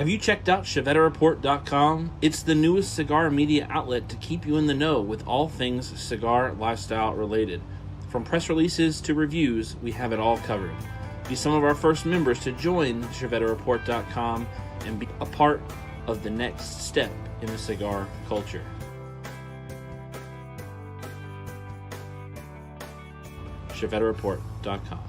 Have you checked out ChevetteReport.com? It's the newest cigar media outlet to keep you in the know with all things cigar lifestyle related. From press releases to reviews, we have it all covered. Be some of our first members to join ChevetteReport.com and be a part of the next step in the cigar culture. ChevetteReport.com.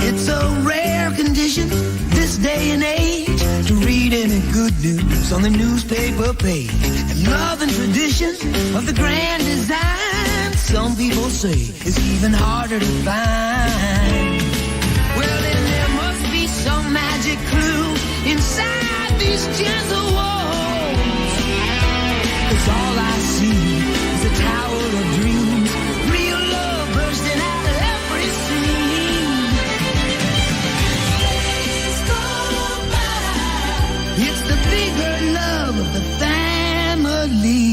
It's a rare condition this day and age to read any good news on the newspaper page. And love and tradition of the grand design, some people say, is even harder to find. Well, then there must be some magic clue inside these gentle walls. 'Cause all I see is a tower of dreams, real love bursting out of every seam. It's the bigger love of the family.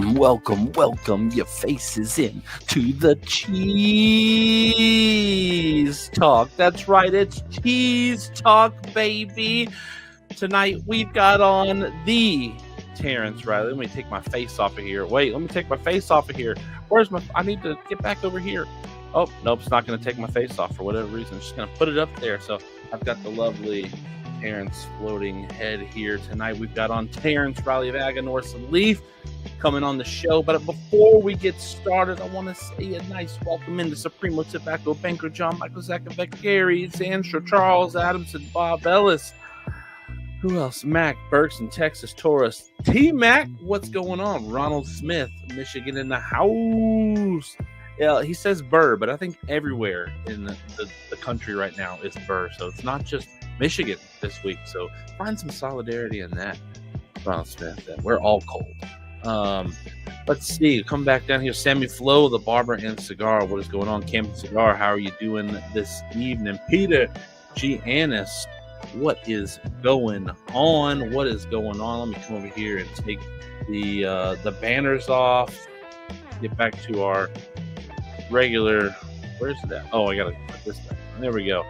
Welcome your faces in to the Cheese Talk. That's right, it's Cheese Talk, baby. Tonight we've got on the Terence, Reilly. Let me take my face off of here. Wait, let me take my face off of here. Where's my... I need to get back over here. Oh, nope, it's not going to take my face off for whatever reason. It's just going to put it up there. So I've got the lovely Terence floating head here. Tonight we've got on Terence, Reilly of Aganorsa Leaf, coming on the show. But before we get started, I want to say a nice welcome into Supremo Tobacco Banker, John Michael Zakavec, Gary, Sandra, Charles Adams, and Bob Ellis. Who else? Mac, Burks, and Texas Taurus. T-Mac, what's going on? Ronald Smith, Michigan in the house. Yeah, he says Burr, but I think everywhere in the country right now is Burr. So it's not just Michigan this week. So find some solidarity in that, Ronald Smith. And we're all cold. Let's see. Come back down here. Sammy Flo, the barber and cigar. What is going on? Camping Cigar, how are you doing this evening? Peter G. Annis, what is going on? What is going on? Let me come over here and take the banners off. Get back to our regular. Where's that? Oh, I gotta put this back. There we go.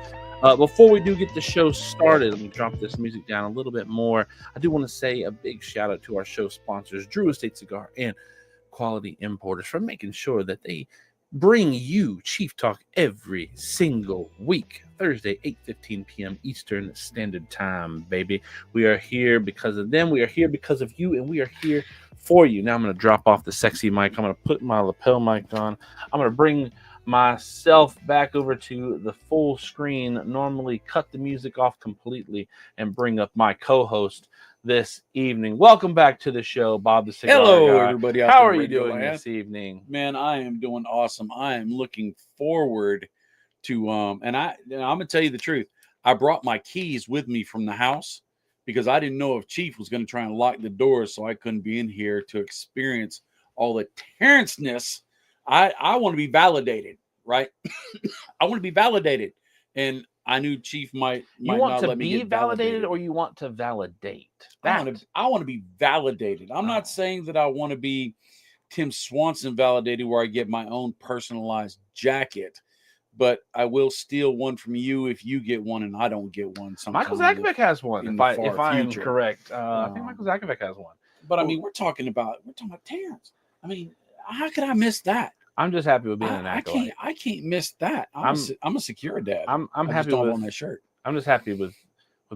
Before we do get the show started, let me drop this music down a little bit more. I do want to say a big shout out to our show sponsors, Drew Estate Cigar and Quality Importers, for making sure that they bring you Chief Talk every single week, Thursday, 8:15 p.m. Eastern Standard Time, baby. We are here because of them. We are here because of you, and we are here for you. Now I'm going to drop off the sexy mic. I'm going to put my lapel mic on. I'm going to bring myself back over to the full screen, normally cut the music off completely, and bring up my co-host this evening. Welcome back to the show, Bob the Cigar Hello, Guy. everybody. How are you doing this evening? Man, I am doing awesome. I am looking forward to and I'm gonna tell you the truth. I brought my keys with me from the house because I didn't know if Chief was going to try and lock the doors, so I couldn't be in here to experience all the Terrence-ness. I want to be validated, right? I want to be validated, and I knew Chief might not let me get validated, or you want to validate? I want to be validated. I'm not saying that I want to be Tim Swanson validated where I get my own personalized jacket. But I will steal one from you if you get one and I don't get one. Michael Zakovic has one. If I am future. correct, I think Michael Zakovic has one. But I mean, we're talking about Terrence. I mean, how could I miss that? I'm just happy with being an acolyte. I can't miss that. I'm a secure dad. I'm happy just with on that shirt. I'm just happy with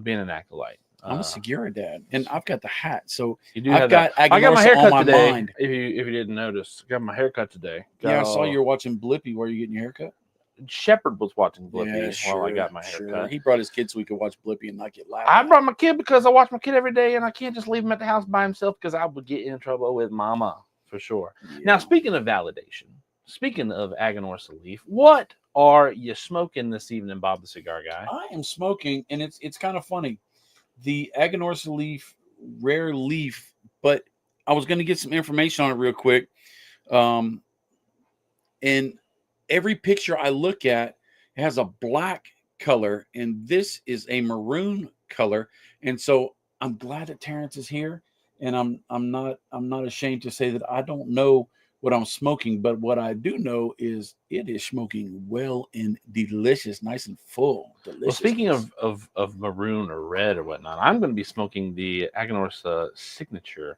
being an acolyte. I'm a secure dad, and I've got the hat. So you do I've got I got my haircut today. Mind. If you didn't notice, I got my haircut today. I saw you were watching Blippi. Where are you getting your haircut? Shepard was watching Blippi while I got my haircut. He brought his kid so we could watch Blippi and not get laughed I at. brought my kid because I watch my kid every day, and I can't just leave him at the house by himself because I would get in trouble with mama for sure. Yeah. Now, speaking of validation, speaking of Aganorsa Leaf, what are you smoking this evening, Bob the Cigar Guy? I am smoking, and it's kind of funny. The Aganorsa Leaf, rare leaf, but I was going to get some information on it real quick. And every picture I look at has a black color, and this is a maroon color. And so I'm glad that Terence is here, and I'm not ashamed to say that I don't know what I'm smoking, but what I do know is it is smoking well and delicious, nice and full. Well, speaking of maroon or red or whatnot, I'm going to be smoking the Aganorsa signature.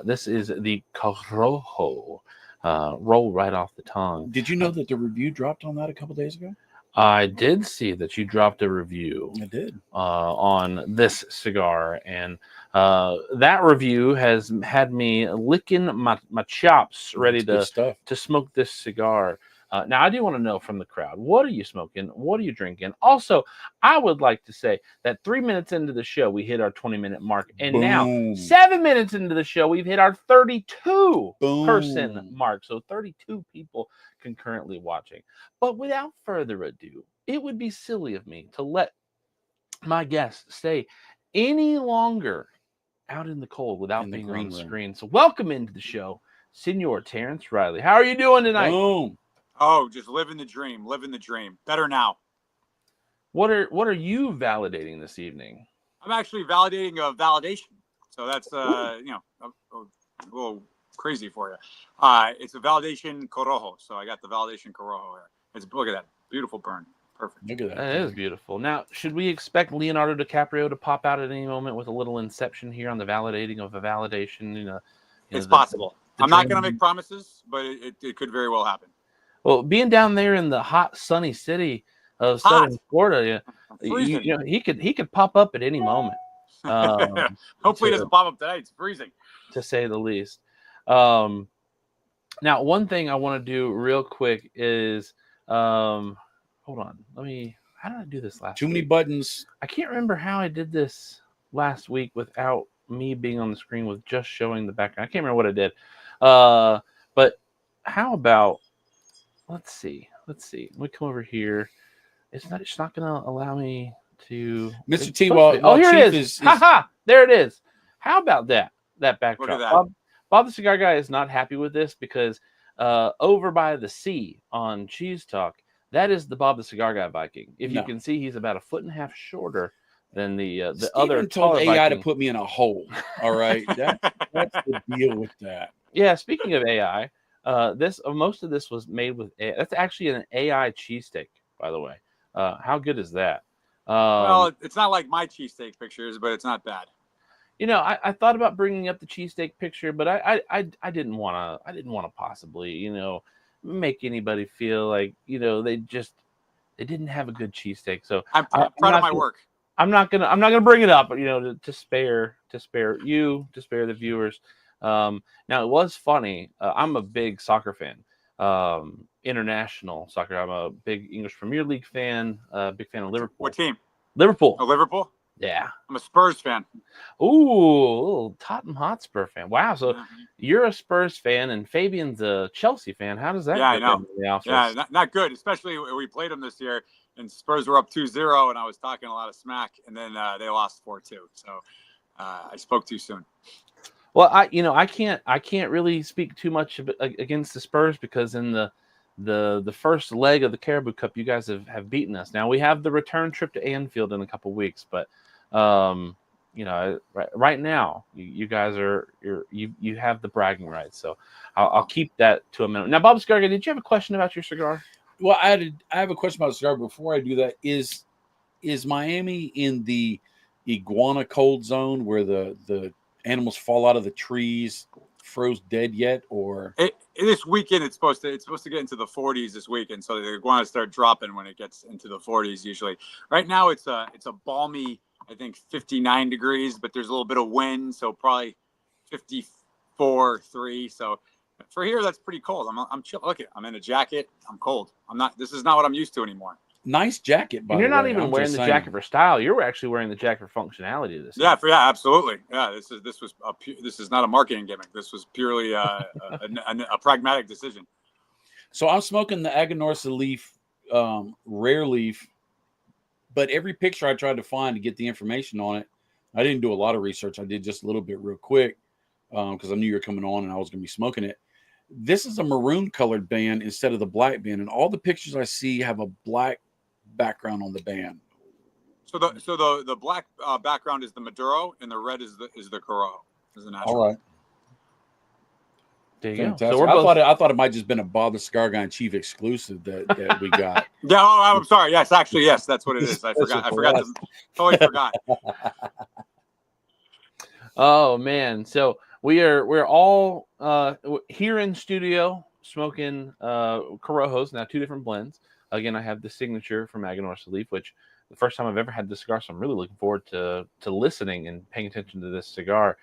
This is the Corojo. Roll right off the tongue. Did you know that the review dropped on that a couple days ago? I did see that you dropped a review. I did. On this cigar, and that review has had me licking my chops ready to smoke this cigar. Now, I do want to know from the crowd, what are you smoking? What are you drinking? Also, I would like to say that 3 minutes into the show, we hit our 20-minute mark. And now, 7 minutes into the show, we've hit our 32-person mark. So 32 people concurrently watching. But without further ado, it would be silly of me to let my guests stay any longer out in the cold without being on the screen. So welcome into the show, Senor Terence Reilly. How are you doing tonight? Boom. Oh, just living the dream. Living the dream. Better now. What are you validating this evening? I'm actually validating a validation. So that's a little crazy for you. It's a validation Corojo. So I got the validation Corojo here. Look at that beautiful burn. Perfect. Look at that. That is beautiful. Now, should we expect Leonardo DiCaprio to pop out at any moment with a little inception here on the validating of a validation? It's possible. I'm not going to make promises, but it could very well happen. Well, being down there in the hot, sunny city of Southern Florida, he could pop up at any moment. Hopefully, it doesn't pop up tonight. It's freezing, to say the least. Now, one thing I want to do real quick is, hold on. How did I do this last week? Too many buttons. I can't remember how I did this last week without me being on the screen with just showing the background. I can't remember what I did. But how about, let's see. We come over here. It's not going to allow me to. Mr. T. Well, here it is. Ha! There it is. How about that backdrop? Look at that. Bob the Cigar Guy is not happy with this because over by the sea on Cheese Talk, that is the Bob the Cigar Guy Viking. If you can see, he's about 1.5 feet shorter than the other. Told AI Viking. to put me in a hole. All right, that's the deal with that. Yeah. Speaking of AI, most of this was made with AI. That's actually an AI cheesesteak, by the way. How good is that? Well, it's not like my cheesesteak pictures, but it's not bad. I thought about bringing up the cheesesteak picture, but I didn't want to possibly make anybody feel like they didn't have a good cheesesteak. So I'm proud of my work. I'm not gonna bring it up, to spare the viewers. Now it was funny. I'm a big soccer fan, international soccer. I'm a big English Premier League fan. Big fan of Liverpool. What team? Liverpool. Oh, Liverpool. Yeah. I'm a Spurs fan. Ooh, a little Tottenham Hotspur fan. Wow. So you're a Spurs fan and Fabian's a Chelsea fan. How does that? Yeah, I know. Yeah, not good. Especially we played them this year, and Spurs were up 2-0, and I was talking a lot of smack, and then they lost 4-2. So I spoke too soon. Well, I can't really speak too much against the Spurs because in the first leg of the Caribou Cup, you guys have beaten us. Now we have the return trip to Anfield in a couple weeks, but right now, you guys you have the bragging rights. So I'll keep that to a minute. Now, Bob Scarga, did you have a question about your cigar? Well, I have a question about the cigar. Before I do that, is Miami in the iguana cold zone where the animals fall out of the trees, froze dead yet, or this weekend it's supposed to get into the 40s this weekend, so the iguanas start dropping when it gets into the 40s usually. Right now it's a balmy, I think 59 degrees, but there's a little bit of wind, so probably 54.3. So for here that's pretty cold. I'm chill. Look, I'm in a jacket. I'm cold. This is not what I'm used to anymore. nice jacket, by And the you're not way. even I'm wearing just the saying. jacket for style. You're actually wearing the jacket for functionality. Yeah, absolutely. Yeah, this is not a marketing gimmick. This was purely a pragmatic decision. So I'm smoking the Aganorsa leaf, rare leaf, but every picture I tried to find to get the information on it, I didn't do a lot of research. I did just a little bit real quick because I knew you were coming on and I was going to be smoking it. This is a maroon colored band instead of the black band, and all the pictures I see have a black background on the band. So the black background is the Maduro, and the red is the Corojo. Is the natural. All right. There you Fantastic. go. So I thought it might just been a Bob the Cigar Guy and Chief exclusive that we got. Yeah, I'm sorry. Yes, actually, yes, that's what it is. I totally forgot. Oh man, so we're all here in studio smoking Corojos, now 2 different blends. Again, I have the signature from Aganorsa Leaf, which the first time I've ever had this cigar, so I'm really looking forward to listening and paying attention to this cigar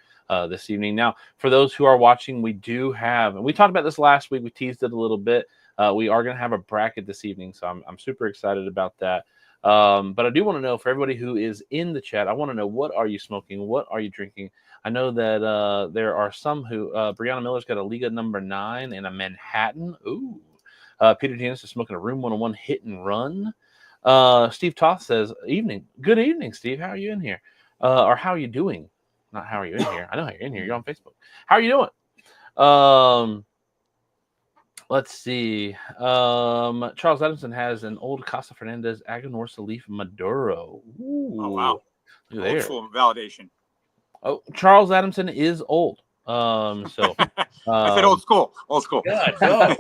this evening. Now, for those who are watching, we do have, and we talked about this last week, we teased it a little bit. We are going to have a bracket this evening, so I'm super excited about that. But I do want to know, for everybody who is in the chat, I want to know, what are you smoking? What are you drinking? I know that there are some who, Brianna Miller's got a Liga number 9 and a Manhattan. Ooh. Peter Janus is smoking a Room 101 Hit and Run. Steve Toth says, evening. Good evening, Steve. How are you in here? Or how are you doing? Not how are you in here. I know how you're in here. You're on Facebook. How are you doing? Let's see. Charles Adamson has an old Casa Fernandez Aganorsa Leaf Maduro. Ooh. Oh wow! Look there. Full validation. Oh, Charles Adamson is old. So I said old school. Old school. God, no.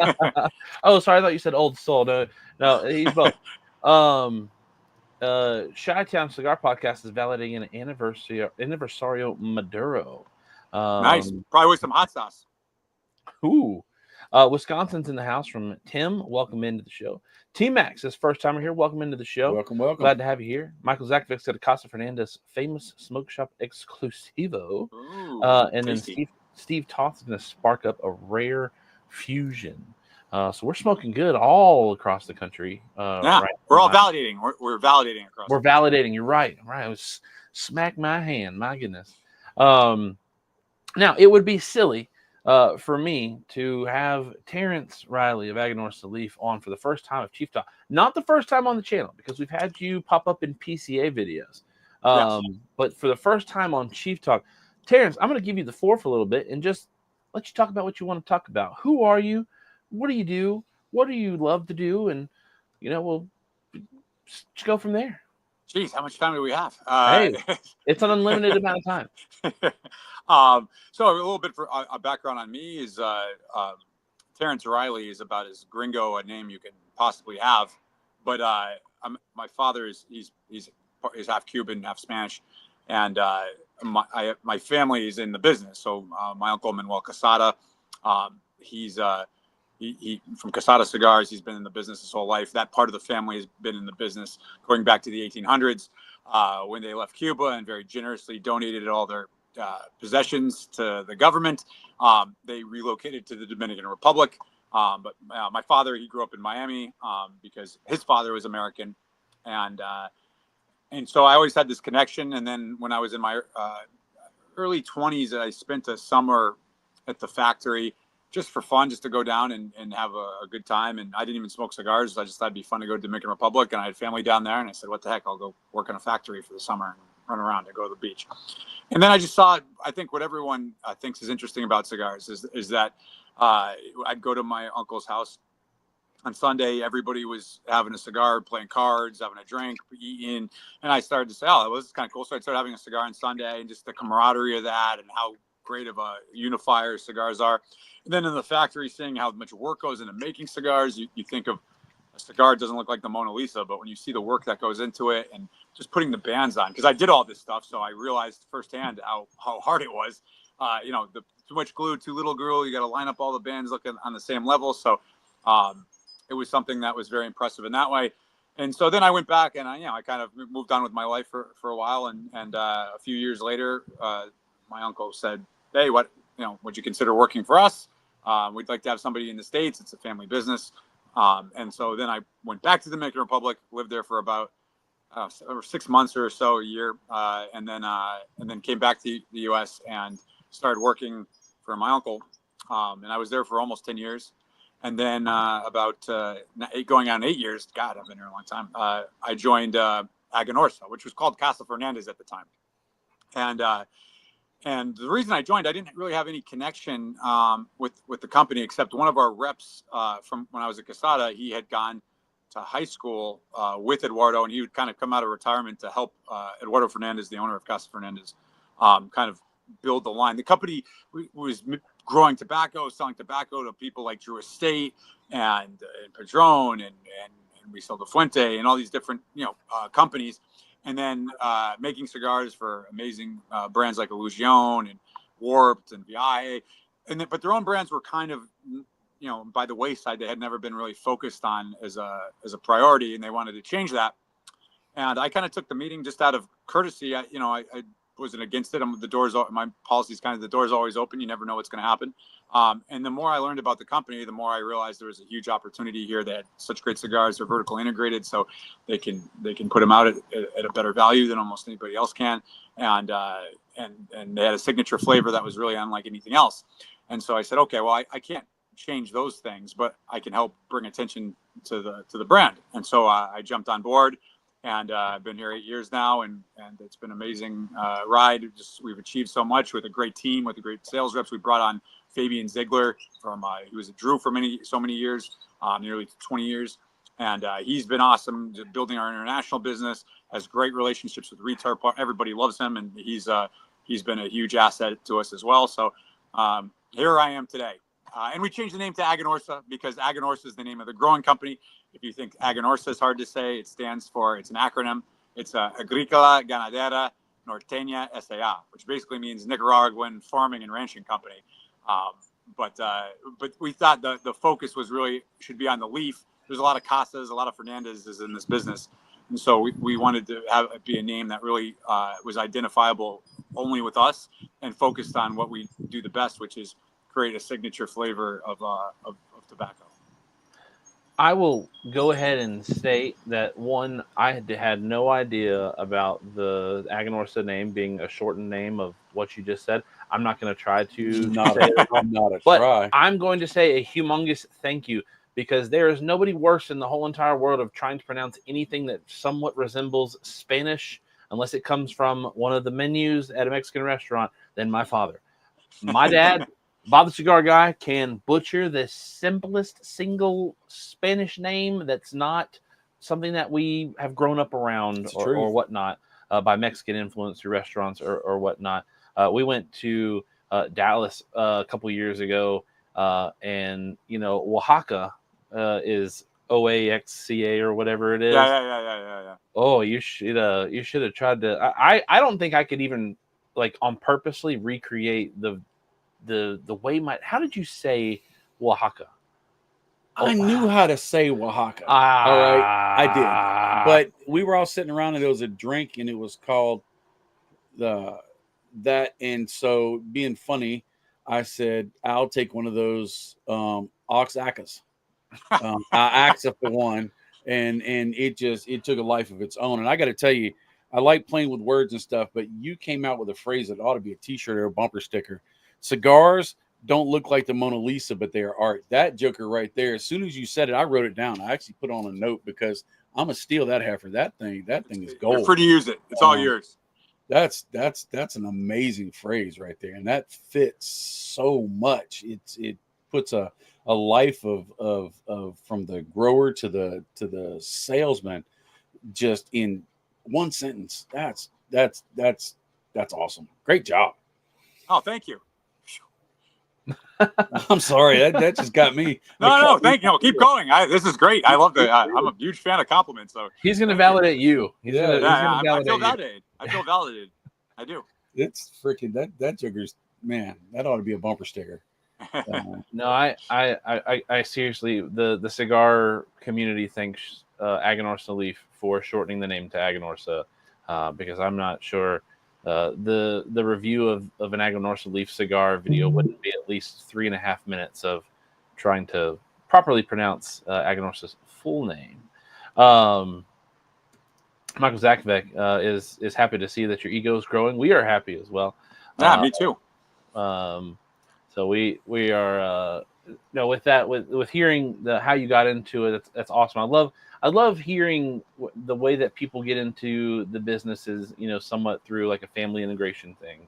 Oh, sorry, I thought you said old soul. No, he's both. Chi-Town Cigar Podcast is validating an Anniversario Maduro. Nice. Probably with some hot sauce. Ooh. Wisconsin's in the house from Tim. Welcome into the show. T-Max is first timer here. Welcome into the show. Welcome. Glad to have you here. Michael Zakvic's at a Casa Fernandez famous smoke shop exclusivo. Ooh, and tasty. then Steve Toth is going to spark up a rare fusion. So we're smoking good all across the country. Yeah, right we're all now. validating. We're validating across. We're validating. You're right. Right. I was smack my hand. My goodness. Now it would be silly for me to have Terence Reilly of Aganorsa Leaf on for the first time of Chief Talk. Not the first time on the channel, because we've had you pop up in PCA videos. Yes. But for the first time on Chief Talk, Terence, I'm going to give you the floor for a little bit and just let you talk about what you want to talk about. Who are you? What do you do? What do you love to do? And, we'll just go from there. Jeez, how much time do we have? Hey, it's an unlimited amount of time. So a little bit for a background on me is Terence Reilly is about as gringo a name you can possibly have, but my father is he's half Cuban, half Spanish, and my family is in the business. So my uncle Manuel Casada, he's he from Casada Cigars. He's been in the business his whole life. That part of the family has been in the business going back to the 1800s when they left Cuba and very generously donated all their possessions to the government. They relocated to the Dominican Republic. But my father, he grew up in Miami because his father was American. And so I always had this connection. And then when I was in my early 20s, I spent a summer at the factory just for fun, just to go down and have a good time. And I didn't even smoke cigars. I just thought it'd be fun to go to Dominican Republic. And I had family down there. And I said, what the heck, I'll go work in a factory for the summer and run around and go to the beach. And then I just saw, I think what everyone thinks is interesting about cigars is that I'd go to my uncle's house on Sunday, everybody was having a cigar, playing cards, having a drink, eating. And I started to say, oh, well, this is kind of cool. So I started having a cigar on Sunday, and just the camaraderie of that and how great of a unifier cigars are. And then in the factory, seeing how much work goes into making cigars, you think of a cigar doesn't look like the Mona Lisa, but when you see the work that goes into it and just putting the bands on, because I did all this stuff, so I realized firsthand how hard it was. Too much glue, too little glue. You got to line up all the bands looking on the same level. So it was something that was very impressive in that way. And so then I went back and I kind of moved on with my life for a while. And a few years later, my uncle said, hey, would you consider working for us? We'd like to have somebody in the States. It's a family business. And so then I went back to the Dominican Republic, lived there for about 6 months or so, a year. And then came back to the U.S. and started working for my uncle. And I was there for almost 10 years. And then going on 8 years, God, I've been here a long time. I joined Aganorsa, which was called Casa Fernandez at the time. And the reason I joined, I didn't really have any connection with the company, except one of our reps from when I was at Casada. He had gone to high school with Eduardo, and he would kind of come out of retirement to help Eduardo Fernandez, the owner of Casa Fernandez, kind of build the line. The company was growing tobacco, selling tobacco to people like Drew Estate and Padron and we sold the Fuente and all these different companies, and then making cigars for amazing brands like Illusion and Warped and VI, but their own brands were kind of by the wayside. They had never been really focused on as a priority, and they wanted to change that. And I kind of took the meeting just out of courtesy. I wasn't against it. My policy is kind of the door's always open. You never know what's going to happen. And the more I learned about the company, the more I realized there was a huge opportunity here. They had such great cigars. They're vertically integrated, so they can put them out at a better value than almost anybody else can. And they had a signature flavor that was really unlike anything else. And so I said, okay, well, I can't change those things, but I can help bring attention to the brand. And so I jumped on board. And I've been here 8 years now, and it's been an amazing ride. We've achieved so much with a great team, with the great sales reps. We brought on Fabian Ziegler he was at Drew for so many years, nearly 20 years. And he's been awesome building our international business, has great relationships with retail. Everybody loves him, and he's been a huge asset to us as well. So here I am today. And we changed the name to Aganorsa because Aganorsa is the name of the growing company. If you think Aganorsa is hard to say, it's an acronym. It's Agricola Ganadera Norteña S.A.A., which basically means Nicaraguan Farming and Ranching Company. But we thought the focus should be on the leaf. There's a lot of Casas, a lot of Fernandezes in this business. And so we wanted to have it be a name that really was identifiable only with us and focused on what we do the best, which is create a signature flavor of tobacco. I will go ahead and state that one, I had no idea about the Aganorsa name being a shortened name of what you just said. I'm not going to try to not say it, but try. I'm going to say a humongous thank you, because there is nobody worse in the whole entire world of trying to pronounce anything that somewhat resembles Spanish, unless it comes from one of the menus at a Mexican restaurant, than my father. My dad, Bob the Cigar Guy, can butcher the simplest single Spanish name that's not something that we have grown up around or whatnot by Mexican influence through restaurants or whatnot. We went to Dallas a couple years ago, and Oaxaca is Oaxca or whatever it is. Yeah. Oh, you should have tried to. I don't think I could even on purposely recreate the way how did you say Oaxaca? I knew how to say Oaxaca. All right, I did. But we were all sitting around and there was a drink and it was called that. And so being funny, I said, I'll take one of those Oaxacas. Axa for one. And it took a life of its own. And I got to tell you, I like playing with words and stuff, but you came out with a phrase that ought to be a t-shirt or a bumper sticker. Cigars don't look like the Mona Lisa, but they are art. That joker right there, as soon as you said it, I wrote it down. I actually put on a note because I'm going to steal that heifer. That thing is gold. You're free to use it. It's all yours. That's an amazing phrase right there. And that fits so much. It puts a a life of from the grower to the salesman, just in one sentence. That's awesome. Great job. Oh, thank you. I'm sorry, that just got me. No, thank you. No, keep going. This is great. I love I'm a huge fan of compliments. So He's going to thank validate you. He's Yeah. going I to feel validate you. validated. I feel validated. I do. It's freaking that Joker's, man. That ought to be a bumper sticker. No, I seriously, the cigar community thanks Aganorsa Leaf for shortening the name to Aganorsa, because I'm not sure the review of an Aganorsa Leaf cigar video wouldn't be at least 3.5 minutes of trying to properly pronounce Aganorsa's full name. Michael Zakvek is happy to see that your ego is growing. We are happy as well. Yeah, me too. So we are with that, with hearing how you got into it. That's awesome. I love hearing the way that people get into the businesses, somewhat through like a family integration thing.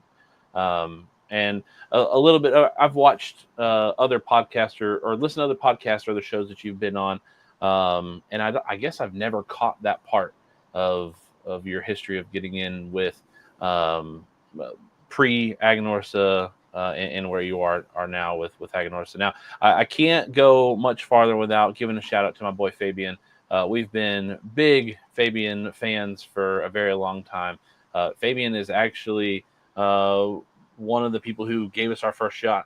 And a little bit, I've watched other podcasts or listened to other podcasts or other shows that you've been on. And I guess I've never caught that part of your history of getting in with pre-Aganorsa and where you are now with Aganorsa. Now, I can't go much farther without giving a shout out to my boy Fabian. We've been big Fabian fans for a very long time. Fabian is actually one of the people who gave us our first shot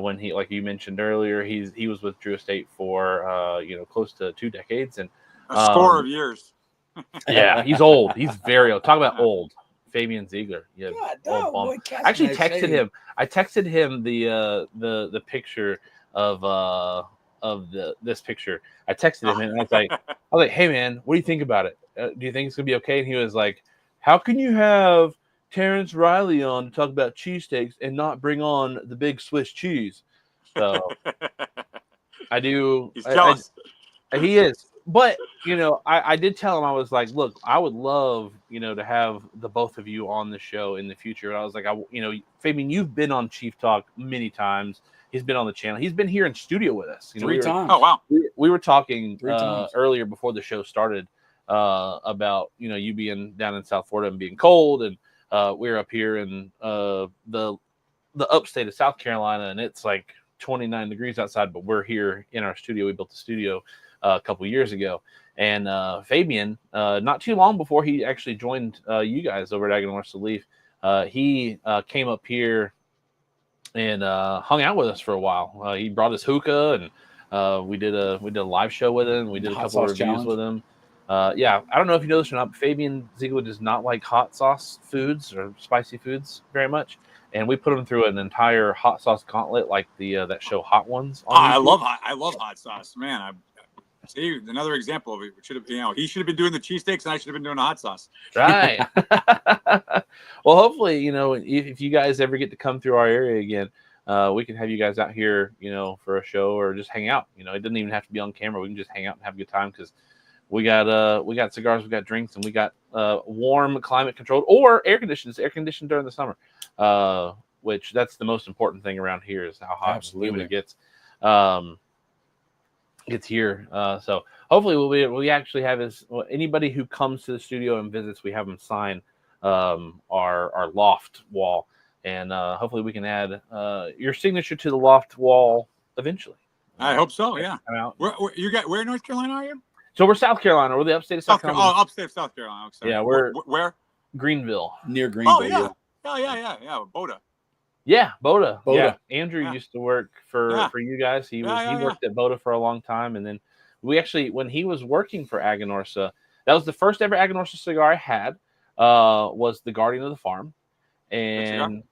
when he, like you mentioned earlier, he was with Drew Estate for close to 2 decades and A score of years. Yeah, he's old. He's very old. Talk about old. Fabian Ziegler. Yeah, God, old bum. boy, I actually texted him. I texted him the picture of this picture. I texted him and I was like, hey man, what do you think about it? Do you think it's gonna be okay? And he was like, how can you have Terence Reilly on to talk about cheesesteaks and not bring on the big Swiss cheese? So I do. He's jealous. He is. But, I did tell him, I was like, look, I would love, to have the both of you on the show in the future. And I was like, Fabian, you've been on Chief Talk many times. He's been on the channel. He's been here in studio with us. 3 times. Oh, wow. We were talking 3 times. earlier before the show started about, you being down in South Florida and being cold. And we're up here in the upstate of South Carolina, and it's like 29 degrees outside, but we're here in our studio. We built the studio a couple years ago, and Fabian, not too long before he actually joined you guys over at Aganorsa Leaf, he came up here and hung out with us for a while. He brought his hookah, and we did a live show with him. We did a couple of reviews with him. Yeah, I don't know if you know this or not, but Fabian Ziegler does not like hot sauce foods or spicy foods very much. And we put him through an entire hot sauce gauntlet, like that show Hot Ones. I love hot sauce, man. I see another example of it. Should have, he should have been doing the cheesesteaks, and I should have been doing the hot sauce. Right. Well, hopefully, if you guys ever get to come through our area again, we can have you guys out here, for a show or just hang out. It doesn't even have to be on camera. We can just hang out and have a good time because we got cigars, we got drinks, and we got warm, climate controlled or air conditioned during the summer. Which that's the most important thing around here is how hot and humid it gets. Gets here. So hopefully we actually have anybody who comes to the studio and visits, we have them sign our loft wall, and hopefully we can add your signature to the loft wall eventually. I hope so. Yeah. Where in North Carolina are you? So we're South Carolina. We're the upstate of South Carolina. Oh, upstate of South Carolina. Okay. Yeah, we're where? Greenville. Near Greenville. Oh yeah. Yeah. Boda. Yeah, Boda. Yeah, Andrew used to work for you guys. He worked at Boda for a long time, and then we actually, when he was working for Aganorsa, that was the first ever Aganorsa cigar I had. Was the Guardian of the Farm, and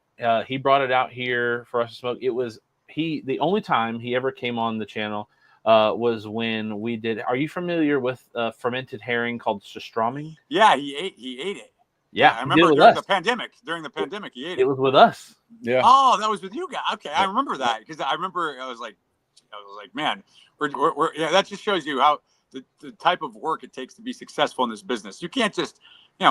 he brought it out here for us to smoke. It was the only time he ever came on the channel was when we did. Are you familiar with fermented herring called Sustroming? Yeah, he ate it. Yeah, I remember during the pandemic. During the pandemic, he ate it. It was with us. Yeah. Oh, that was with you guys. Okay, I remember that because I remember I was like, man, we're that just shows you how the type of work it takes to be successful in this business. You can't just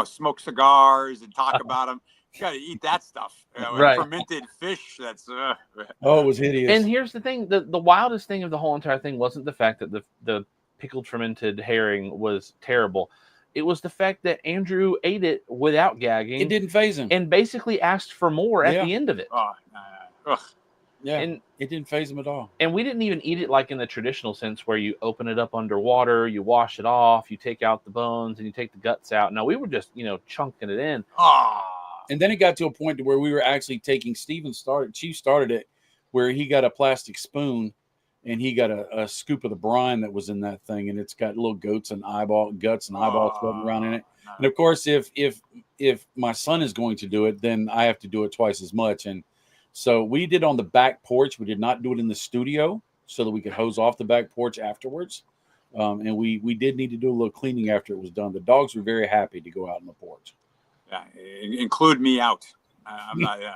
smoke cigars and talk about them. gotta eat that stuff. Right. Fermented fish. That's Oh, it was hideous. And here's the thing: the wildest thing of the whole entire thing wasn't the fact that the pickled fermented herring was terrible. It was the fact that Andrew ate it without gagging. It didn't phase him. And basically asked for more at the end of it. Yeah, and it didn't phase him at all. And we didn't even eat it like in the traditional sense where you open it up underwater, you wash it off, you take out the bones, and you take the guts out. No, we were just, chunking it in. And then it got to a point to where we were actually taking Chief started it, where he got a plastic spoon and he got a scoop of the brine that was in that thing, and it's got little guts and eyeballs floating around in it. And of course, if my son is going to do it, then I have to do it twice as much. And so we did on the back porch. We did not do it in the studio so that we could hose off the back porch afterwards. And we did need to do a little cleaning after it was done. The dogs were very happy to go out on the porch. Yeah, include me out. I'm not. Yeah,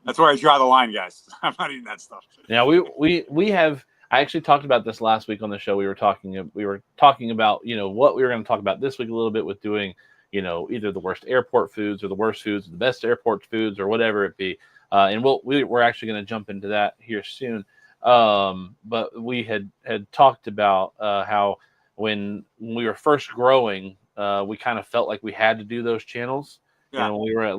that's where I draw the line, guys. I'm not eating that stuff. Yeah, we have. I actually talked about this last week on the show. We were talking about what we were going to talk about this week a little bit with doing either the worst airport foods or the worst foods, or the best airport foods, or whatever it be. And we're actually going to jump into that here soon. But we had talked about how when we were first growing, we kind of felt like we had to do those channels. Yeah. When we were at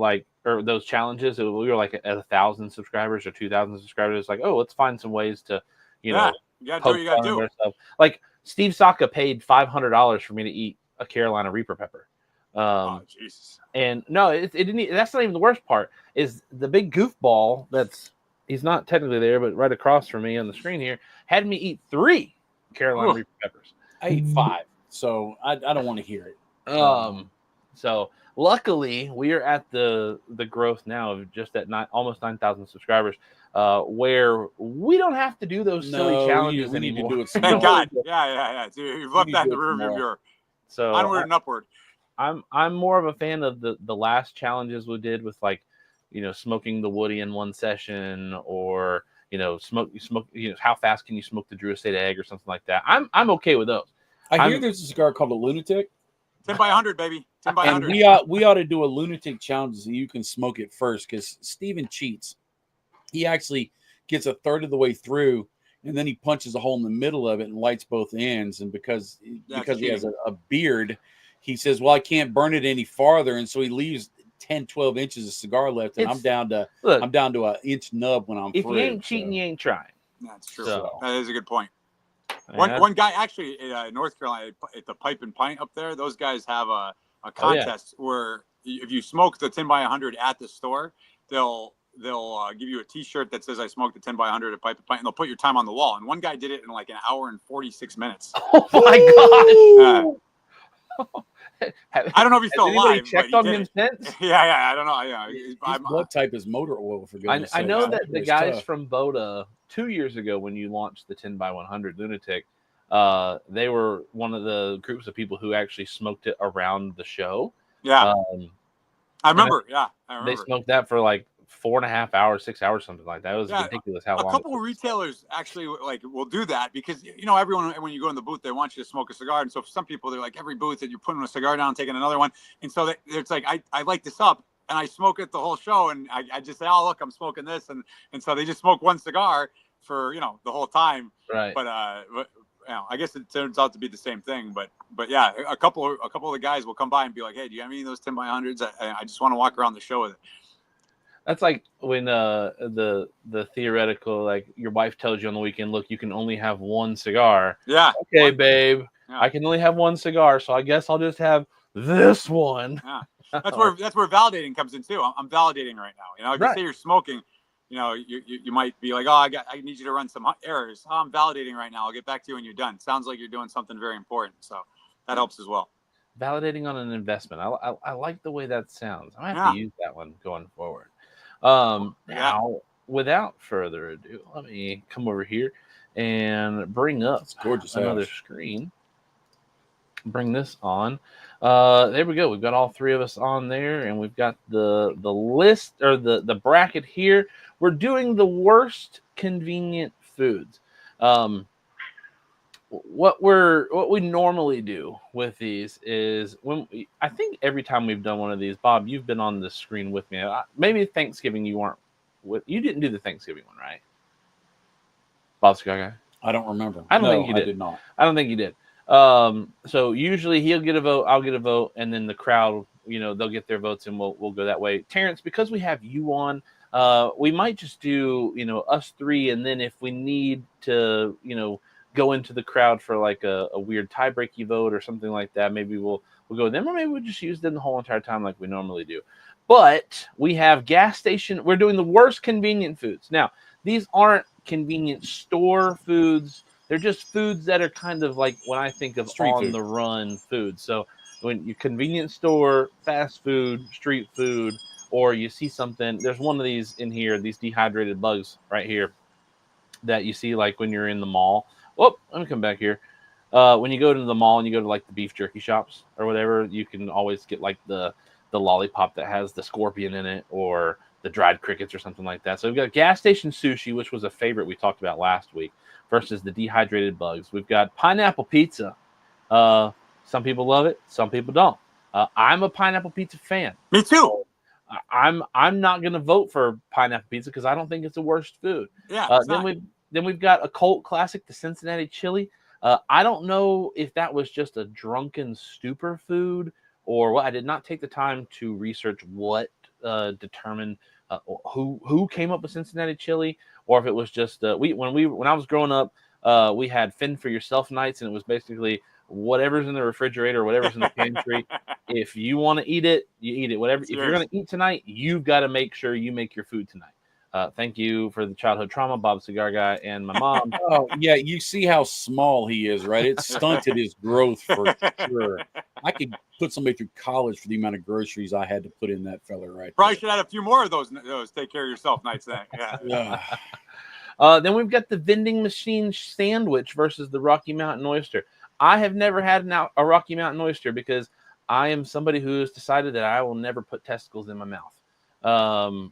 those challenges, we were like at 1,000 subscribers or 2,000 subscribers. It's like, oh, let's find some ways to, you gotta do what you gotta do. Ourselves. Like Steve Saka paid $500 for me to eat a Carolina Reaper pepper. Oh Jesus! And no, it didn't. That's not even the worst part. Is the big goofball he's not technically there, but right across from me on the screen here had me eat 3 Carolina Reaper peppers. I ate 5, so I don't want to hear it. So luckily we are at the growth now of just at almost 9,000 subscribers, where we don't have to do those silly challenges we anymore. need to do it. Thank God. Yeah. Dude, you've left that in the rearview mirror. So onward and upward. I'm more of a fan of the last challenges we did with smoking the Woody in one session, or smoke how fast can you smoke the Drew Estate egg or something like that. I'm okay with those. I hear there's a cigar called a Lunatic. 10 by 100, baby. 10 by 100. And we ought to do a Lunatic challenge so you can smoke it first, because Steven cheats. He actually gets a third of the way through, and then he punches a hole in the middle of it and lights both ends. And because he has a beard, he says, well, I can't burn it any farther. And so he leaves 10, 12 inches of cigar left. And I'm down to an inch nub when I'm if through. You ain't cheating, you ain't trying. That's true. So, that is a good point. One guy actually in North Carolina at the Pipe and Pint up there, those guys have a contest where if you smoke the 10 by 100 at the store, they'll give you a T-shirt that says I smoked the 10 by 100 at Pipe and Pint, and they'll put your time on the wall. And one guy did it in like an hour and 46 minutes. Oh my gosh! I don't know if he's still alive. Checked on him since? Yeah. I don't know. Yeah, his blood type is motor oil, for goodness I sake. know that the guys from Boda 2 years ago, when you launched the 10 by 100 Lunatic, they were one of the groups of people who actually smoked it around the show. Yeah, I remember. They smoked that for like 4.5 hours, 6 hours, something like that. It was ridiculous how long. A couple of retailers actually will do that, because everyone, when you go in the booth, they want you to smoke a cigar, and so for some people, they're like, every booth that you're putting a cigar down, taking another one, and so it's like I light this up and I smoke it the whole show, and I just say, oh look, I'm smoking this, and so they just smoke one cigar for the whole time. Right. But I guess it turns out to be the same thing. But yeah, a couple of the guys will come by and be like, hey, do you have any of those 10 by 100s? I just want to walk around the show with it. That's like when the theoretical, like your wife tells you on the weekend, look, you can only have one cigar. Yeah. Okay, babe. Yeah. I can only have one cigar, so I guess I'll just have this one. Yeah. That's where validating comes in too. I'm validating right now. If you say you're smoking, you might be like, oh, I need you to run some errors. Oh, I'm validating right now. I'll get back to you when you're done. Sounds like you're doing something very important. So that helps as well. Validating on an investment. I like the way that sounds. I have to use that one going forward. Now, without further ado, let me come over here and bring up another screen. Bring this on. There we go. We've got all 3 of us on there, and we've got the list, or the bracket here. We're doing the worst convenient foods. what we normally do with these is I think every time we've done one of these, Bob, you've been on the screen with me. Maybe Thanksgiving you didn't do the Thanksgiving one, right? Bob Chicago. I don't remember. I don't think No, you did. I did not. I don't think you did. So usually he'll get a vote, I'll get a vote, and then the crowd, they'll get their votes, and we'll go that way. Terrence, because we have you on, we might just do us three, and then if we need to go into the crowd for like a weird tie-breaky vote or something like that, maybe we'll go with them, or maybe we'll just use them the whole entire time like we normally do. But we have gas station. We're doing the worst convenient foods. Now, these aren't convenience store foods. They're just foods that are kind of like when I think of Street food. on the run food. So when you convenience store, fast food, street food, or you see something, there's one of these in here, these dehydrated bugs right here that you see like when you're in the mall. Oh, let me come back here. When you go to the mall and you go to like the beef jerky shops or whatever, you can always get like the lollipop that has the scorpion in it, or the dried crickets or something like that. So we've got gas station sushi, which was a favorite we talked about last week, versus the dehydrated bugs. We've got pineapple pizza. Some people love it, some people don't. I'm a pineapple pizza fan. Me too. I'm not going to vote for pineapple pizza because I don't think it's the worst food. Yeah. Then we've got a cult classic, the Cincinnati chili. I don't know if that was just a drunken stupor food or what. I did not take the time to research what determined who came up with Cincinnati chili, or if it was just when I was growing up, we had fend for yourself nights, and it was basically whatever's in the refrigerator, whatever's in the pantry. If you want to eat it, you eat it. Whatever. If you're going to eat tonight, you've got to make sure you make your food tonight. Thank you for the childhood trauma, Bob Cigar Guy, and my mom. Oh, yeah, you see how small he is, right? It stunted his growth for sure. I could put somebody through college for the amount of groceries I had to put in that fella right Probably there. should add a few more of those take care of yourself nights then. Yeah. Then we've got the vending machine sandwich versus the Rocky Mountain oyster. I have never had a Rocky Mountain oyster because I am somebody who has decided that I will never put testicles in my mouth. So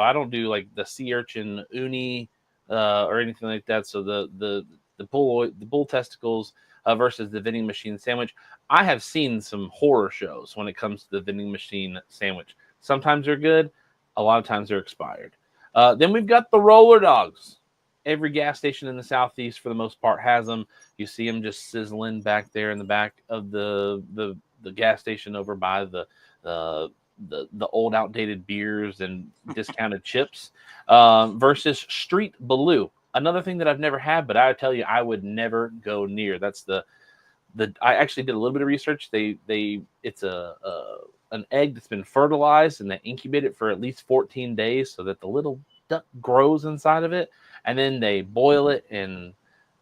I don't do like the sea urchin uni or anything like that. So the bull testicles versus the vending machine sandwich. I have seen some horror shows when it comes to the vending machine sandwich. Sometimes they're good, a lot of times they're expired. Then we've got the roller dogs. Every gas station in the Southeast, for the most part, has them. You see them just sizzling back there in the back of the gas station over by the old outdated beers and discounted chips versus Street Blue. Another thing that I've never had, but I tell you, I would never go near. That's I actually did a little bit of research. It's an egg that's been fertilized, and they incubate it for at least 14 days so that the little duck grows inside of it, and then they boil it and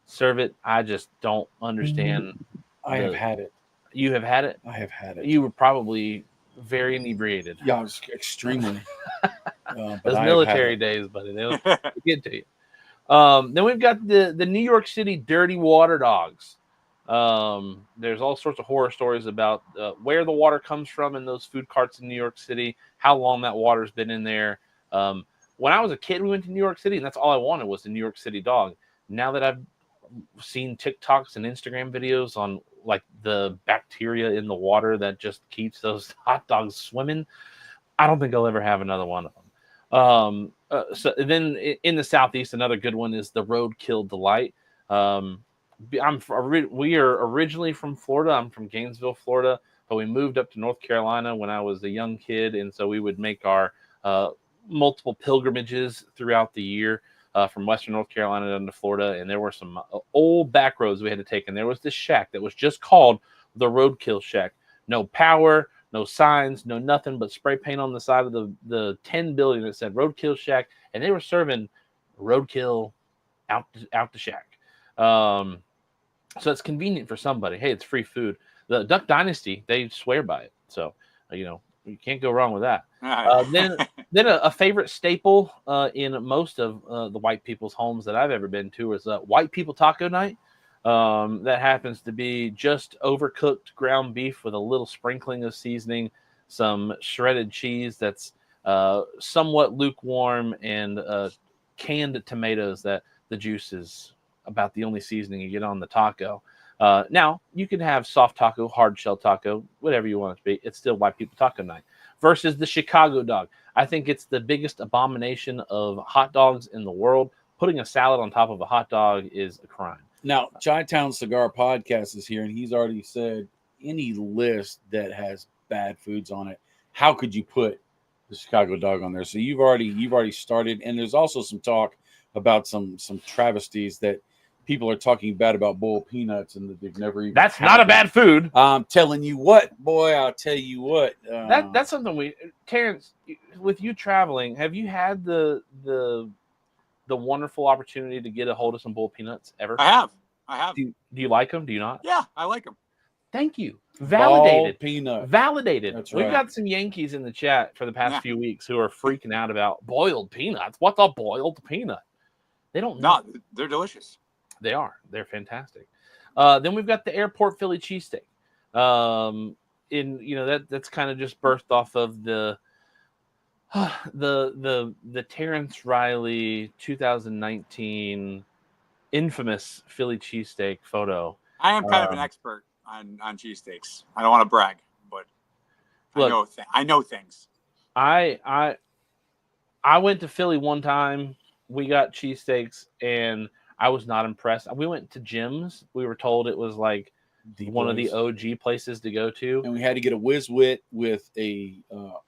serve it. I just don't understand. I have had it. You have had it? I have had it. You were probably very inebriated. Yeah, I was extremely. Those military days, buddy, they'll get to you. Then we've got the New York City dirty water dogs. There's all sorts of horror stories about where the water comes from in those food carts in New York City, how long that water's been in there. When I was a kid, we went to New York City, and that's all I wanted was the New York City dog. Now that I've seen TikToks and Instagram videos on like the bacteria in the water that just keeps those hot dogs swimming, I don't think I'll ever have another one of them. So then in the Southeast, another good one is the Roadkill Delight. We are originally from Florida. I'm from Gainesville, Florida, but we moved up to North Carolina when I was a young kid, and so we would make our multiple pilgrimages throughout the year from Western North Carolina down to Florida, and there were some old back roads we had to take, and there was this shack that was just called the Roadkill Shack. No power, no signs, no nothing but spray paint on the side of the 10 building that said Roadkill Shack, and they were serving roadkill out the shack. So it's convenient for somebody. Hey, it's free food. The Duck Dynasty, they swear by it. So, you can't go wrong with that. Then a favorite staple in most of the white people's homes that I've ever been to is White People Taco Night. That happens to be just overcooked ground beef with a little sprinkling of seasoning, some shredded cheese that's somewhat lukewarm, and canned tomatoes that the juice is about the only seasoning you get on the taco. Now, you can have soft taco, hard shell taco, whatever you want it to be. It's still white people taco night. Versus the Chicago dog. I think it's the biggest abomination of hot dogs in the world. Putting a salad on top of a hot dog is a crime. Now, Chi-Town Cigar Podcast is here, and he's already said any list that has bad foods on it, how could you put the Chicago dog on there? So you've already started, and there's also some talk about some travesties that people are talking bad about boiled peanuts, and that they've never even. That's not a bad food. I'm telling you what, boy. I'll tell you what. That's something Terrence, with you traveling, have you had the wonderful opportunity to get a hold of some boiled peanuts ever? I have. Do you like them? Do you not? Yeah, I like them. Thank you. Validated. Boiled peanut. Validated. That's We've right. got some Yankees in the chat for the past few weeks who are freaking out about boiled peanuts. What's a boiled peanut? They don't know. No, they're delicious. They are. They're fantastic. Then we've got the airport Philly cheesesteak. That's kind of just birthed off of the Terence Reilly 2019 infamous Philly cheesesteak photo. I am kind of an expert on cheesesteaks. I don't want to brag, but Look, I know things. I went to Philly one time. We got cheesesteaks, and I was not impressed. We went to Jim's. We were told it was like one of the OG places to go to. And we had to get a Whiz Wit with a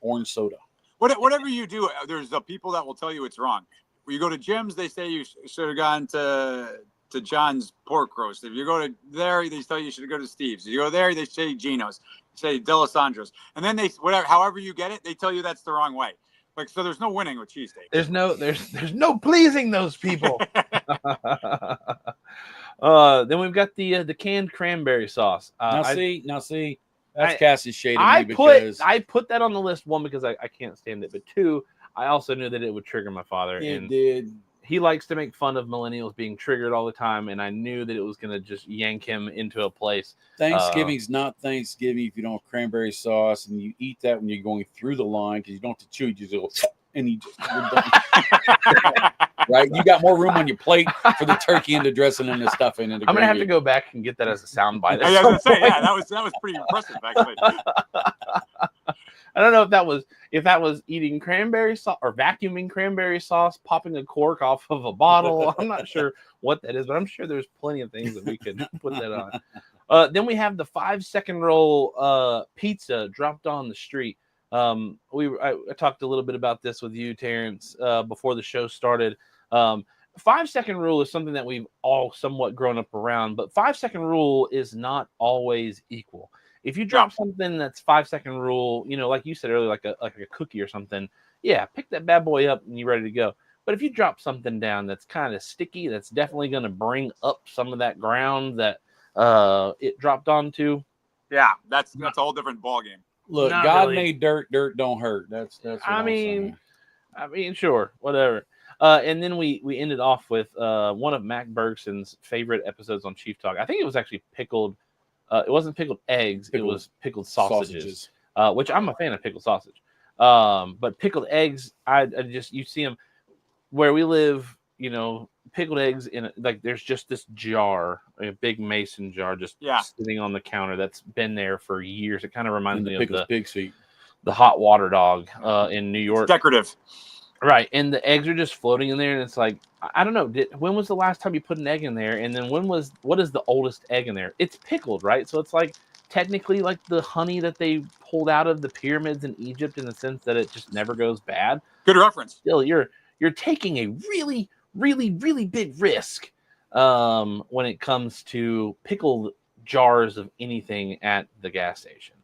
orange soda. Whatever you do, there's the people that will tell you it's wrong. When you go to Jim's, they say you should have gone to John's Pork Roast. If you go to there, they tell you should go to Steve's. If you go there, they say Gino's, say Delisandro's. And then however you get it, they tell you that's the wrong way. Like, so there's no winning with cheesesteak. There's no pleasing those people. Then we've got the canned cranberry sauce. Now see, that's Cassie's shade of me because I put that on the list, one, because I can't stand it, but two, I also knew that it would trigger my father. It did. He likes to make fun of millennials being triggered all the time, and I knew that it was going to just yank him into a place. Thanksgiving's not Thanksgiving if you don't have cranberry sauce, and you eat that when you're going through the line because you don't have to chew. You just go, and you just right. You got more room on your plate for the turkey and the dressing and the stuffing and the I'm going to have gravy. to go back and get that as a sound bite. I was going to say, yeah, that was pretty impressive, actually. I don't know if that was eating cranberry sauce or vacuuming cranberry sauce, popping a cork off of a bottle. I'm not sure what that is, but I'm sure there's plenty of things that we could put that on. Then we have the 5-second roll pizza dropped on the street. I talked a little bit about this with you, Terrence, before the show started. 5-second rule is something that we've all somewhat grown up around, but 5-second rule is not always equal. If you drop something that's 5-second rule, like you said earlier, like a cookie or something, yeah, pick that bad boy up and you're ready to go. But if you drop something down that's kind of sticky, that's definitely going to bring up some of that ground that it dropped onto. Yeah, that's a whole different ballgame. Look, Not God really. made dirt. Dirt don't hurt. That's what I'm saying. I mean, sure, whatever. And then we ended off with one of Mac Bergson's favorite episodes on Chief Talk. I think it was actually pickled. It wasn't pickled eggs. It was pickled sausages. Which I'm a fan of pickled sausage. But pickled eggs, you see them where we live. Pickled eggs there's just this jar, a big mason jar, just sitting on the counter that's been there for years. It kind of reminds me of the hot water dog in New York. It's decorative. Right, and the eggs are just floating in there, and it's like, I don't know, when was the last time you put an egg in there? And then what is the oldest egg in there? It's pickled, right? So it's like technically like the honey that they pulled out of the pyramids in Egypt, in the sense that it just never goes bad. Good reference. Still, you're taking a really, really, really big risk when it comes to pickled jars of anything at the gas station.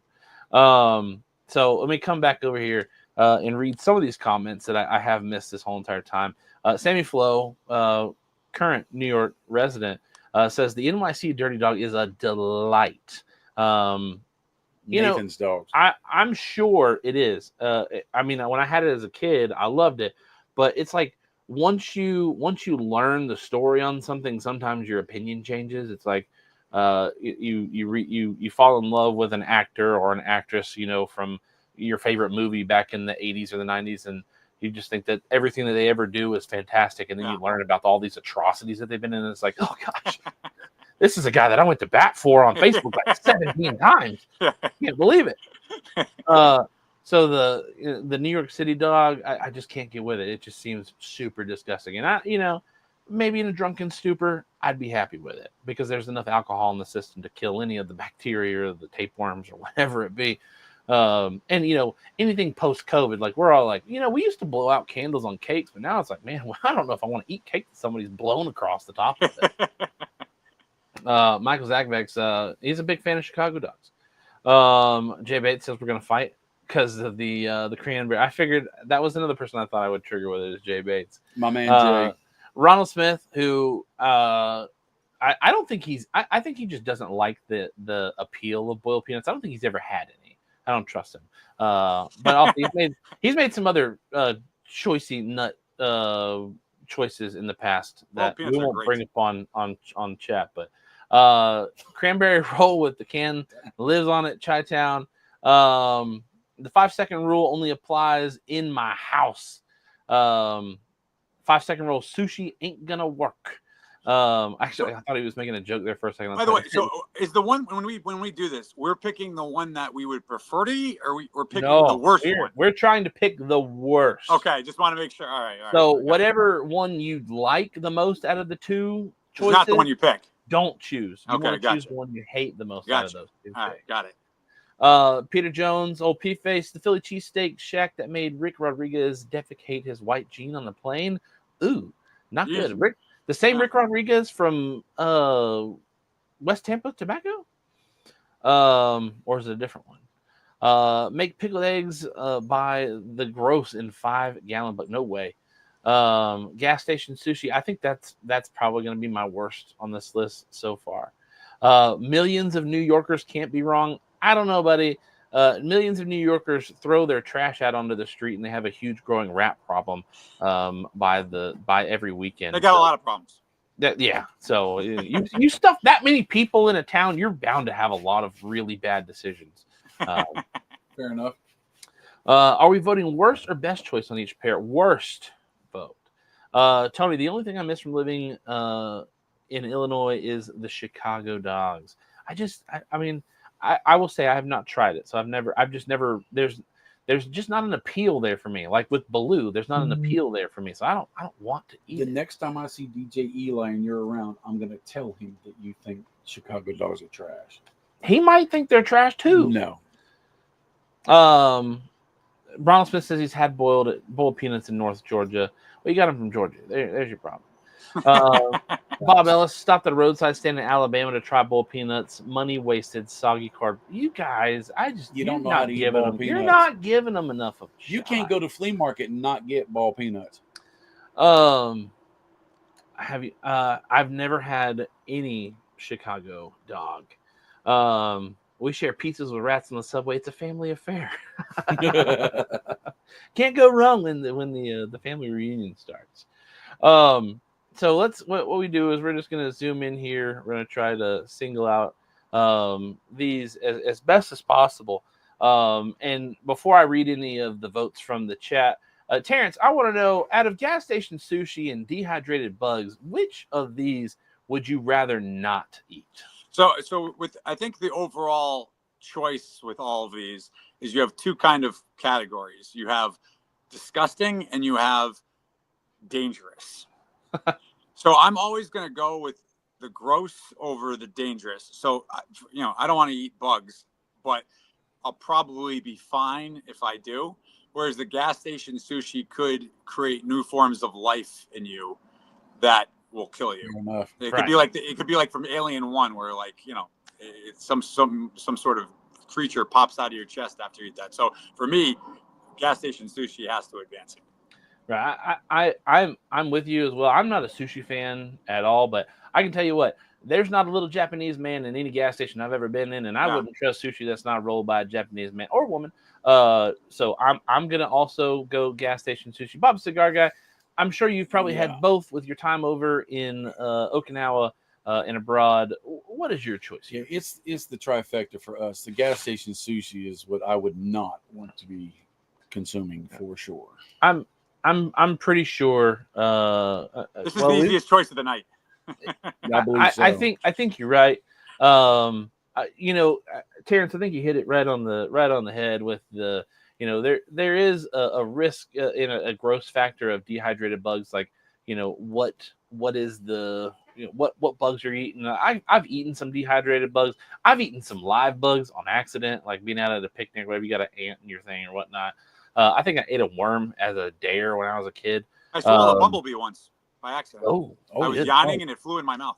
So let me come back over here and read some of these comments that I have missed this whole entire time. Sammy Flo, current New York resident, says the NYC Dirty Dog is a delight. Nathan's dogs. I'm sure it is. I mean, when I had it as a kid, I loved it. But it's like once you learn the story on something, sometimes your opinion changes. It's like you fall in love with an actor or an actress, from your favorite movie back in the 80s or the 90s, and You just think that everything that they ever do is fantastic, and then you learn about all these atrocities that they've been in, and it's like, oh gosh, this is a guy that I went to bat for on Facebook like 17 times. Can't believe it. So the New York City dog, I just can't get with it. It just seems super disgusting. And maybe in a drunken stupor, I'd be happy with it because there's enough alcohol in the system to kill any of the bacteria or the tapeworms or whatever it be. And anything post-COVID, like we're all like, we used to blow out candles on cakes, but now it's like, man, I don't know if I want to eat cake that somebody's blown across the top of it. Michael Zagvex, he's a big fan of Chicago dogs. Jay Bates says we're gonna fight because of the cranberry. I figured that was another person I thought I would trigger with it is Jay Bates. My man Jay. Ronald Smith, who I don't think I think he just doesn't like the appeal of boiled peanuts. I don't think he's ever had any. I don't trust him. But also he's made some other choicey nut choices in the past that we won't bring up on chat. But cranberry roll with the can lives on at Chi-Town. The 5-second rule only applies in my house. 5-second rule sushi ain't gonna work. Actually, I thought he was making a joke there for a second. By the way, so is the one when we do this, we're picking the one that we would prefer to eat, or we're picking the worst one? We're trying to pick the worst. Okay, just want to make sure. All right. So whatever one you like the most out of the two choices, it's not the one you pick. Don't choose. You want to choose the one you hate the most out of those two. All right, got it. Peter Jones, old P-Face, the Philly cheesesteak shack that made Rick Rodriguez defecate his white jean on the plane. Ooh, not good. Rick. The same Rick Rodriguez from West Tampa Tobacco? Or is it a different one? Make pickled eggs by the gross in 5-gallon, but no way. Gas station sushi. I think that's probably going to be my worst on this list so far. Millions of New Yorkers can't be wrong. I don't know, buddy. Millions of New Yorkers throw their trash out onto the street, and they have a huge growing rat problem by every weekend. They got a lot of problems. So you stuff that many people in a town, you're bound to have a lot of really bad decisions. Fair enough. Are we voting worst or best choice on each pair? Worst vote. Tony, the only thing I miss from living in Illinois is the Chicago dogs. I will say I have not tried it, so there's just not an appeal there for me. Like with Baloo, there's not an appeal there for me, so I don't want to eat it. The next time I see DJ Eli and you're around, I'm gonna tell him that you think Chicago dogs are trash. He might think they're trash too. No. Ronald Smith says he's had boiled peanuts in North Georgia. Well, you got them from Georgia. There's your problem. Bob Ellis stopped at a roadside stand in Alabama to try boiled peanuts. Money wasted, soggy carb. You guys, you don't know how to eat boiled peanuts. You're not giving them enough of. You can't go to flea market and not get boiled peanuts. Have you? I've never had any Chicago dog. We share pizzas with rats on the subway. It's a family affair. Can't go wrong when the family reunion starts. So what we do is we're just going to zoom in here. We're going to try to single out these as best as possible. And before I read any of the votes from the chat, Terrence, I want to know, out of gas station sushi and dehydrated bugs, which of these would you rather not eat? So I think the overall choice with all of these is you have two kind of categories. You have disgusting and you have dangerous. So I'm always going to go with the gross over the dangerous. So, I don't want to eat bugs, but I'll probably be fine if I do. Whereas the gas station sushi could create new forms of life in you that will kill you. It could be like from Alien 1, where it's some sort of creature pops out of your chest after you eat that. So for me, gas station sushi has to advance it. Right. I'm with you as well. I'm not a sushi fan at all, but I can tell you what, there's not a little Japanese man in any gas station I've ever been in, and I wouldn't trust sushi that's not rolled by a Japanese man or woman. So I'm gonna also go gas station sushi. Bob Cigar Guy, I'm sure you've probably had both with your time over in Okinawa and abroad. What is your choice here? Yeah, it's the trifecta for us. The gas station sushi is what I would not want to be consuming for sure. I'm pretty sure. This is the easiest choice of the night. I believe so. I think you're right. Terrence, I think you hit it right on the head with the. There is a risk in a gross factor of dehydrated bugs. Like, what is the what bugs you're eating. I've eaten some dehydrated bugs. I've eaten some live bugs on accident, like being out at a picnic, whatever. You got an ant in your thing or whatnot. I think I ate a worm as a dare when I was a kid. I swallowed a bumblebee once by accident. I was yawning and it flew in my mouth.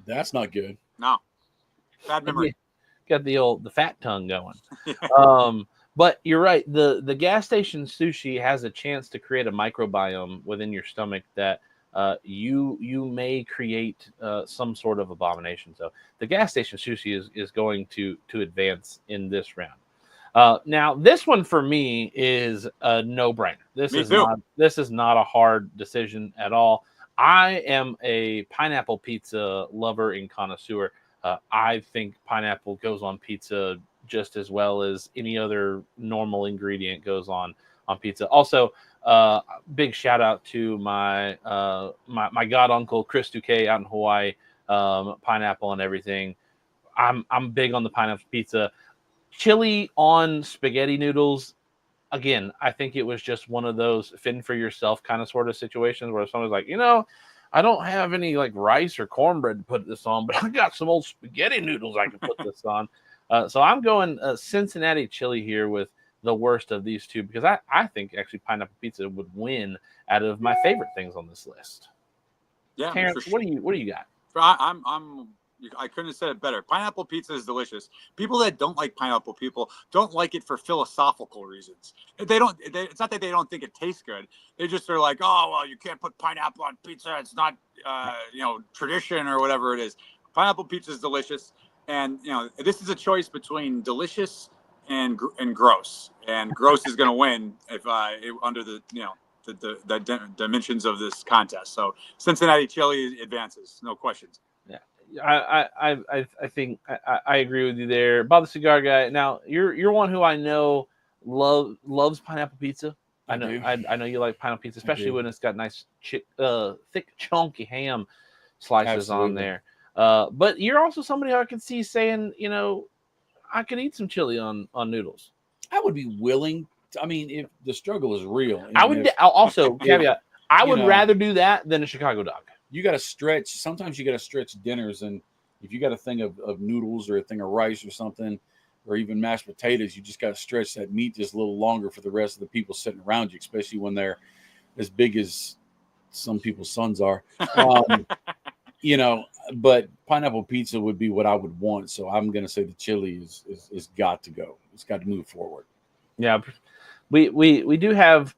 That's not good. No, bad memory. Got the fat tongue going. But you're right. The gas station sushi has a chance to create a microbiome within your stomach that you may create some sort of abomination. So the gas station sushi is going to advance in this round. Now this one for me is a no-brainer. This is not a hard decision at all. I am a pineapple pizza lover and connoisseur. I think pineapple goes on pizza just as well as any other normal ingredient goes on pizza. Also, big shout out to my god uncle Chris Duque out in Hawaii. Pineapple and everything. I'm big on the pineapple pizza. Chili on spaghetti noodles. Again, I think it was just one of those fend for yourself kind of sort of situations where someone's like, I don't have any like rice or cornbread to put this on, but I got some old spaghetti noodles I can put this on. So I'm going Cincinnati chili here with the worst of these two because I think actually pineapple pizza would win out of my favorite things on this list. Yeah, Terrence, sure. what do you got? I couldn't have said it better. Pineapple pizza is delicious. People that don't like pineapple, people don't like it for philosophical reasons. It's not that they don't think it tastes good. They just are like, oh, well, you can't put pineapple on pizza. It's not, tradition or whatever it is. Pineapple pizza is delicious. And, this is a choice between delicious and gross. And gross is going to win under the dimensions of this contest. So Cincinnati chili advances, no questions. I think I agree with you there. Bob the Cigar Guy. Now you're one who I know loves pineapple pizza. I know you like pineapple pizza, especially when it's got nice thick chunky ham slices on there. But you're also somebody who I could see saying, I could eat some chili on noodles. I would be willing. If the struggle is real, I'll also caveat. I would rather do that than a Chicago dog. You got to stretch. Sometimes you got to stretch dinners, and if you got a thing of noodles or a thing of rice or something, or even mashed potatoes, you just got to stretch that meat just a little longer for the rest of the people sitting around you, especially when they're as big as some people's sons are. But pineapple pizza would be what I would want. So I'm going to say the chili is got to go. It's got to move forward. Yeah, we do have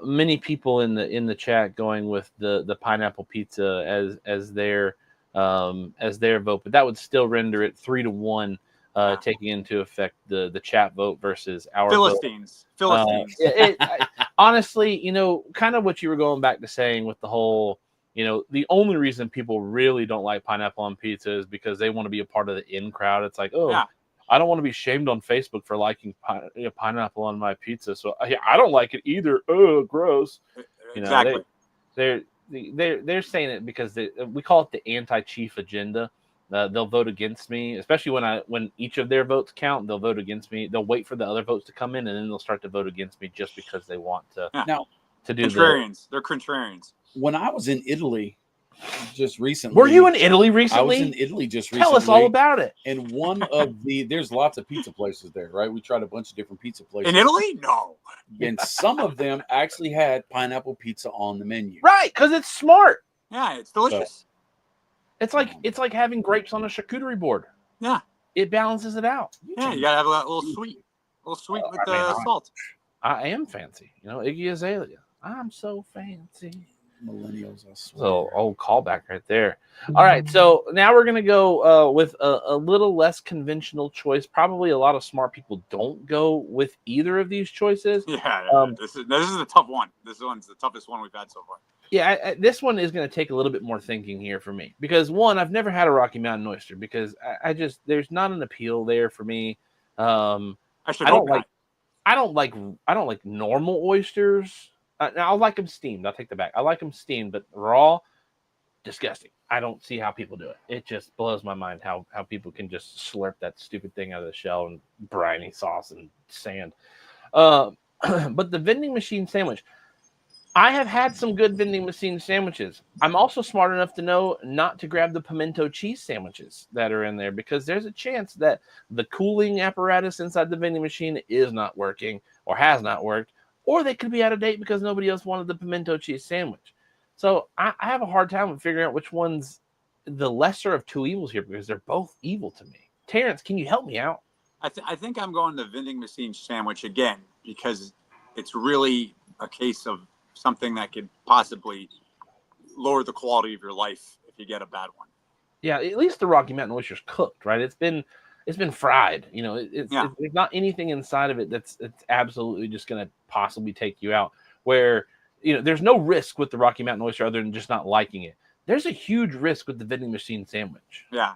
many people in the chat going with the pineapple pizza as their vote, but that would still render it 3-1, taking into effect the chat vote versus our Philistines. Honestly, kind of what you were going back to saying with the whole, the only reason people really don't like pineapple on pizza is because they want to be a part of the in crowd. It's like, I don't want to be shamed on Facebook for liking pineapple on my pizza, so I don't like it either. Oh, gross! Exactly. They're saying it because we call it the anti-chief agenda. They'll vote against me, especially when each of their votes count. They'll vote against me. They'll wait for the other votes to come in, and then they'll start to vote against me just because they want to. Now, to do contrarians. They're contrarians. When I was in Italy just recently. Were you in Italy recently? I was in Italy just recently. Tell us all about it. And there's lots of pizza places there, right? We tried a bunch of different pizza places. In Italy? No. And some of them actually had pineapple pizza on the menu. Right, because it's smart. Yeah, it's delicious. It's like having grapes on a charcuterie board. Yeah. It balances it out. Yeah, you gotta have a little sweet with salt. I am fancy. Iggy Azalea. I'm so fancy. Millennials, I swear. So old callback right there. All right, so now we're gonna go with a little less conventional choice. Probably a lot of smart people don't go with either of these choices. Yeah, this is the tough one. This one's the toughest one we've had so far. Yeah, this one is going to take a little bit more thinking here for me because one, I've never had a Rocky Mountain oyster because I just there's not an appeal there for me. I don't like normal oysters. Now I like them steamed. I'll take the back. I like them steamed, but raw, disgusting. I don't see how people do it. It just blows my mind how people can just slurp that stupid thing out of the shell and briny sauce and sand. But the vending machine sandwich, I have had some good vending machine sandwiches. I'm also smart enough to know not to grab the pimento cheese sandwiches that are in there because there's a chance that the cooling apparatus inside the vending machine is not working or has not worked, or they could be out of date because nobody else wanted the pimento cheese sandwich. So I have a hard time with figuring out which one's the lesser of two evils here because they're both evil to me. Terrence, can you help me out? I think I'm going the vending machine sandwich again because it's really a case of something that could possibly lower the quality of your life if you get a bad one. Yeah, at least the Rocky Mountain oyster's cooked, right? It's been fried. You know, there's not anything inside of it that's absolutely just going to possibly take you out. Where there's no risk with the Rocky Mountain oyster other than just not liking it. There's a huge risk with the vending machine sandwich. Yeah,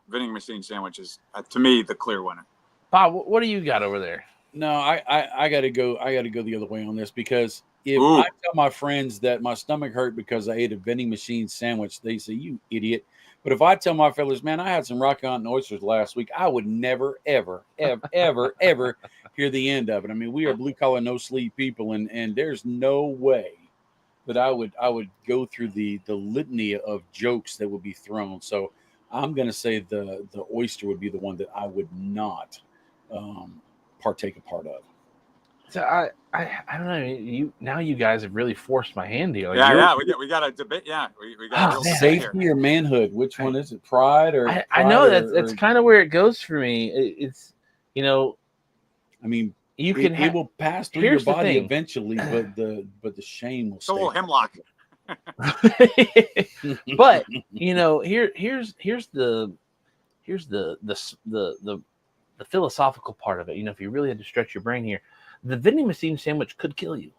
vending machine sandwich is to me the clear winner. Bob, what do you got over there? No, I got to go. I got to go the other way on this because if I tell my friends that my stomach hurt because I ate a vending machine sandwich, they say, "You idiot." But if I tell my fellas, man, I had some Rocky Mountain oysters last week, I would never, ever, ever, ever, ever hear the end of it. I mean, we are blue collar, no sleep people, and there's no way that I would go through the litany of jokes that would be thrown. So I'm going to say the oyster would be the one that I would not partake a part of. So I don't know. You guys have really forced my hand here. Like we got a debate. Yeah, we got a safety or manhood. Which one is it? Pride or I know that's kind of where it goes for me. It's I mean, it will pass through your body eventually, but the shame will stay. So will hemlock. But here's the philosophical part of it. If you really had to stretch your brain here, the vending machine sandwich could kill you.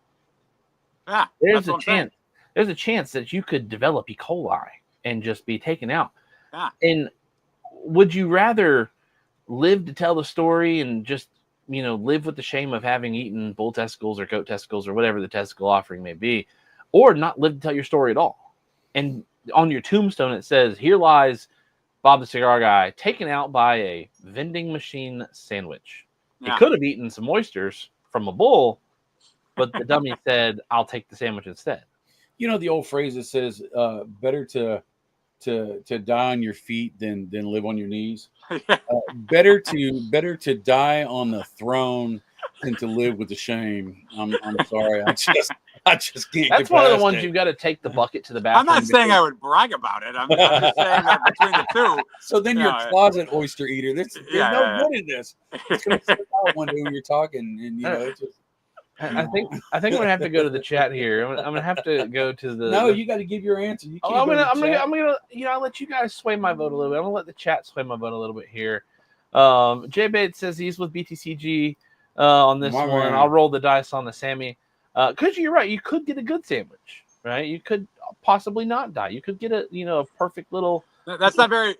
Yeah, there's a chance. There's a chance that you could develop E. coli and just be taken out. Yeah. And would you rather live to tell the story and just live with the shame of having eaten bull testicles or goat testicles or whatever the testicle offering may be, or not live to tell your story at all? And on your tombstone it says, "Here lies Bob the Cigar Guy, taken out by a vending machine sandwich." Yeah. He could have eaten some oysters from a bull, but the dummy said, "I'll take the sandwich instead." The old phrase that says, "Better to die on your feet than live on your knees." Better to die on the throne than to live with the shame. I'm sorry, I just can't. That's one of the ones you've got to take the bucket to the bathroom. I'm not saying I would brag about it. I'm just saying that between the two. So then you're a closet oyster eater. There's no good in this. It's going to sit out one day when you're talking, and it's just. I think I'm gonna have to go to the chat here. I'm gonna have to go to the. No, you got to give your answer. You can't I'm gonna I'll let you guys sway my vote a little bit. I'm gonna let the chat sway my vote a little bit here. J Bait says he's with BTCG on this one. Man. I'll roll the dice on the Sammy. Because you're right, you could get a good sandwich, right? You could possibly not die. You could get a perfect little. That's not very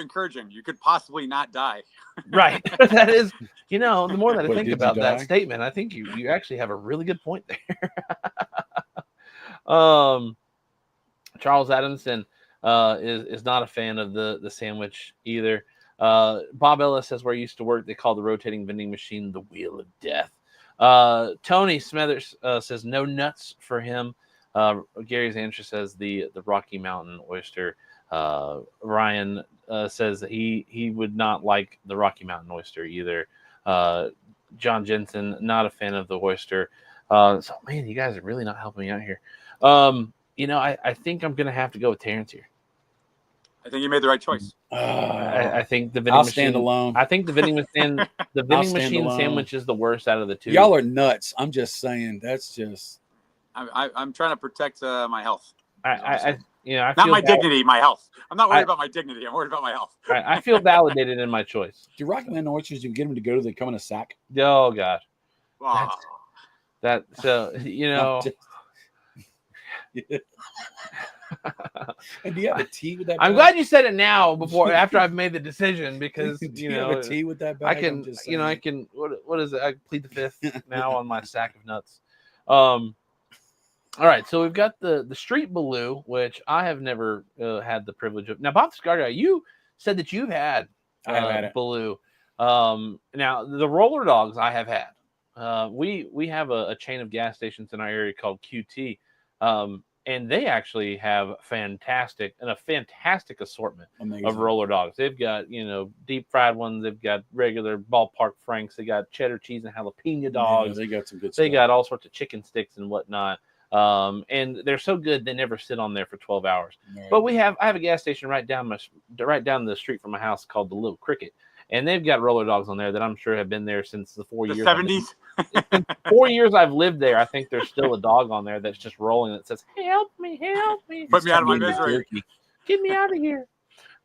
encouraging. You could possibly not die. Right. That is, the more that I think about that statement, I think you actually have a really good point there. Charles Adamson is not a fan of the sandwich either. Bob Ellis says where he used to work, they call the rotating vending machine the Wheel of Death. Tony Smethers says no nuts for him. Gary's answer says the Rocky Mountain oyster. Ryan says that he would not like the Rocky Mountain oyster either. John Jensen, not a fan of the oyster. So man, you guys are really not helping me out here. I think I'm gonna have to go with Terrence here. I think you made the right choice. I think the vending I'll machine. Stand alone. I think the vending machine sandwich is the worst out of the two. Y'all are nuts. I'm just saying. That's just. I'm trying to protect my health. I not my dignity, my health. I'm not worried about my dignity. I'm worried about my health. I feel validated in my choice. Do you recommend oysters? You get them to go to? They come in a sack. Oh God. Wow. And do you have a tea with that? I'm glad you said it now after I've made the decision because do you have a tea with that bag? I can what is it? I plead the fifth now on my sack of nuts. All right, so we've got the Street Baloo, which I have never had the privilege of. Now, Bob Scarga, you said that you've had I have had it. Baloo. Now the roller dogs I have had. We have a chain of gas stations in our area called QT, and they actually have a fantastic assortment Amazing. of roller dogs. They've got deep fried ones. They've got regular ballpark franks. They got cheddar cheese and jalapeno dogs. Yeah, they got some good They stuff. got all sorts of chicken sticks and whatnot. And they're so good they never sit on there for 12 hours. Right. But I have a gas station right down the street from my house called the Little Cricket, and they've got roller dogs on there that I'm sure have been there since the 4 The years. 70s. 4 years I've lived there. I think there's still a dog on there that's just rolling that says, "Help me, help me, Put me out of my Get misery. get me out of here."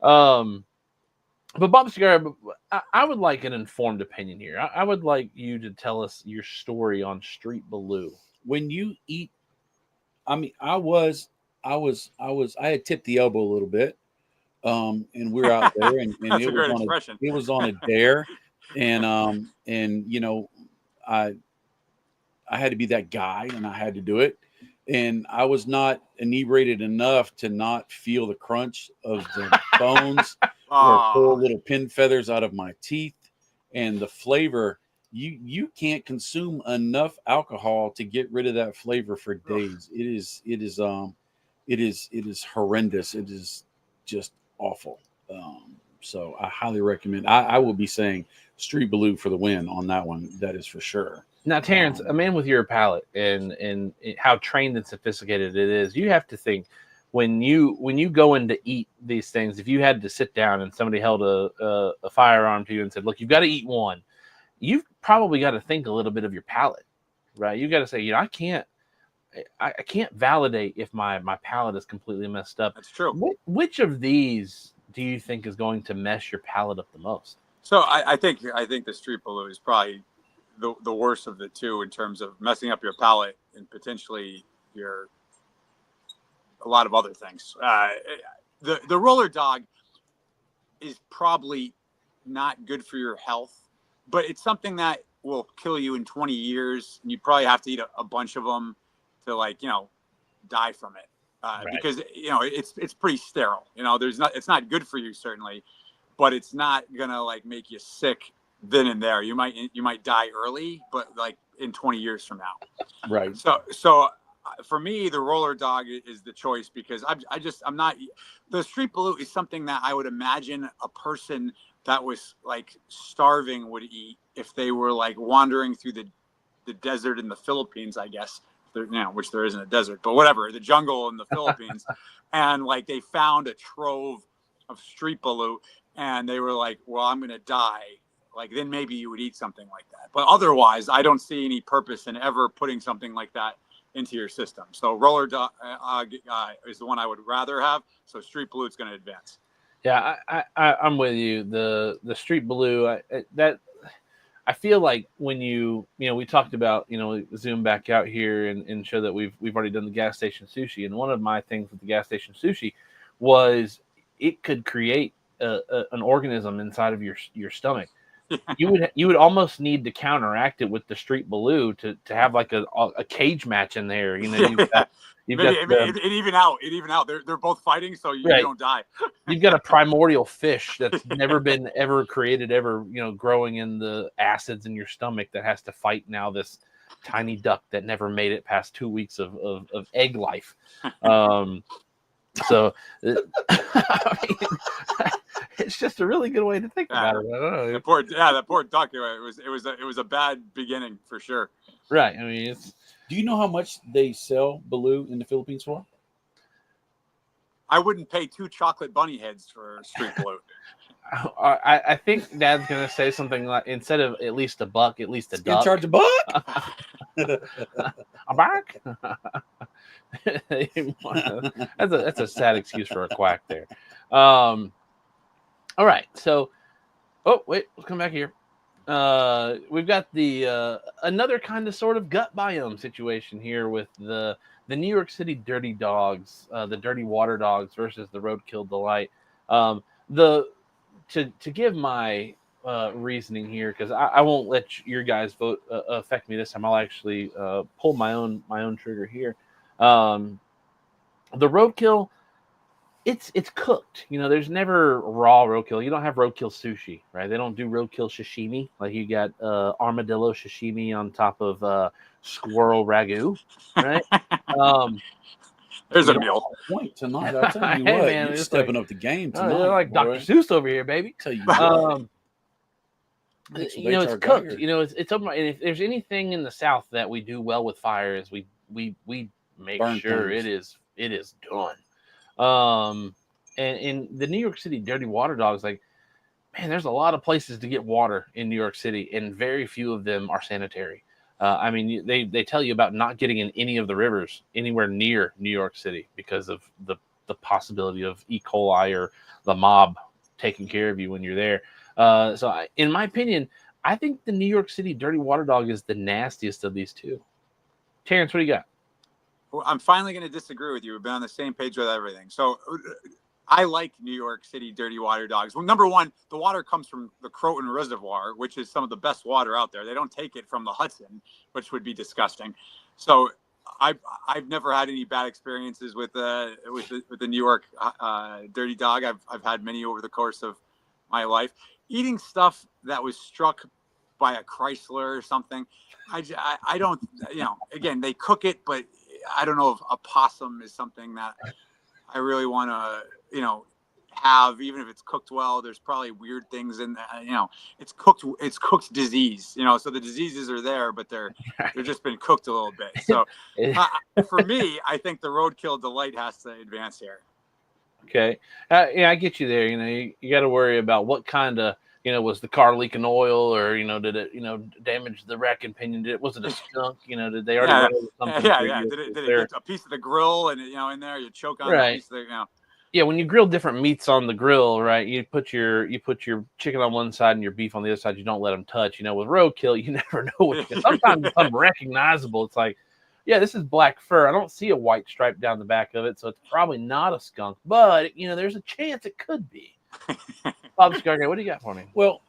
But Bob Segarra, I would like an informed opinion here. I would like you to tell us your story on Street Baloo. When you eat, I mean, I had tipped the elbow a little bit, and we were out there, and That's a great expression. it was on a dare, and I had to be that guy, and I had to do it, and I was not inebriated enough to not feel the crunch of the bones or pull little pin feathers out of my teeth, and the flavor. You can't consume enough alcohol to get rid of that flavor for days. It is horrendous. It is just awful. So I highly recommend. I will be saying Street Baloo for the win on that one. That is for sure. Now, Terence, a man with your palate and how trained and sophisticated it is, you have to think when you go in to eat these things. If you had to sit down and somebody held a firearm to you and said, "Look, you've got to eat one," you've probably got to think a little bit of your palate, right? You got to say, I can't validate if my palate is completely messed up. That's true. Which of these do you think is going to mess your palate up the most? So I think the Street Baloo is probably the worst of the two in terms of messing up your palate and potentially a lot of other things. The roller dog is probably not good for your health, but it's something that will kill you in 20 years. And you probably have to eat a bunch of them to die from it. Right. Because, it's pretty sterile, it's not good for you certainly, but it's not going to make you sick then and there. You might die early, but in 20 years from now. Right. So for me, the roller dog is the choice because I'm not, the Street Baloo is something that I would imagine a person that was starving would eat if they were wandering through the desert in the Philippines, I guess, which there isn't a desert, but whatever, the jungle in the Philippines. And they found a trove of Street Baloo and they were well, I'm going to die. Then maybe you would eat something like that. But otherwise, I don't see any purpose in ever putting something like that into your system. So roller dog is the one I would rather have. So Street Baloo is going to advance. Yeah, I'm with you. The Street Baloo, I feel like when we talked about, zoom back out here and show that we've already done the gas station sushi. And one of my things with the gas station sushi was it could create an organism inside of your stomach. You would almost need to counteract it with the Street Baloo to have a cage match in there. It even out. They're both fighting, so you don't die. You've got a primordial fish that's never been ever created, growing in the acids in your stomach that has to fight now this tiny duck that never made it past 2 weeks of egg life. So it's just a really good way to think about it. I don't know. That poor duck. It was a bad beginning for sure. Right. I mean, do you know how much they sell Baloo in the Philippines for? I wouldn't pay 2 chocolate bunny heads for Street Baloo. I think Dad's gonna say something like, instead of at least a buck, at least a duck. Charge a buck. A buck. That's a sad excuse for a quack there. All right, so wait, let's come back here. We've got the another kind of sort of gut biome situation here with the New York City Dirty Dogs, the Dirty Water Dogs versus the Roadkill Delight. To give my reasoning here, because I won't let your guys' vote affect me this time. I'll actually pull my own trigger here. The roadkill, it's cooked. There's never raw roadkill. You don't have roadkill sushi, right? They don't do roadkill sashimi. Like you got armadillo sashimi on top of squirrel ragu, right? There's You a meal. Point tonight. I tell you Hey, what, man, you're it's stepping like- up the game Oh, tonight. they're like boy. Dr. Seuss over here, baby. Tell you what, mix with It's HR cooked. Geiger. It's open. And if there's anything in the South that we do well with fire, is we make Burn sure things. it is done. And in the New York City dirty water dogs, like, man, there's a lot of places to get water in New York City, and very few of them are sanitary. I mean, they tell you about not getting in any of the rivers anywhere near New York City because of the possibility of E. coli or the mob taking care of you when you're there. In my opinion, I think the New York City dirty water dog is the nastiest of these two. Terence, what do you got? Well, I'm finally going to disagree with you. We've been on the same page with everything. So I like New York City dirty water dogs. Well, number one, the water comes from the Croton Reservoir, which is some of the best water out there. They don't take it from the Hudson, which would be disgusting. So I've never had any bad experiences with the New York dirty dog. I've had many over the course of my life. Eating stuff that was struck by a Chrysler or something, I don't, again, they cook it, but I don't know if a possum is something that I really want to, have, even if it's cooked well. There's probably weird things in that, it's cooked disease, so the diseases are there, but they're just been cooked a little bit. So for me, I think the roadkill delight has to advance here. Okay. Yeah, I get you there. You got to worry about what kind of, was the car leaking oil, or, did it, damage the rack and pinion? Was it a skunk? Did they already run over something? Yeah. Did it get a piece of the grill and, in there, you choke on a piece of the, Yeah, when you grill different meats on the grill, right? You put your chicken on one side and your beef on the other side. You don't let them touch. With roadkill, you never know. Sometimes it's unrecognizable. It's like, yeah, this is black fur. I don't see a white stripe down the back of it, so it's probably not a skunk. But there's a chance it could be. Bob Scargate, what do you got for me? Well,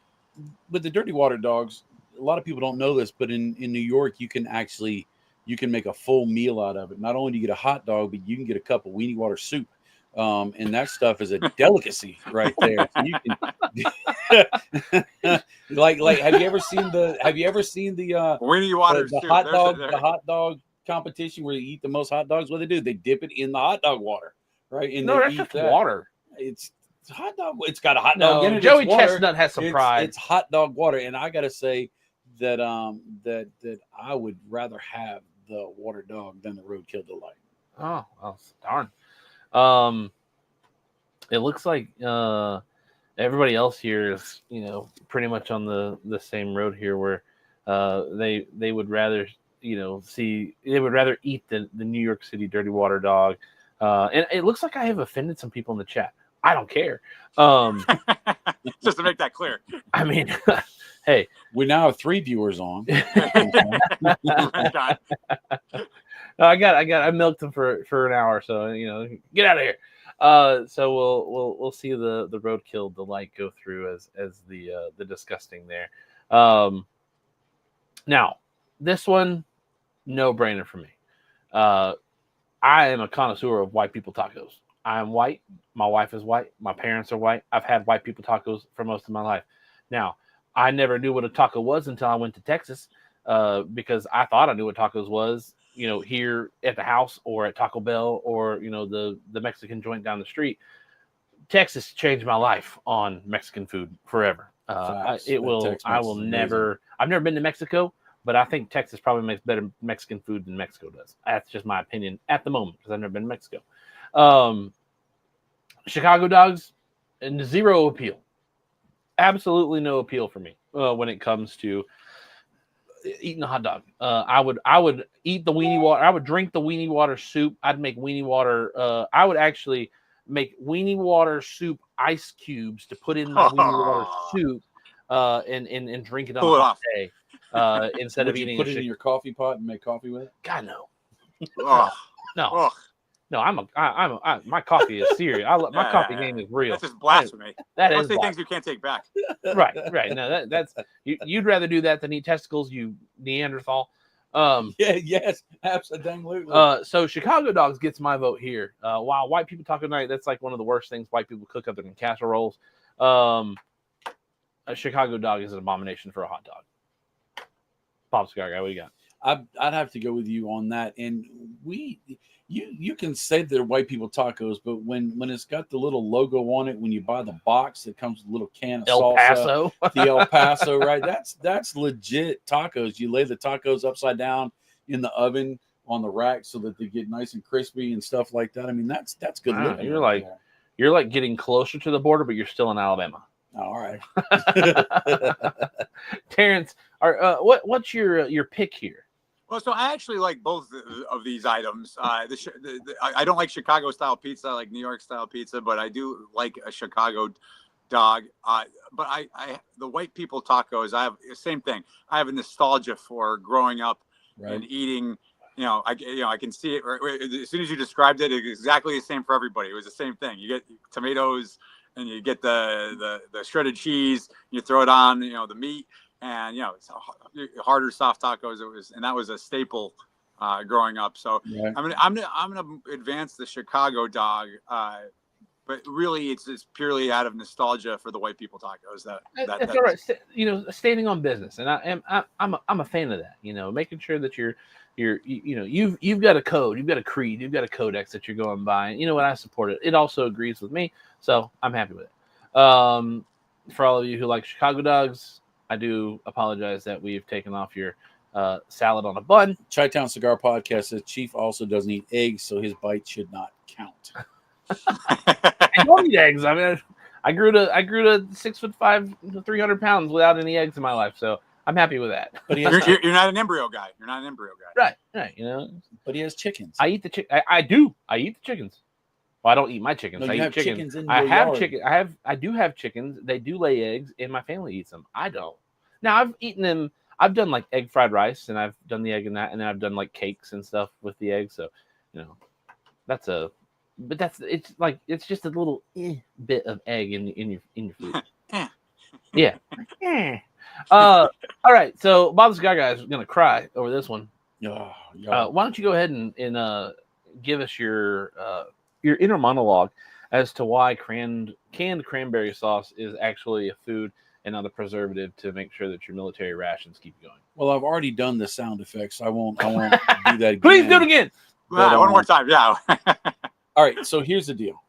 with the dirty water dogs, a lot of people don't know this, but in New York, you can make a full meal out of it. Not only do you get a hot dog, but you can get a cup of weenie water soup. And that stuff is a delicacy right there. So you can, like, have you ever seen the weenie water the soup? hot dog competition where you eat the most hot dogs? What they do, they dip it in the hot dog water, right? And No, they that's eat just that. water. It's hot dog. It's got a hot dog in it. Joey It's water. Chestnut has some pride. It's hot dog water, and I gotta say that that I would rather have the water dog than the roadkill delight. Oh, well, darn. It looks like everybody else here is, pretty much on the same road here, where they would rather, they would rather eat the New York City dirty water dog. And it looks like I have offended some people in the chat. I don't care. Just to make that clear. I mean, hey, we now have 3 viewers on. I milked them for an hour, so get out of here. So we'll see the roadkill delight go through as the disgusting there. Now this one, no brainer for me. I am a connoisseur of white people tacos. I am white. My wife is white. My parents are white. I've had white people tacos for most of my life. Now, I never knew what a taco was until I went to Texas, because I thought I knew what tacos was, here at the house or at Taco Bell or, the Mexican joint down the street. Texas changed my life on Mexican food forever. I've never been to Mexico, but I think Texas probably makes better Mexican food than Mexico does. That's just my opinion at the moment, because I've never been to Mexico. Chicago dogs, and zero appeal. Absolutely no appeal for me when it comes to eating a hot dog. I would eat the weenie water. I would drink the weenie water soup. I'd make weenie water. I would actually make weenie water soup ice cubes to put in my weenie water soup and drink it on a hot day instead of eating. Put it in your coffee pot and make coffee with it. God, no. No. No, my coffee is serious. My coffee game is real. That's just blasphemy. Don't say things you can't take back. Right. No, that's you'd rather do that than eat testicles, you Neanderthal. Yes, absolutely. So Chicago dogs gets my vote here. While white people taco night, that's like one of the worst things white people cook other than casseroles. A Chicago dog is an abomination for a hot dog. Pop Cigar Guy, what do you got? I'd have to go with you on that. And you can say they're white people tacos, but when it's got the little logo on it, when you buy the box, it comes with a little can of El salsa, Paso. the El Paso, right? That's legit tacos. You lay the tacos upside down in the oven on the rack so that they get nice and crispy and stuff like that. I mean, that's good Wow, living. You're like getting closer to the border, but you're still in Alabama. All right. Terrence, what's your pick here? Well, so I actually like both of these items. I don't like Chicago style pizza. I like New York style pizza, but I do like a Chicago dog. But the white people tacos, I have the same thing. I have a nostalgia for growing up and eating. I can see it as soon as you described it. It's exactly the same for everybody. It was the same thing. You get tomatoes and you get the shredded cheese. You throw it on, the meat. And it's harder soft tacos. That was a staple growing up. So I'm gonna advance the Chicago dog, but really it's purely out of nostalgia for the white people tacos. That's all right. Standing on business, and I'm a fan of that. Making sure that you've got a code, you've got a creed, you've got a codex that you're going by. And you know what? I support it. It also agrees with me, so I'm happy with it. For all of you who like Chicago dogs, I do apologize that we've taken off your salad on a bun. Chi-Town Cigar Podcast says Chief also doesn't eat eggs, so his bite should not count. I don't eat eggs. I mean, I grew to 6'5", 300 pounds without any eggs in my life, so I'm happy with that. But you're not an embryo guy. You're not an embryo guy. Right. But he has chickens. I eat the chicken. I do. I eat the chickens. Well, I don't eat my chickens. No, I eat chickens. I have chicken. I do have chickens. They do lay eggs, and my family eats them. I don't. Now I've eaten them. I've done like egg fried rice, and I've done the egg in that, and then I've done like cakes and stuff with the egg. So, it's just a little bit of egg in your food. Yeah. All right. So Bob the Cigar Guy is gonna cry over this one. Why don't you go ahead and give us your inner monologue as to why canned cranberry sauce is actually a food and not a preservative to make sure that your military rations keep going. Well, I've already done the sound effects. I won't do that again. Please do it again. One more time. Yeah. All right. So here's the deal.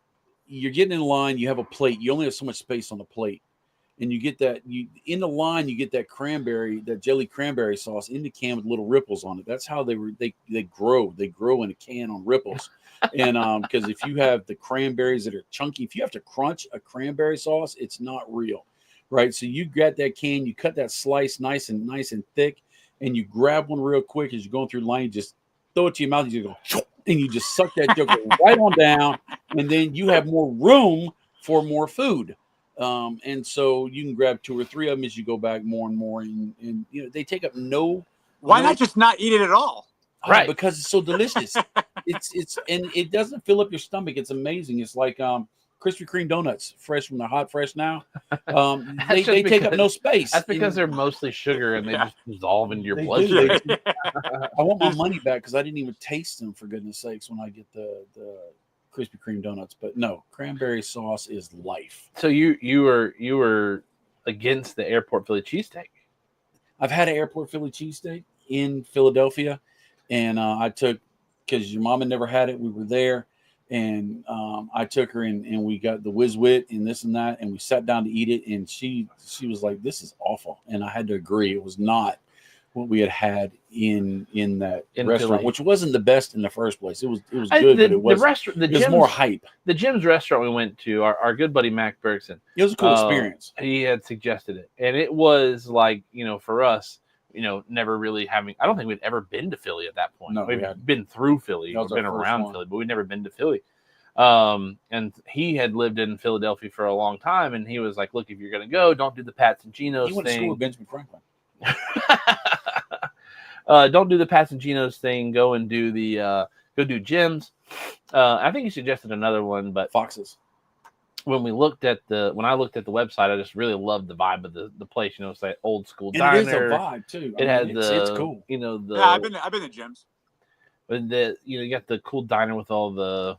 You're getting in line. You have a plate. You only have so much space on the plate. And you get that in the line, you get that jelly cranberry sauce in the can with little ripples on it. That's how they grow. They grow in a can on ripples. And because if you have the cranberries that are chunky, if you have to crunch a cranberry sauce, it's not real, right? So you grab that can, you cut that slice nice and thick, and you grab one real quick as you're going through the line. You just throw it to your mouth, and you go, and you just suck that joke right on down, and then you have more room for more food. And so you can grab 2 or 3 of them as you go back more and more, and they take up no. Why not just not eat it at all? Right, because it's so delicious. it's and it doesn't fill up your stomach. It's amazing. It's like Krispy Kreme donuts, fresh from the hot fresh now. They take up no space. That's because they're mostly sugar and they just dissolve into your blood. I want my money back because I didn't even taste them, for goodness sakes, when I get the Krispy Kreme donuts. But no, cranberry sauce is life. So you were against the airport Philly cheesesteak. I've had an airport Philly cheesesteak in Philadelphia, and I took, because your mama never had it. We were there, and I took her and we got the Whiz Wit and this and that, and we sat down to eat it, and she was like, "This is awful," and I had to agree. It was not what we had in that restaurant, Philly, which wasn't the best in the first place. It was good, but it was it was more hype. The Jim's restaurant we went to, our good buddy Mac Bergson. It was a cool experience. He had suggested it, and it was like, for us, never really having. I don't think we'd ever been to Philly at that point. No, we've been through Philly, or been around Philly, but we'd never been to Philly. And he had lived in Philadelphia for a long time, and he was like, "Look, if you're gonna go, don't do the Pats and Geno's thing." He went to school with Benjamin Franklin. Don't do the Pats and Geno's thing. Go do Jim's. I think he suggested another one, but Fox's. when I looked at the website, I just really loved the vibe of the place. You know, it's that old school And diner. it is a vibe too. It had it's cool. You know, Yeah, I've been to gyms. you got the cool diner with all the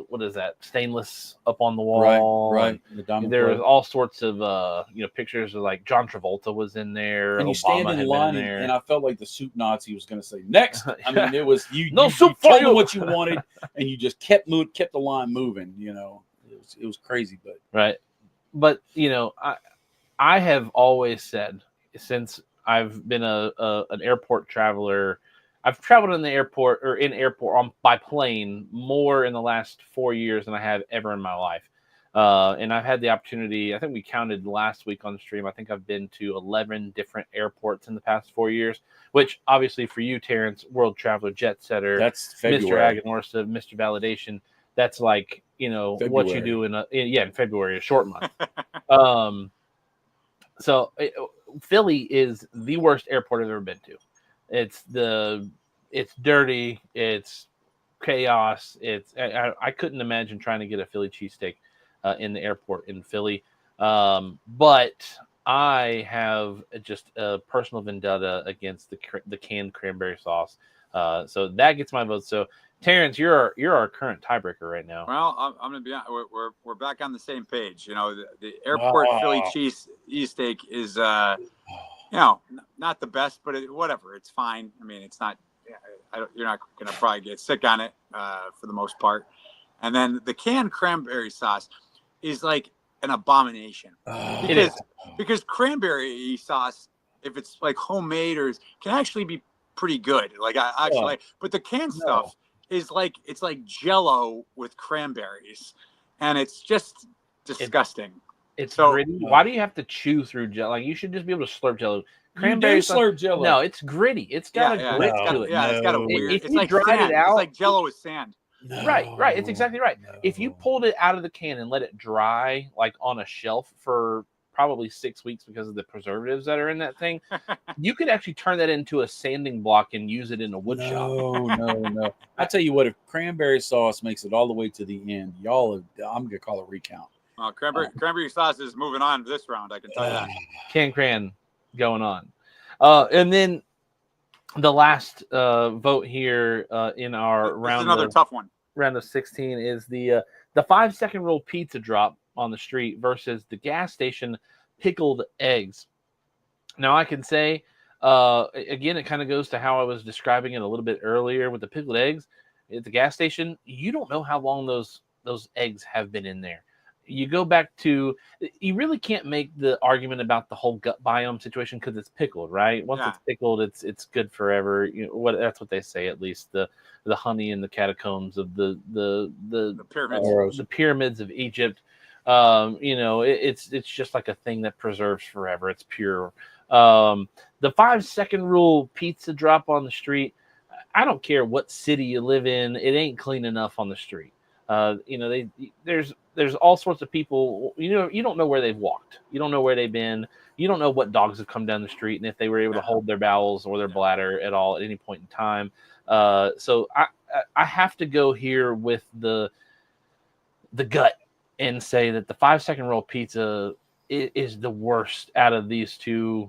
what is that, stainless up on the wall, right. The diamond there was plate. all sorts of pictures of like John Travolta was in there, And you Obama stand in had line, been in there. and I felt like the soup Nazi was going to say next. I mean, it was you. No you soup for told you. them what you wanted, and you just kept the line moving. You know, it was crazy, but right. But I have always said, since I've been an airport traveler, I've traveled in the airport or by plane more in the last 4 years than I have ever in my life. And I've had the opportunity, I think we counted last week on the stream, I think I've been to 11 different airports in the past 4 years, which obviously for you, Terrence, world traveler, jet setter, that's Mr. February. Aganorsa, Mr. Validation, that's like, February. what you do in February, a short month. So Philly is the worst airport I've ever been to. It's dirty. It's chaos. I couldn't imagine trying to get a Philly cheesesteak in the airport in Philly. But I have just a personal vendetta against the canned cranberry sauce. So that gets my vote. So Terrence, you're our current tiebreaker right now. Well, I'm gonna be honest. We're back on the same page. You know, the airport Philly cheesesteak is not the best, but whatever. It's fine. I mean, it's not. You're not gonna probably get sick on it for the most part. And then the canned cranberry sauce is like an abomination because cranberry sauce, if it's like homemade can actually be pretty good. Like but the canned stuff is like it's like Jello with cranberries, and it's just disgusting. It's gritty. Why do you have to chew through Jello? Like, you should just be able to slurp Jello. Cranberry slurp Jello. No, it's gritty. It's got a grit to it. Yeah, it's got a weird. If it's you like dried sand. it out, it's like Jello with sand. No, right. It's exactly right. No. If you pulled it out of the can and let it dry, like on a shelf for probably 6 weeks because of the preservatives that are in that thing, you could actually turn that into a sanding block and use it in a wood shop. No. I tell you what, if cranberry sauce makes it all the way to the end, I'm gonna call a recount. Cranberry sauce is moving on to this round. I can tell you that. Cran going on, and then the last vote here in our round. Another tough one. Round of 16 is the 5-second rule pizza drop on the street versus the gas station pickled eggs. Now I can say, again, it kind of goes to how I was describing it a little bit earlier with the pickled eggs at the gas station. You don't know how long those eggs have been in there. You go back to, you really can't make the argument about the whole gut biome situation because it's pickled, right? Once it's pickled, it's good forever. That's what they say, at least the honey in the catacombs of the pyramids, the pyramids of Egypt. It's just like a thing that preserves forever. It's pure. The 5-second rule pizza drop on the street. I don't care what city you live in. It ain't clean enough on the street. There's all sorts of people, you don't know where they've walked. You don't know where they've been. You don't know what dogs have come down the street and if they were able to hold their bowels or their bladder at all at any point in time. So I have to go here with the gut and say that the 5-second roll pizza is the worst out of these two,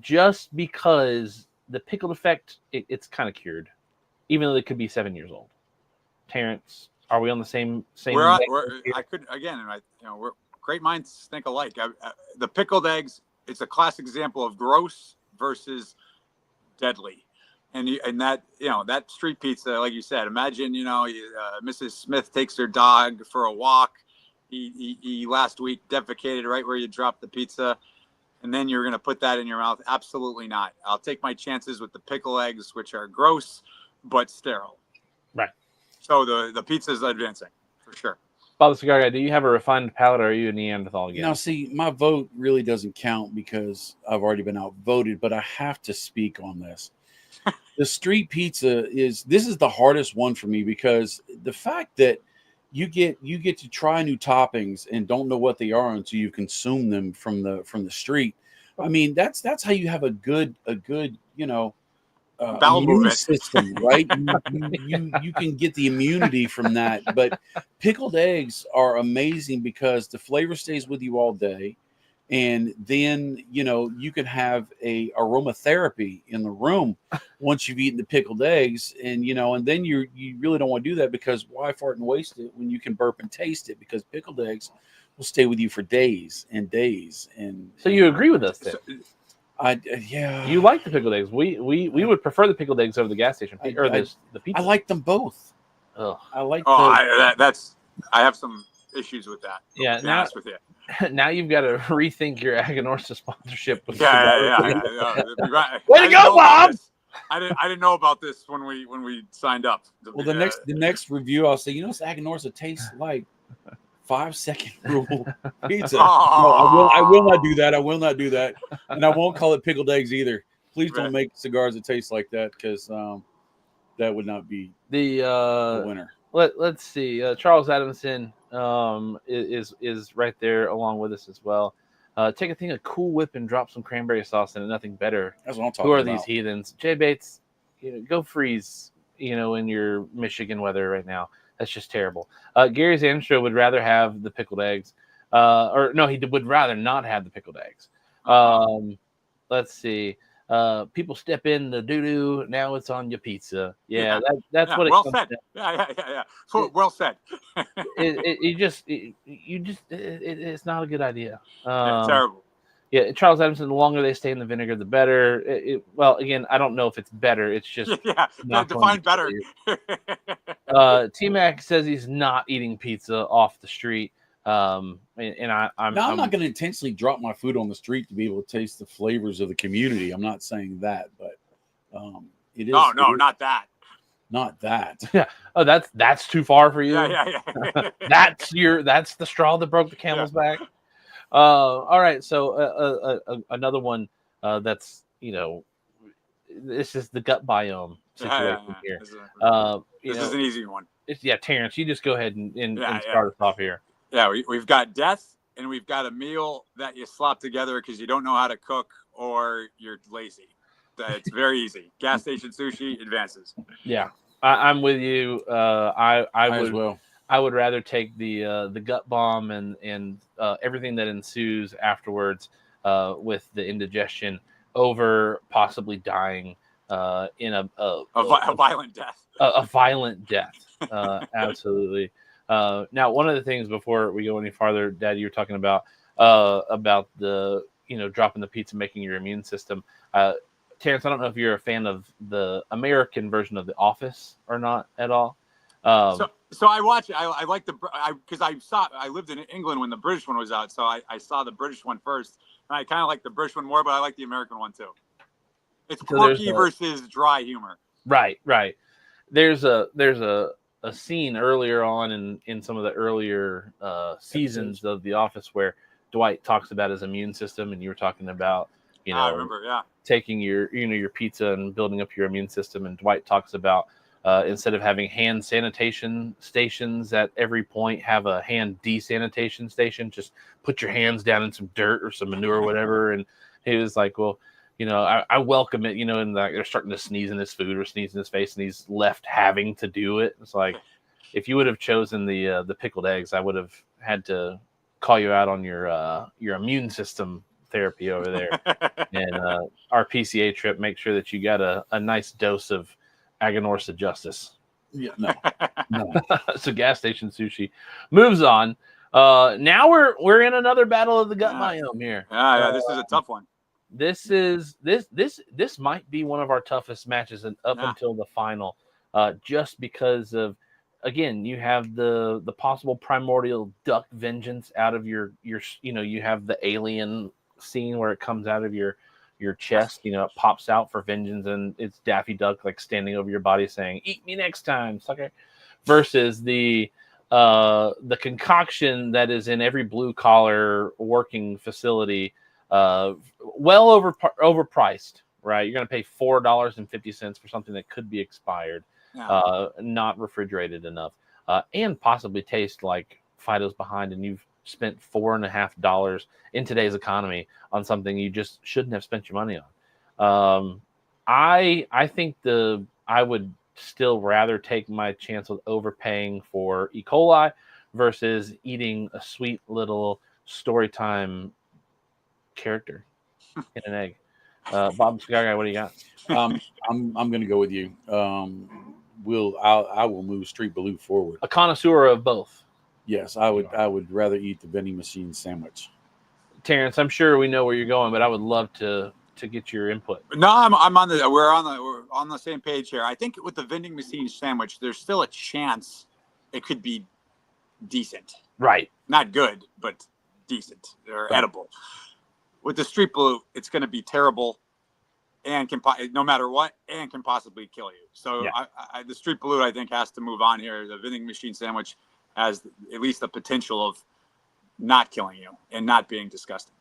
just because the pickled effect, it's kind of cured, even though it could be 7 years old. Terrence, are we on the same? We're great minds think alike. The pickled eggs, it's a classic example of gross versus deadly. And that street pizza, like you said, imagine, Mrs. Smith takes her dog for a walk. He last week defecated right where you dropped the pizza. And then you're going to put that in your mouth. Absolutely not. I'll take my chances with the pickle eggs, which are gross, but sterile. Right. So the pizza's advancing for sure. Father Cigar Guy, do you have a refined palate, or are you a Neanderthal again? Now, see, my vote really doesn't count because I've already been outvoted, but I have to speak on this. The street pizza is the hardest one for me because the fact that you get to try new toppings and don't know what they are until you consume them from the street. I mean, that's how you have a good bowel immune movement. system, right? You can get the immunity from that. But pickled eggs are amazing because the flavor stays with you all day. And then, you can have a aromatherapy in the room once you've eaten the pickled eggs. And, and then you really don't want to do that, because why fart and waste it when you can burp and taste it? Because pickled eggs will stay with you for days and days. And So you agree with us then? Yeah. You like the pickled eggs. We would prefer the pickled eggs over the gas station or the pizza. I like them both. Ugh. I like. I have some issues with that. Yeah, To be honest with you. Now you've got to rethink your Aganorsa sponsorship. With Yeah. Way to go, Bob! I didn't know about this when we signed up. Well, the next review, I'll say, Aganorsa tastes like 5-second rule pizza. No, I will not do that. I will not do that, and I won't call it pickled eggs either. Please don't make cigars that taste like that, because that would not be the winner. Let's see. Charles Adamson is right there along with us as well. Take a thing of Cool Whip and drop some cranberry sauce in it. Nothing better. That's what I'm talking about. Who are these heathens? Jay Bates, go freeze. In your Michigan weather right now. That's just terrible. Gary Zanstra would rather have the pickled eggs. Or no, he would rather not have the pickled eggs. Let's see. People step in the doo-doo. Now it's on your pizza. Yeah. That's what it well comes said. to. Yeah. Well said. It's not a good idea. Terrible. Yeah, Charles Adamson, the longer they stay in the vinegar, the better. Well, again, I don't know if it's better. It's just define better. T-Mac says he's not eating pizza off the street. I'm not going to intentionally drop my food on the street to be able to taste the flavors of the community. I'm not saying that, but it is. No, not that. Not that. Yeah. Oh, that's too far for you. Yeah. that's the straw that broke the camel's back. All right. So another one that's this is the gut biome situation here. This is an easy one. Terrence, you just go ahead and start us off here. Yeah, we've got death, and we've got a meal that you slop together because you don't know how to cook or you're lazy. It's very easy. Gas station sushi advances. Yeah, I'm with you. I would rather take the gut bomb and everything that ensues afterwards with the indigestion over possibly dying in a violent death. A violent death. Absolutely. Now, one of the things before we go any farther, Dad, you were talking about the dropping the pizza, making your immune system. Terrence, I don't know if you're a fan of the American version of The Office or not at all. So I watch it. I like because I lived in England when the British one was out, so I saw the British one first, and I kind of like the British one more, but I like the American one too. It's quirky versus dry humor. Right. There's a scene earlier on in some of the earlier seasons of The Office where Dwight talks about his immune system, and you were talking about I remember, taking your pizza and building up your immune system, and Dwight talks about instead of having hand sanitation stations at every point, have a hand desanitation station. Just put your hands down in some dirt or some manure or whatever. And he was like, well, I welcome it, and they're starting to sneeze in his food or sneeze in his face, and he's left having to do it. It's like, if you would have chosen the pickled eggs, I would have had to call you out on your immune system therapy over there. And our PCA trip, make sure that you got a nice dose of Aganorsa justice. Yeah, no. So gas station sushi moves on. Now we're in another battle of the gut biome here. Yeah, this is a tough one. This might be one of our toughest matches until the final, just because of, again, you have the possible primordial duck vengeance out of your you have the alien scene where it comes out of your chest, it pops out for vengeance, and it's Daffy Duck like standing over your body saying, "Eat me next time, sucker." Versus the concoction that is in every blue collar working facility, well overpriced, right? You're going to pay $4.50 for something that could be expired, not refrigerated enough, and possibly taste like Fido's behind, and you've spent $4.50 in today's economy on something you just shouldn't have spent your money on. I think I would still rather take my chance with overpaying for E. coli versus eating a sweet little story time character in an egg. Bob Chicago, what do you got? I'm going to go with you. I will move Street Blue forward. A connoisseur of both. Yes, I would rather eat the vending machine sandwich. Terrence, I'm sure we know where you're going, but I would love to get your input. No, we're on the same page here. I think with the vending machine sandwich, there's still a chance it could be decent. Right. Not good, but decent or edible. With the Street Blue, it's going to be terrible, and no matter what, and can possibly kill you. So the Street Blue, I think, has to move on here. The vending machine sandwich has at least the potential of not killing you and not being disgusting.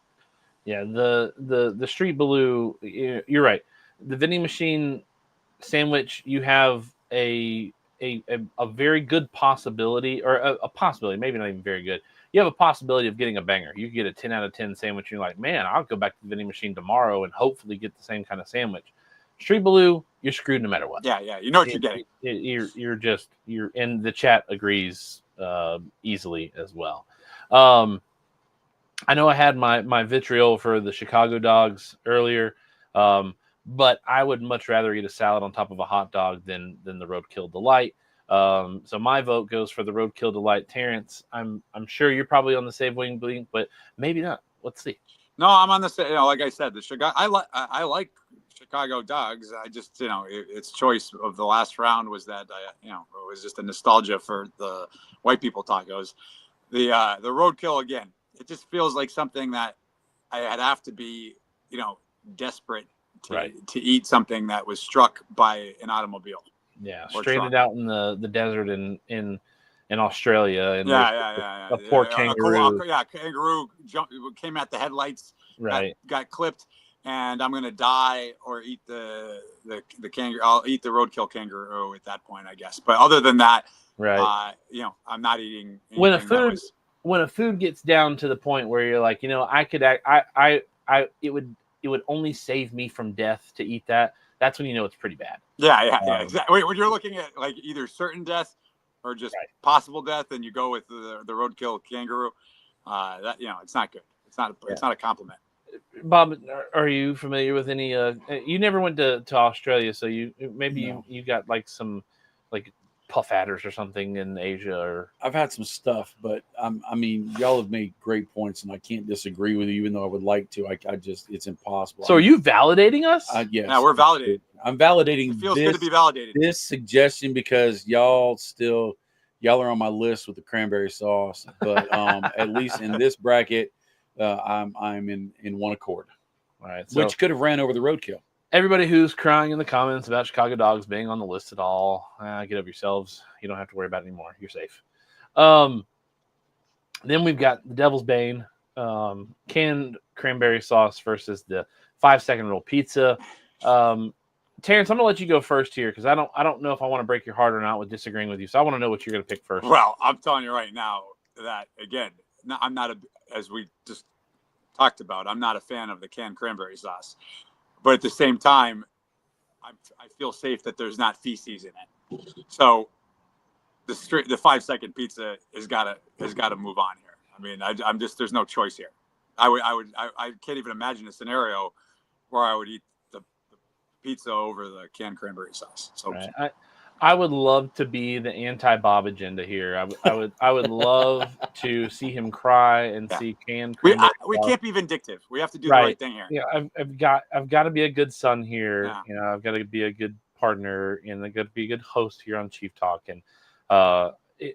Yeah, the Street Blue, you're right. The vending machine sandwich, you have a very good possibility, or a possibility, maybe not even very good. You have a possibility of getting a banger. You get a 10 out of 10 sandwich. And you're like, man, I'll go back to the vending machine tomorrow and hopefully get the same kind of sandwich. Street Blue, you're screwed no matter what. Yeah, you know what you're getting. You're and the chat agrees easily as well. I know I had my vitriol for the Chicago dogs earlier, but I would much rather eat a salad on top of a hot dog than the Roadkill Delight. So my vote goes for the Roadkill Delight. Terrence, I'm sure you're probably on the Save Wing Blink, but maybe not. Let's see. No, I'm on the same. Like I said, the Chicago. I like Chicago dogs. I just its choice of the last round was that it was just a nostalgia for the white people tacos. The Roadkill again. It just feels like something that I'd have to be desperate to eat something that was struck by an automobile. Yeah, stranded out in the desert in Australia, and a poor kangaroo. Kangaroo came at the headlights. Right, got clipped, and I'm gonna die or eat the kangaroo. I'll eat the Roadkill kangaroo at that point, I guess. But other than that, right, I'm not eating when a food gets down to the point where you're like, it would only save me from death to eat that. That's when it's pretty bad. Yeah, exactly. Wait, when you're looking at like either certain death or just possible death, and you go with the Roadkill kangaroo, that it's not good. It's not a compliment. Bob, are you familiar with any? You never went to Australia, so you got like some like puff adders or something in Asia, or I've had some stuff, but y'all have made great points, and I can't disagree with you, even though I would like to. I just it's impossible. So are you validating us? Yes. Yeah, we're validated. I'm validating. It feels good to be validated. This suggestion because y'all are on my list with the cranberry sauce, but at least in this bracket, I'm in one accord. All right, which could have ran over the Roadkill. Everybody who's crying in the comments about Chicago dogs being on the list at all, get over yourselves. You don't have to worry about it anymore. You're safe. Then we've got the Devil's Bane, canned cranberry sauce versus the 5-second roll pizza. Terrence, I'm gonna let you go first here because I don't know if I want to break your heart or not with disagreeing with you. So I want to know what you're gonna pick first. Well, I'm telling you right now that again, I'm not as we just talked about. I'm not a fan of the canned cranberry sauce. But at the same time, I feel safe that there's not feces in it. So the 5-second pizza has got to move on here. I mean, I'm just there's no choice here. I can't even imagine a scenario where I would eat the pizza over the canned cranberry sauce. So I would love to be the anti-Bob agenda here. I would love to see him cry and see canned cranberry sauce. We can't be vindictive. We have to do the right thing here. Yeah, I've got to be a good son here. Yeah. I've got to be a good partner and I've got to be a good host here on Chief Talk. And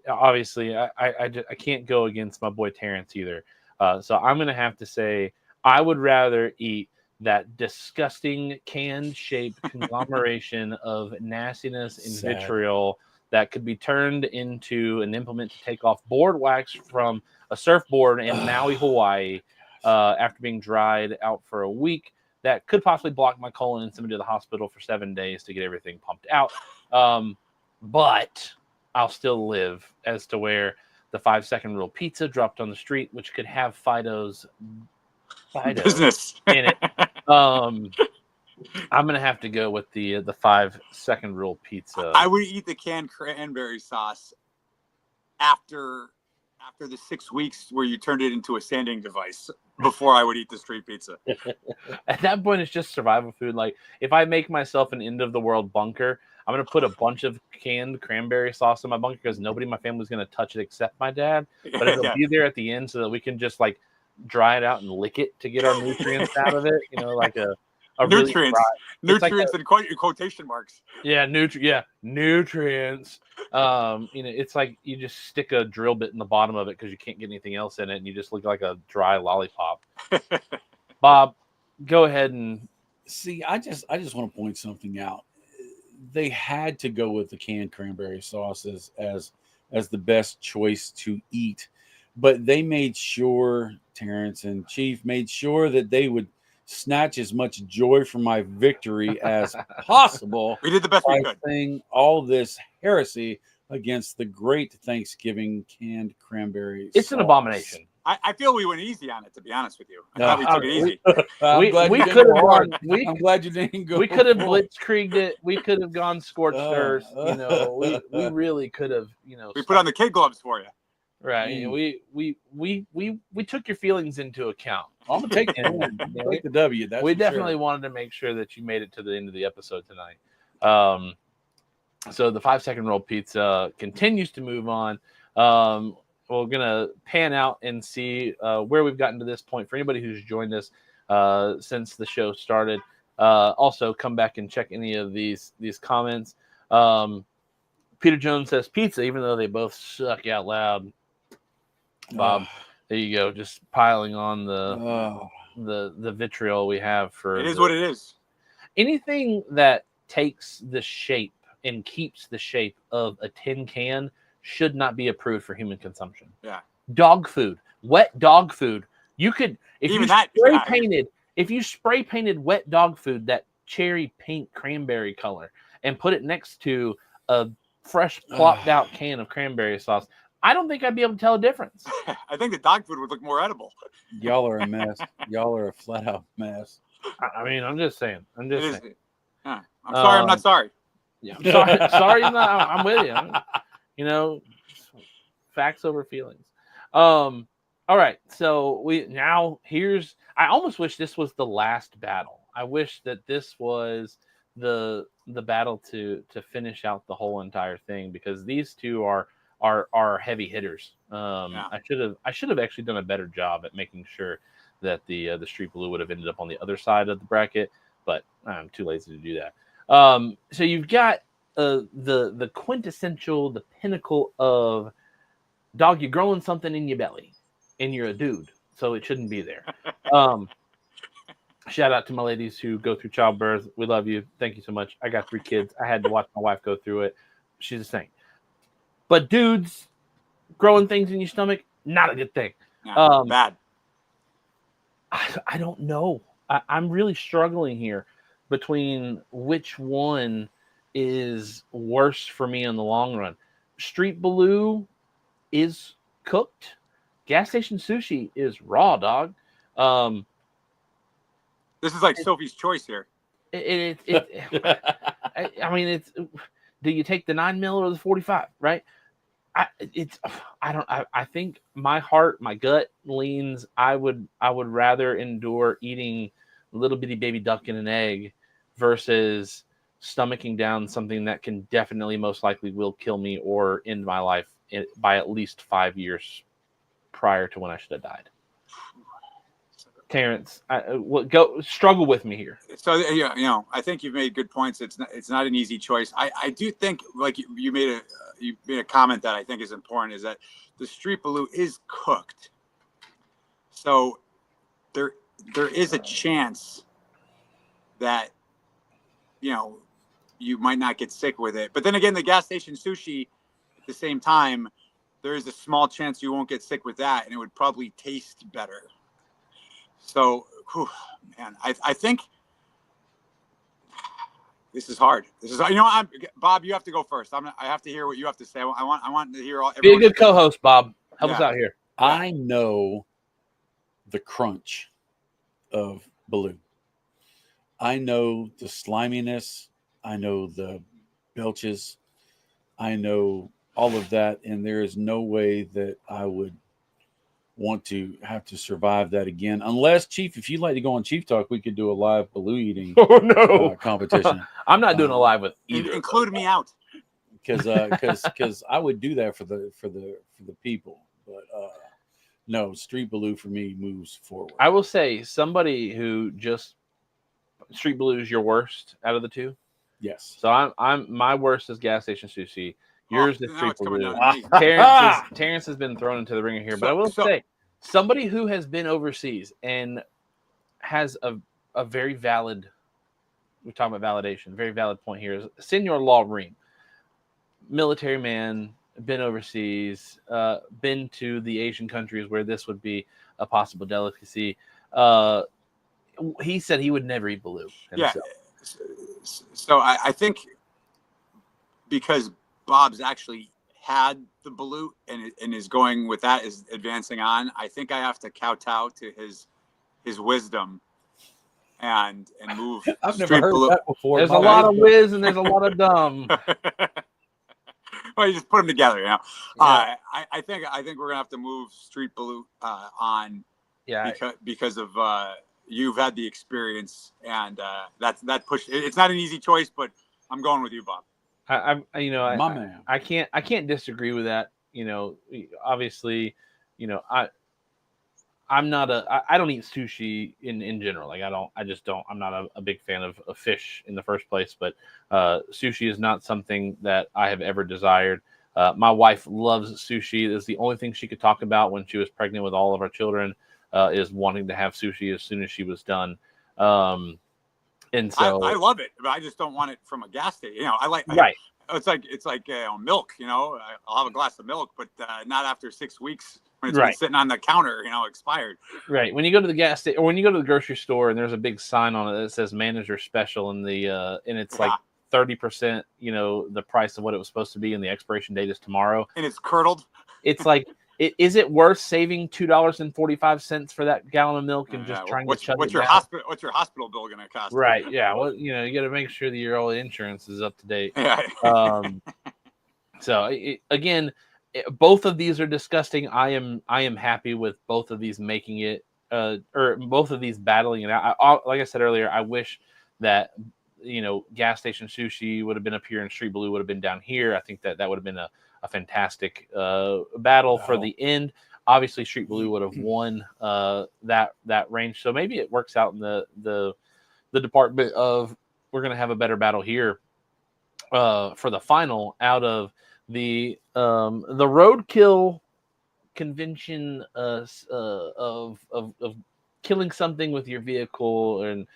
obviously, I can't go against my boy Terrence either. So I'm going to have to say I would rather eat that disgusting can-shaped conglomeration of nastiness and vitriol that could be turned into an implement to take off board wax from a surfboard in Maui, Hawaii, after being dried out for a week. That could possibly block my colon and send me to the hospital for 7 days to get everything pumped out. But I'll still live as to where the 5-second rule pizza dropped on the street, which could have Fido's business in it. I'm gonna have to go with the 5-second rule pizza. I would eat the canned cranberry sauce after the 6 weeks where you turned it into a sanding device before I would eat the street pizza. At that point, it's just survival food. Like if I make myself an end of the world bunker, I'm gonna put a bunch of canned cranberry sauce in my bunker because nobody in my family is gonna touch it except my dad. But it'll Yeah. be there at the end so that we can just like dry it out and lick it to get our nutrients out of it. You know, like a really Nutrients, dry. It's like nutrients in quotation marks. nutrients. It's like you just stick a drill bit in the bottom of it because you can't get anything else in it, and you just look like a dry lollipop. Bob, go ahead and See, I just want to point something out. They had to go with the canned cranberry sauce as the best choice to eat, but they made sure, Terrence and Chief made sure that they would snatch as much joy from my victory as possible We did the best we by could. saying all this heresy against the great Thanksgiving canned cranberry it's an sauce. abomination. I feel we went easy on it, to be honest with you. I thought we took it easy. I'm glad we you could didn't have go hard. gone. I'm glad you didn't go. We could have full. blitzkrieged it. We could have gone scorched earth. We really could have. We put on the kid gloves for you. right. Mm. We took your feelings into account. I'm gonna take take the W. That's we for definitely sure. wanted to make sure that you made it to the end of the episode tonight. So the 5-second roll pizza continues to move on. We're gonna pan out and see where we've gotten to this point. For anybody who's joined us since the show started, also come back and check any of these comments. Peter Jones says pizza, even though they both suck out loud. Bob, there you go, just piling on the vitriol we have for. It is what it is. Anything that takes the shape and keeps the shape of a tin can should not be approved for human consumption. Yeah. Dog food, wet dog food. You could, if Even you that- spray yeah. painted, if you spray painted wet dog food that cherry pink cranberry color and put it next to a fresh plopped out can of cranberry sauce, I don't think I'd be able to tell a difference. I think the dog food would look more edible. Y'all are a mess. Y'all are a flat out mess. I mean, I'm just saying. I'm It just is. saying. Yeah. I'm sorry. I'm not sorry. Yeah, I'm sorry. Sorry, I'm with you. Facts over feelings. All right. So I almost wish this was the last battle. I wish that this was the battle to finish out the whole entire thing, because these two are heavy hitters. I should have actually done a better job at making sure that the Street Blue would have ended up on the other side of the bracket, but I'm too lazy to do that. So you've got the quintessential, the pinnacle of dog. You're growing something in your belly, and you're a dude, so it shouldn't be there. Shout out to my ladies who go through childbirth. We love you. Thank you so much. I got 3 kids. I had to watch my wife go through it. She's a saint. But dudes growing things in your stomach, not a good thing. Yeah, bad. I don't know. I'm really struggling here between which one is worse for me in the long run. Street Blue is cooked. Gas station sushi is raw, dog. This is like Sophie's Choice here. I mean, it's. Do you take the 9mm or the 45? Right? I think my heart, my gut leans. I would rather endure eating a little bitty baby duck and an egg versus stomaching down something that can definitely, most likely, will kill me or end my life by at least 5 years prior to when I should have died. Terence, go struggle with me here. So I think you've made good points. It's not an easy choice. I do think, like you made a comment that I think is important, is that the Street Blue is cooked, so there is a chance that you might not get sick with it. But then again, the gas station sushi, at the same time, there is a small chance you won't get sick with that, and it would probably taste better. So, man, I think this is hard. Bob, you have to go first. I have to hear what you have to say. I want to hear all. Be a good co-host, Bob. Help us out here. I know the crunch of Baloo. I know the sliminess. I know the belches. I know all of that, and there is no way that I would want to have to survive that again. Unless, Chief, if you'd like to go on Chief Talk, we could do a live baloo eating Oh no, competition. I'm not doing a live with either. Include me out. Because I would do that for the people, but no, street baloo for me moves forward. I will say somebody who just street baloo is your worst out of the two. Yes. So I'm my worst is gas station sushi. Yours is now street it's coming baloo. down to me. Terrence has been thrown into the ringer here, but So- I will so- say somebody who has been overseas and has a very valid. We're talking about validation. Very valid point here is Senor Law Ream, military man, been overseas, been to the Asian countries where this would be a possible delicacy. He said he would never eat baloo himself. So I think because Bob's actually had the baloo and is going with that, is advancing on, I think I have to kowtow to his wisdom and move. I've never street heard baloo. that before. There's My a lot of life. whiz and there's a lot of dumb. Well, you just put them together, you know. Yeah. I think we're gonna have to move street baloo on Yeah, because of you've had the experience, and that push. It's not an easy choice, but I'm going with you, Bob. my My man. I can't disagree with that. Obviously, I'm not I don't eat sushi in general. Like I just don't. I'm not a big fan of fish in the first place. But sushi is not something that I have ever desired. My wife loves sushi. It's the only thing she could talk about when she was pregnant with all of our children. Is wanting to have sushi as soon as she was done. And so I love it, but I just don't want it from a gas station. I like right. It's like milk. I'll have a glass of milk, but not after 6 weeks when it's been Right. sitting on the counter. Expired. Right. When you go to the gas station or when you go to the grocery store and there's a big sign on it that says manager special and it's like 30%, the price of what it was supposed to be and the expiration date is tomorrow. And it's curdled. It's like, is it worth saving $2.45 for that gallon of milk and just trying to chug what's it your down? what's your hospital bill going to cost? Right. Yeah. Well, you got to make sure that your old insurance is up to date. Yeah. So again, both of these are disgusting. I am happy with both of these making it, or both of these battling it out. Like I said earlier, I wish that gas station sushi would have been up here and street baloo would have been down here. I think that would have been a fantastic battle for the end. Obviously, street baloo would have won that range. So maybe it works out in the department of we're going to have a better battle here for the final out of the roadkill convention of killing something with your vehicle and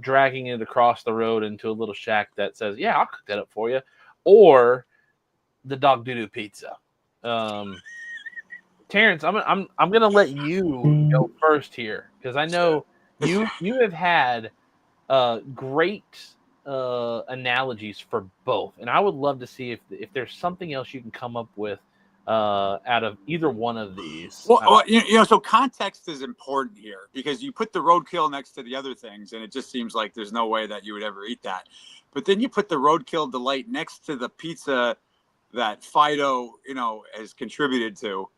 dragging it across the road into a little shack that says, "Yeah, I'll cook that up for you," or the dog doo-doo pizza. Terrence, I'm gonna let you go first here because I know you have had great analogies for both, and I would love to see if there's something else you can come up with out of either one of these. Well, so context is important here because you put the roadkill next to the other things, and it just seems like there's no way that you would ever eat that. But then you put the roadkill delight next to the pizza that Fido, has contributed to.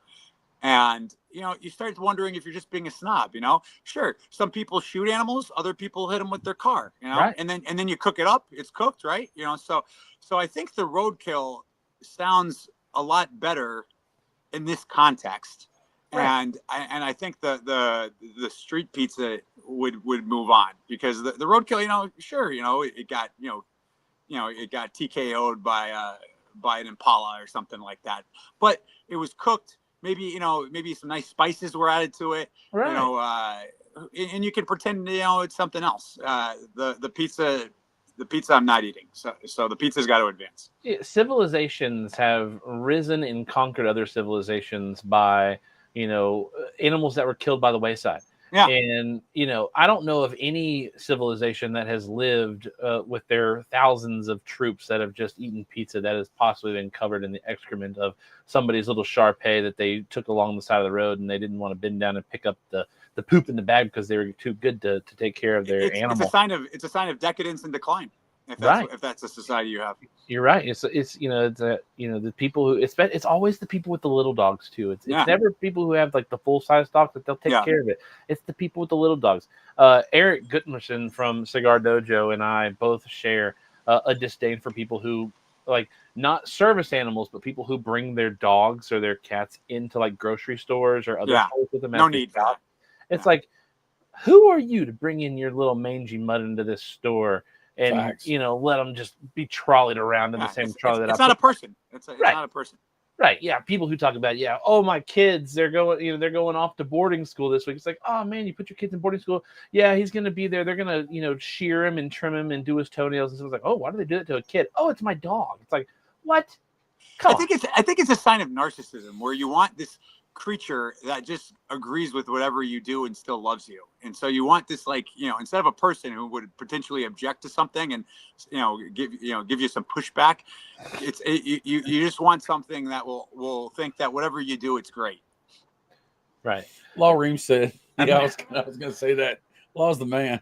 And, you start wondering if you're just being a snob, Sure, some people shoot animals, other people hit them with their car, Right. and then you cook it up, it's cooked, right? So I think the roadkill sounds a lot better in this context. Right. And I think the street pizza would move on because the roadkill, sure, it got, it got TKO'd by an Impala or something like that, but it was cooked. Maybe some nice spices were added to it, Right. And you can pretend it's something else. The pizza I'm not eating, so the pizza's got to advance. Civilizations have risen and conquered other civilizations by animals that were killed by the wayside. Yeah. And I don't know of any civilization that has lived with their thousands of troops that have just eaten pizza that has possibly been covered in the excrement of somebody's little Shar-Pei that they took along the side of the road and they didn't want to bend down and pick up the the poop in the bag because they were too good to take care of their animal. It's a sign of decadence and decline. If that's the society you have. You're right. It's the people who it's always the people with the little dogs too. It's never people who have like the full size dogs that they'll take care of it. It's the people with the little dogs. Eric Gutmerson from Cigar Dojo and I both share a disdain for people who like not service animals, but people who bring their dogs or their cats into like grocery stores or other stores with them. No need for that. It's like, who are you to bring in your little mangy mutt into this store? And let them just be trolleyed around in the same trolley. It's not a person. It's not a person. Right? Yeah. People who talk about oh, my kids, they're going off to boarding school this week. It's like, oh man, you put your kids in boarding school. Yeah, he's gonna be there. They're gonna shear him and trim him and do his toenails. And so it's like, oh, why do they do that to a kid? Oh, it's my dog. It's like, what? I think it's a sign of narcissism where you want this creature that just agrees with whatever you do and still loves you, and so you want this instead of a person who would potentially object to something and give you some pushback, you just want something that will think that whatever you do, it's great. Right. Law Reams said, I was gonna say that Law's the man.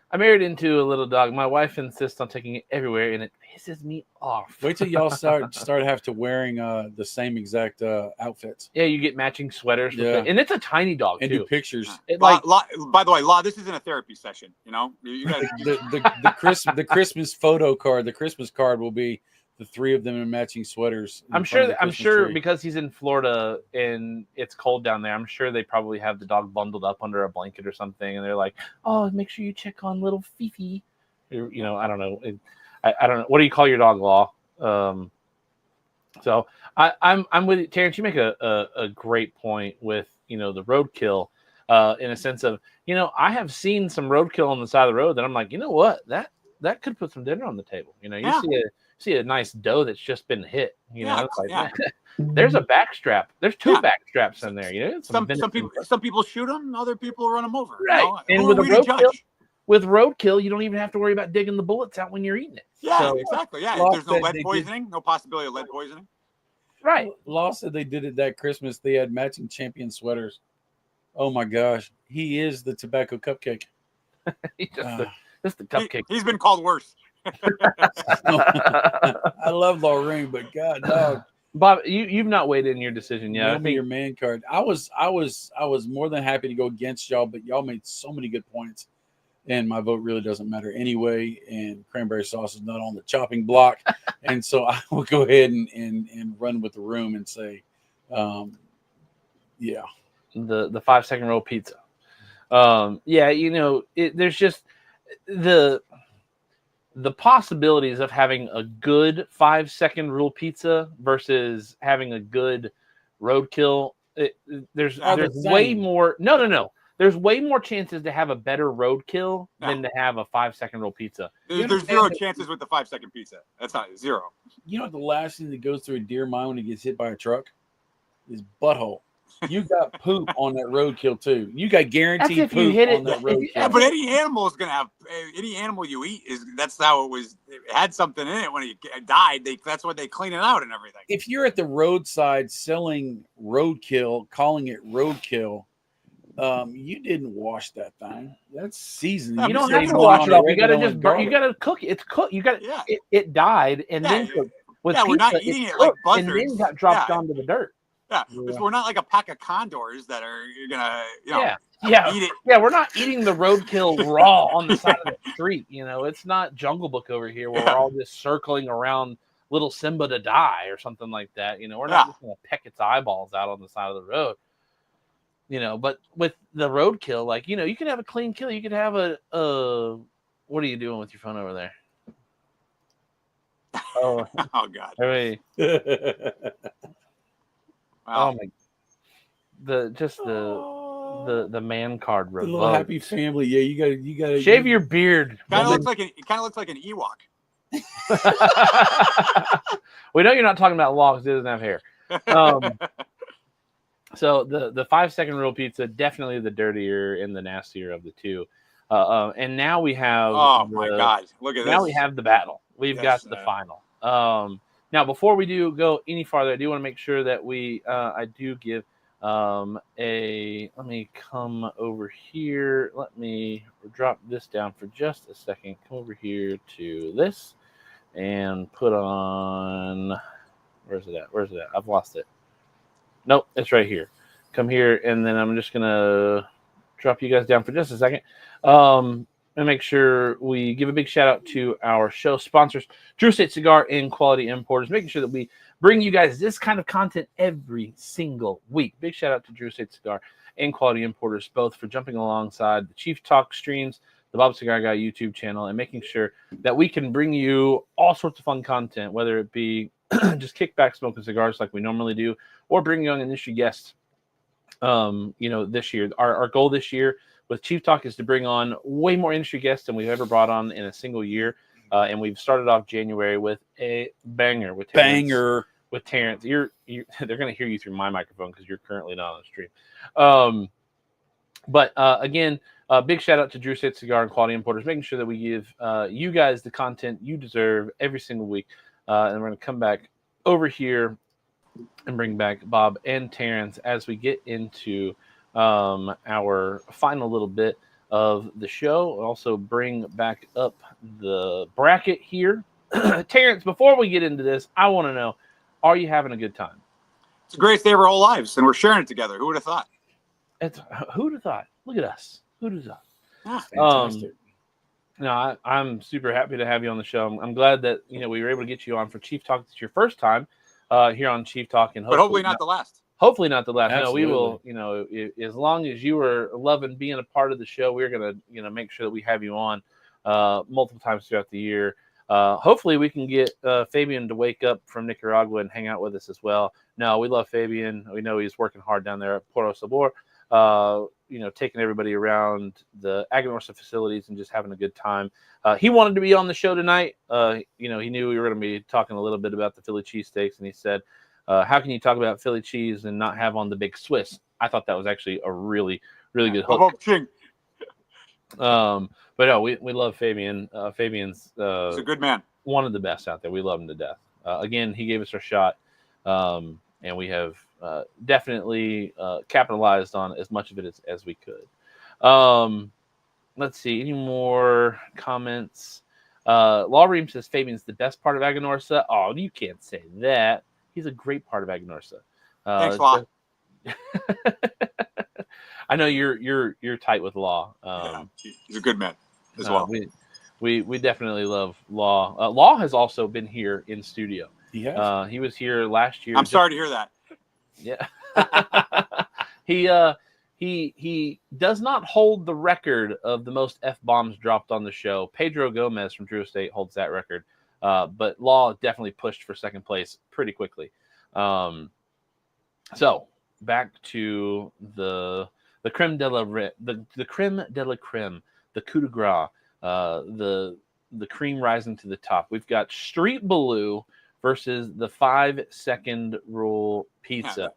I married into a little dog. My wife insists on taking it everywhere, and it pisses me off. Wait till y'all start have to wearing the same exact outfits. Yeah, you get matching sweaters. Yeah. And it's a tiny dog, and too. do pictures. By the way, Law, this isn't a therapy session. You guys, the Christmas photo card. The Christmas card will be the three of them in matching sweaters. I'm sure because he's in Florida and it's cold down there. I'm sure they probably have the dog bundled up under a blanket or something, and they're like, "Oh, make sure you check on little Fifi." I don't know. I don't know. What do you call your dog, Law? So I'm with you, Terence. You make a great point with the roadkill, in a sense of I have seen some roadkill on the side of the road that I'm like, you know what, that could put some dinner on the table. See a nice doe that's just been hit. There's a backstrap. There's two backstraps in there. Some people shoot them, other people run them over. Right, and with roadkill, you don't even have to worry about digging the bullets out when you're eating it. Yeah, exactly. Yeah, there's no lead poisoning, no possibility of lead poisoning. Right. Law said they did it that Christmas. They had matching champion sweaters. Oh my gosh, he is the tobacco cupcake. Just the cupcake. He's been called worse. I love Lorraine, but God, dog. Bob, you've not weighed in your decision yet. Give me your man card. I was more than happy to go against y'all, but y'all made so many good points, and my vote really doesn't matter anyway. And cranberry sauce is not on the chopping block, and so I will go ahead and run with the room and say, the 5-second roll pizza. There's just the possibilities of having a good 5-second rule pizza versus having a good roadkill. There's way more. No. There's way more chances to have a better roadkill than to have a 5-second roll pizza. There's zero chances with the 5-second pizza. That's not zero. You know what the last thing that goes through a deer mind when he gets hit by a truck is butthole. You got poop on that roadkill too. You got guaranteed poop on that roadkill. Yeah, but any animal is gonna have any animal you eat that's how it was. It had something in it when it died. That's what they clean it out and everything. If you're at the roadside selling roadkill, calling it roadkill, you didn't wash that thing. That's seasoned. You don't have to wash it off. You gotta you gotta cook it. It's cooked. You got it died and then cooked. We're not eating it like buzzards. And then got dropped onto the dirt. Yeah, because we're not like a pack of condors that are gonna, eat it. Yeah, we're not eating the roadkill raw on the side of the street. It's not Jungle Book over here where we're all just circling around little Simba to die or something like that. We're not just gonna peck its eyeballs out on the side of the road. But with the roadkill, you can have a clean kill. You could have a what are you doing with your phone over there? Oh God. Hey. Wow. Oh my! The man card revoked. The little happy family. Yeah, you gotta shave your beard. It kind of looks like an Ewok. We know you're not talking about Law because it doesn't have hair. So the 5-second rule pizza, definitely the dirtier and the nastier of the two. And now we have. Oh my God! Look at this. Now we have the battle. We've got the final. Now, before we do go any farther, I do want to make sure that I do give Let me come over here. Let me drop this down for just a second. Come over here to this and put on. Where's it at? Where's it at? I've lost it. Nope, it's right here. Come here, and then I'm just gonna drop you guys down for just a second. And make sure we give a big shout out to our show sponsors, Drew Estate Cigar and Quality Importers, making sure that we bring you guys this kind of content every single week. Big shout out to Drew Estate Cigar and Quality Importers, both for jumping alongside the Chief Talk streams, the Bob Cigar Guy YouTube channel, and making sure that we can bring you all sorts of fun content, whether it be just kickback smoking cigars like we normally do, or bringing on industry guests. This year, our goal this year with Chief Talk is to bring on way more industry guests than we've ever brought on in a single year. And we've started off January with a banger with Terence. With Terence. They're going to hear you through my microphone because you're currently not on the stream. But again, big shout out to Drew Estate Cigar and Quality Importers, making sure that we give you guys the content you deserve every single week. And we're going to come back over here and bring back Bob and Terence as we get into our final little bit of the show. We'll also bring back up the bracket here. Terence, before we get into this, I want to know, are you having a good time? It's the greatest day of our whole lives, and we're sharing it together. Who would have thought? Who'd have thought? Look at us. Who'd have thought? Fantastic. No, I'm super happy to have you on the show. I'm glad that we were able to get you on for Chief Talk. It's your first time here on Chief Talk, and hopefully not the last. Hopefully not the last. Absolutely. No, we will. As long as you are loving being a part of the show, we're gonna make sure that we have you on multiple times throughout the year. Hopefully, we can get Fabian to wake up from Nicaragua and hang out with us as well. No, we love Fabian. We know he's working hard down there at Poro Sabor. Taking everybody around the Aganorsa facilities and just having a good time. He wanted to be on the show tonight. He knew we were going to be talking a little bit about the Philly cheesesteaks, and he said, how can you talk about Philly cheese and not have on the big Swiss? I thought that was actually a really, really good hook. But no, we love Fabian. Fabian's he's a good man. One of the best out there. We love him to death. Again, he gave us our shot, and we have definitely capitalized on as much of it as we could. Let's see. Any more comments? Law Ream says Fabian's the best part of Aganorsa. Oh, you can't say that. He's a great part of Aganorsa. Thanks, Law. I know you're tight with Law. He's a good man as well. We definitely love Law. Law has also been here in studio. He has. He was here last year. I'm sorry to hear that. Yeah. He does not hold the record of the most F-bombs dropped on the show. Pedro Gomez from Drew Estate holds that record. But Law definitely pushed for second place pretty quickly. So back to the creme de la the creme de la creme, the coup de grace, the cream rising to the top. We've got Street Blue versus the 5-second rule pizza.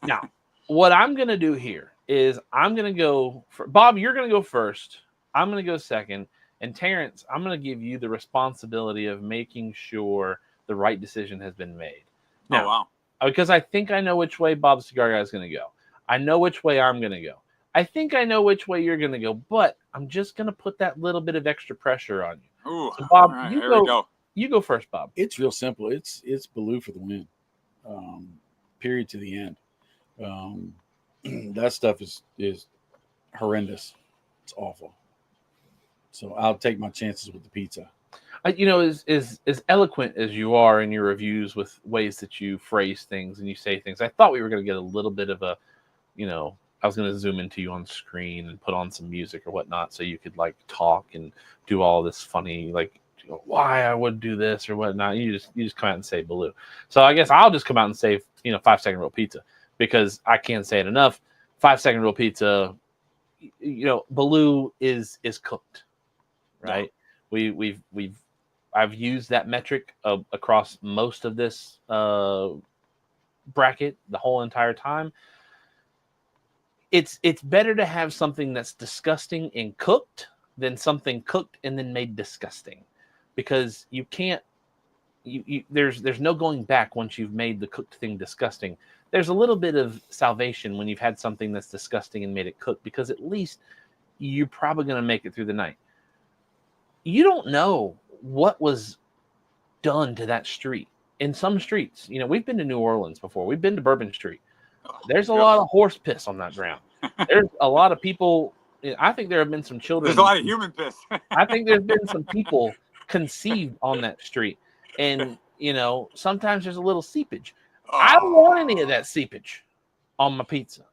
Now, what I'm going to do here is I'm going to go for Bob. You're going to go first. I'm going to go second. And Terence, I'm going to give you the responsibility of making sure the right decision has been made. Now, oh, wow. Because I think I know which way Bob Cigar Guy is going to go. I know which way I'm going to go. I think I know which way you're going to go, but I'm just going to put that little bit of extra pressure on you. Ooh, so Bob, right, you we go. You go first, Bob. It's real simple. It's Baloo for the win. Period to the end. That stuff is horrendous. It's awful. So I'll take my chances with the pizza. As eloquent as you are in your reviews with ways that you phrase things and you say things, I thought we were going to get a little bit of a, I was going to zoom into you on screen and put on some music or whatnot so you could talk and do all this funny why I would do this or whatnot. You just come out and say Baloo. So I guess I'll just come out and say 5-second roll pizza because I can't say it enough. 5-second roll pizza, Baloo is cooked, right? Yeah. I've used that metric across most of this bracket the whole entire time. It's better to have something that's disgusting and cooked than something cooked and then made disgusting, because you can't there's no going back once you've made the cooked thing disgusting. There's a little bit of salvation when you've had something that's disgusting and made it cooked, because at least you're probably going to make it through the night. You don't know what was done to that street. In some streets, we've been to New Orleans before. We've been to Bourbon Street. There's a lot of horse piss on that ground. There's a lot of people. I think there have been some children. There's a lot of human piss. I think there's been some people conceived on that street. And, sometimes there's a little seepage. I don't want any of that seepage on my pizza.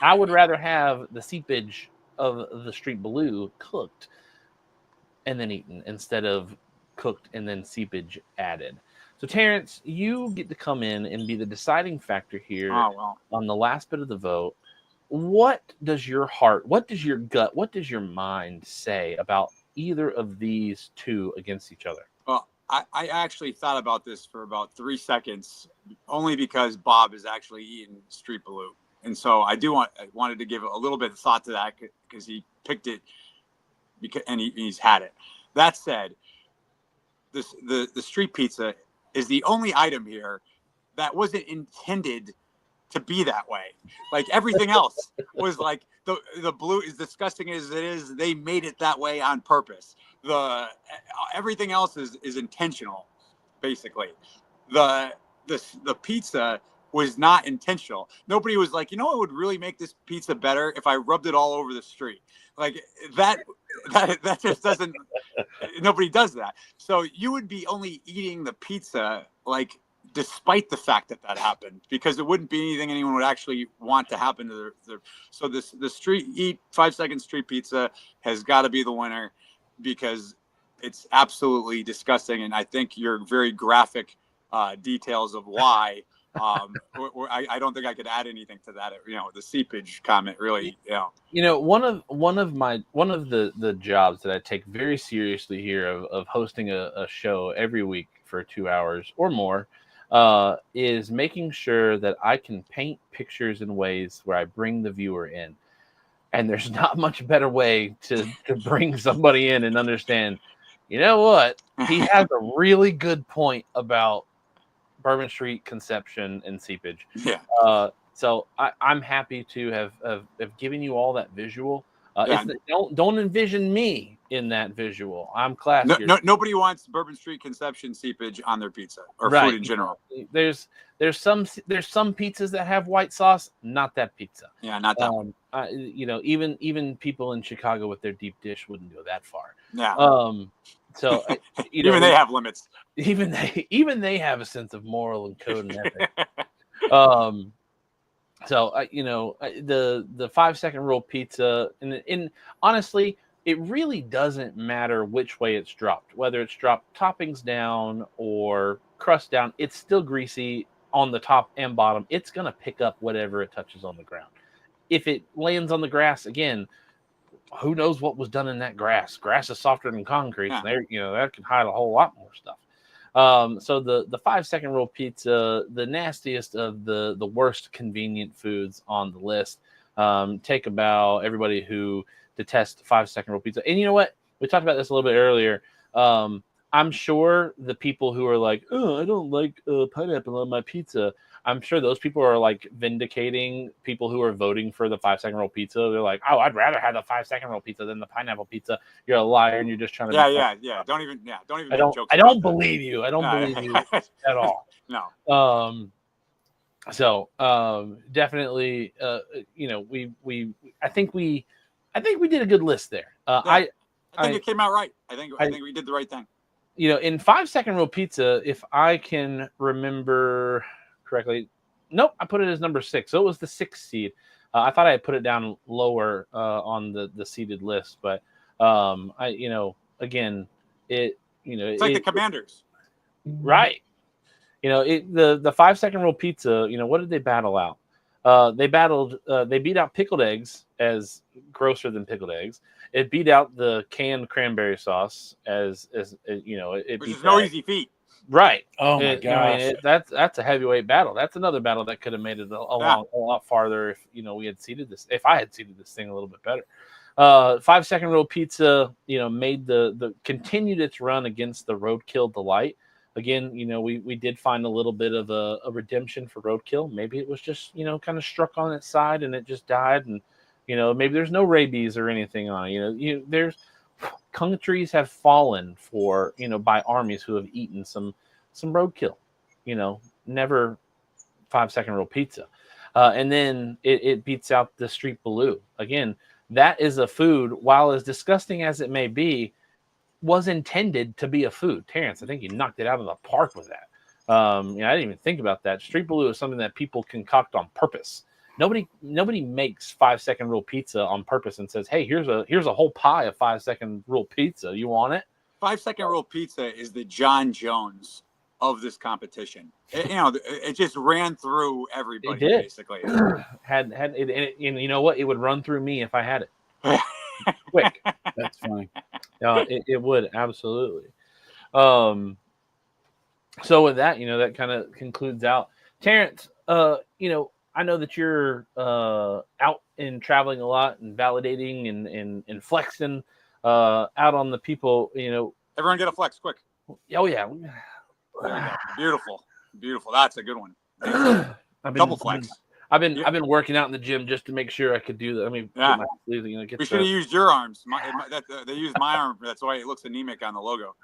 I would rather have the seepage of the street blue cooked and then eaten, instead of cooked and then seepage added. So, Terrence, you get to come in and be the deciding factor here on the last bit of the vote. What does your heart, what does your gut, what does your mind say about either of these two against each other? Well, I actually thought about this for about 3 seconds, only because Bob is actually eating street blue. And so I wanted to give a little bit of thought to that, because he picked it and he's had it. That said, the street pizza is the only item here that wasn't intended to be that way. Like everything else was like the blue, is disgusting as it is, they made it that way on purpose. Everything else is intentional, basically. The pizza was not intentional. Nobody was like, what would really make this pizza better if I rubbed it all over the street? Like that just doesn't, nobody does that. So you would be only eating the pizza, like, despite the fact that happened, because it wouldn't be anything anyone would actually want to happen to so the street 5-second street pizza has got to be the winner, because it's absolutely disgusting. And I think your very graphic details of why, I don't think I could add anything to that. The seepage comment really, one of the jobs that I take very seriously here of hosting a show every week for 2 hours or more, is making sure that I can paint pictures in ways where I bring the viewer in. And there's not much better way to bring somebody in and understand, what? He has a really good point about Bourbon Street, conception, and seepage. Yeah. So I'm happy to have given you all that visual. Don't envision me in that visual. I'm classy. Nobody wants Bourbon Street, conception, seepage on their pizza or food in general. There's some pizzas that have white sauce. Not that pizza. Yeah, not that one. Even people in Chicago with their deep dish wouldn't go that far. Yeah. So even they have limits. Even they have a sense of moral and code and ethic. So the 5-second rule pizza, and honestly, it really doesn't matter which way it's dropped, whether it's dropped toppings down or crust down. It's still greasy on the top and bottom. It's gonna pick up whatever it touches on the ground. If it lands on the grass, again, who knows what was done in that grass? Grass is softer than concrete. Yeah. And that can hide a whole lot more stuff. So the 5-second rule pizza, the nastiest of the worst convenient foods on the list. Take a bow, everybody who detests 5-second rule pizza. And you know what? We talked about this a little bit earlier. I'm sure the people who are like, I don't like pineapple on my pizza, I'm sure those people are like vindicating people who are voting for the 5-second roll pizza. They're like, I'd rather have the 5-second roll pizza than the pineapple pizza. You're a liar, and you're just trying to. Yeah. Don't even. I don't believe you. I don't believe you at all. No. So definitely, I think we did a good list there. I think it came out right. I think we did the right thing. In 5-second roll pizza, if I can remember correctly, nope, I put it as number 6. So it was the 6th seed. I thought I had put it down lower on the seeded list, but again, it's like the Commanders, right? The 5-second roll pizza. What did they battle out? They beat out pickled eggs as grosser than pickled eggs. It beat out the canned cranberry sauce as which is no easy feat. Right. Oh my gosh. That's a heavyweight battle. That's another battle that could have made it a lot farther if we had seeded this. If I had seeded this thing a little bit better. 5-second roll pizza, made the continued its run against the Roadkill Delight. again, we did find a little bit of a redemption for roadkill. Maybe it was just, kind of struck on its side and it just died. And, maybe there's no rabies or anything on it. There's countries have fallen for, by armies who have eaten some roadkill, never 5-second roll pizza. And then it beats out the street blue. Again, that is a food, while as disgusting as it may be, was intended to be a food. Terrence, I think you knocked it out of the park with that. I didn't even think about that. Street blue is something that people concoct on purpose. Nobody makes 5-second roll pizza on purpose and says, "Hey, here's a whole pie of 5-second roll pizza. You want it?" 5-second roll pizza is the John Jones of this competition. It just ran through everybody. It did. Basically. had it, and you know what? It would run through me if I had it. Quick. That's funny. It would absolutely. So with that, that kind of concludes out. Terrence, I know that you're out and traveling a lot and validating and flexing out on the people. Everyone get a flex quick. Oh yeah. Beautiful. That's a good one. Double flex. I've been working out in the gym just to make sure I could do that. I mean, yeah. We should have used your arms. They used my arm. That's why it looks anemic on the logo.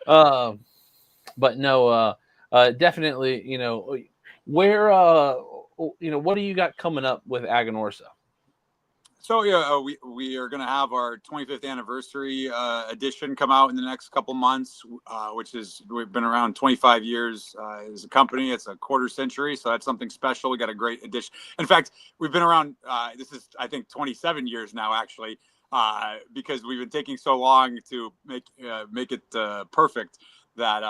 No. But no, definitely, where, what do you got coming up with Aganorsa? So we are going to have our 25th anniversary edition come out in the next couple months, we've been around 25 years as a company. It's a quarter century, so that's something special. We got a great edition. In fact, we've been around. This is, I think, 27 years now, actually, because we've been taking so long to make it perfect that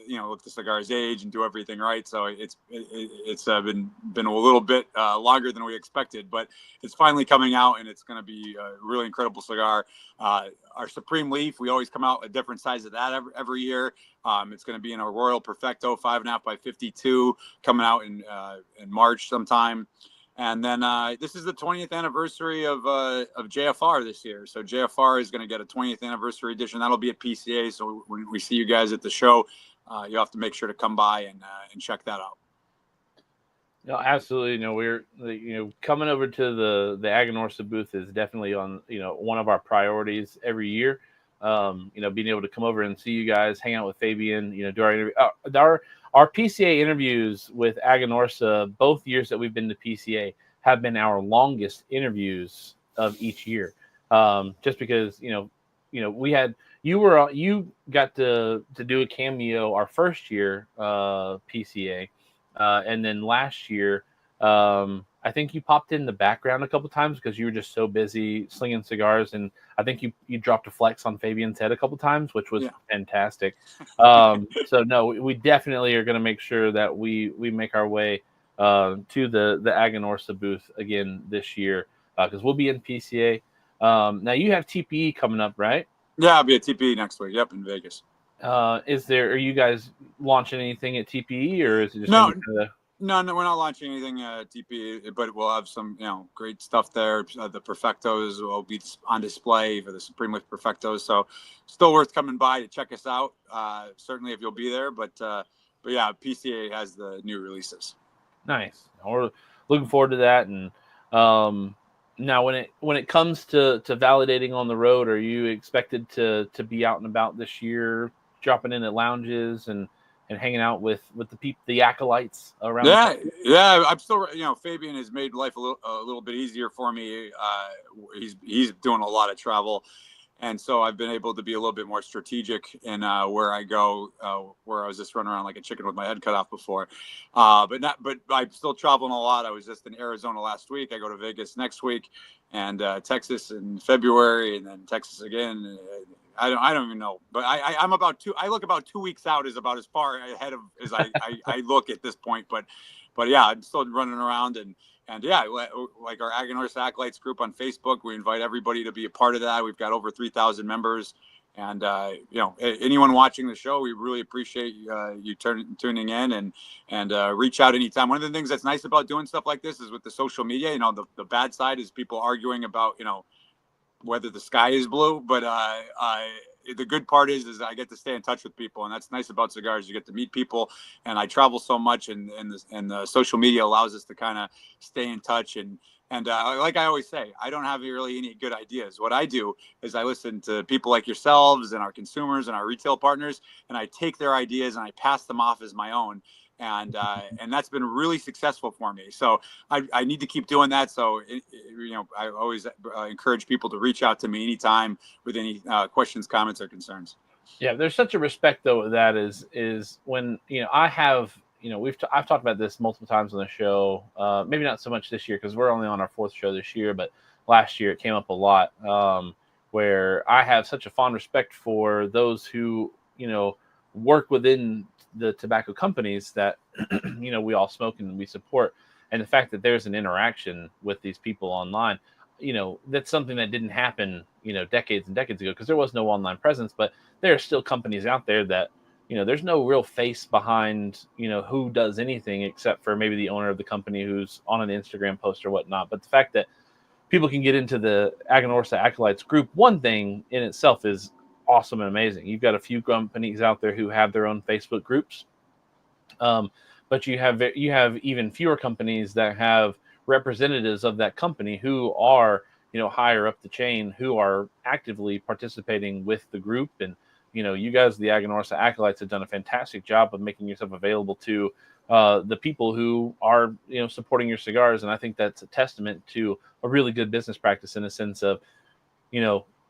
let the cigars age and do everything right. So it's been a little bit longer than we expected, but it's finally coming out, and it's going to be a really incredible cigar. Our Supreme Leaf, we always come out a different size of that every year. It's going to be in a Royal Perfecto 5.5 by 52 coming out in March sometime. And then this is the 20th anniversary of JFR this year. So JFR is going to get a 20th anniversary edition. That'll be at PCA. So when we see you guys at the show, you have to make sure to come by and check that out. No, absolutely. No, we're coming over to the Aganorsa booth is definitely on one of our priorities every year. Being able to come over and see you guys, hang out with Fabian, do our interview. Our PCA interviews with Aganorsa, both years that we've been to PCA, have been our longest interviews of each year. Just because we had you got to do a cameo our first year PCA, and then last year I think you popped in the background a couple times because you were just so busy slinging cigars, and I think you dropped a flex on Fabian's head a couple times, which was fantastic. So no, we definitely are going to make sure that we make our way to the Aganorsa booth again this year because we'll be in PCA. Now you have TPE coming up, right? Yeah, I'll be at TPE next week. Yep, in Vegas. Are you guys launching anything at TPE, or is it just No, we're not launching anything at TPE, but we'll have some, great stuff there. The Perfectos will be on display for the Supreme Leaf Perfectos, so still worth coming by to check us out. Certainly if you'll be there, but yeah, PCA has the new releases. Nice. We're looking forward to that. And now, when it comes to validating on the road, are you expected to be out and about this year, dropping in at lounges and hanging out with the acolytes around? Yeah. I'm still, Fabian has made life a little bit easier for me. He's doing a lot of travel, and so I've been able to be a little bit more strategic in where I go, where I was just running around like a chicken with my head cut off before. But I'm still traveling a lot. I was just in Arizona last week. I go to Vegas next week, and Texas in February, and then Texas again. I don't even know, but I look about 2 weeks out is about as far ahead of as I look at this point. But yeah, I'm still running around and yeah, like our Aganorsa Acolytes group on Facebook, we invite everybody to be a part of that. We've got over 3,000 members, and anyone watching the show, we really appreciate you tuning in and reach out anytime. One of the things that's nice about doing stuff like this is with the social media. The bad side is people arguing about whether the sky is blue, but the good part is I get to stay in touch with people, and that's nice about cigars. You get to meet people, and I travel so much, and the social media allows us to kind of stay in touch. And like I always say, I don't have really any good ideas. What I do is I listen to people like yourselves and our consumers and our retail partners, and I take their ideas and I pass them off as my own. And that's been really successful for me. So I need to keep doing that. So, I always encourage people to reach out to me anytime with any questions, comments, or concerns. Yeah, there's such a respect though. That is when I have I've talked about this multiple times on the show. Maybe not so much this year because we're only on our 4th show this year, but last year it came up a lot. Where I have such a fond respect for those who work within the tobacco companies that we all smoke and we support, and the fact that there's an interaction with these people online, that's something that didn't happen decades and decades ago because there was no online presence. But there are still companies out there that there's no real face behind who does anything except for maybe the owner of the company who's on an Instagram post or whatnot. But the fact that people can get into the Aganorsa Acolytes group, one thing in itself is awesome and amazing. You've got a few companies out there who have their own Facebook groups, but you have even fewer companies that have representatives of that company who are higher up the chain, who are actively participating with the group. And you guys, the Aganorsa Acolytes, have done a fantastic job of making yourself available to the people who are supporting your cigars. And I think that's a testament to a really good business practice in the sense of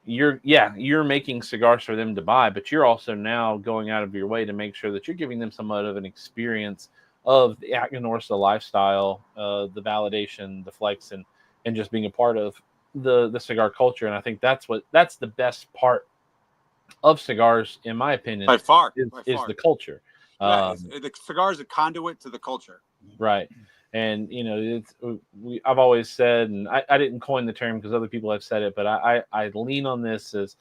you're making cigars for them to buy, but you're also now going out of your way to make sure that you're giving them somewhat of an experience of the Aganorsa lifestyle, the validation, the flex, and just being a part of the cigar culture. And I think that's the best part of cigars, in my opinion, by far is the culture. The cigar is a conduit to the culture. Right. And I've always said, and I didn't coin the term because other people have said it, but I lean on this as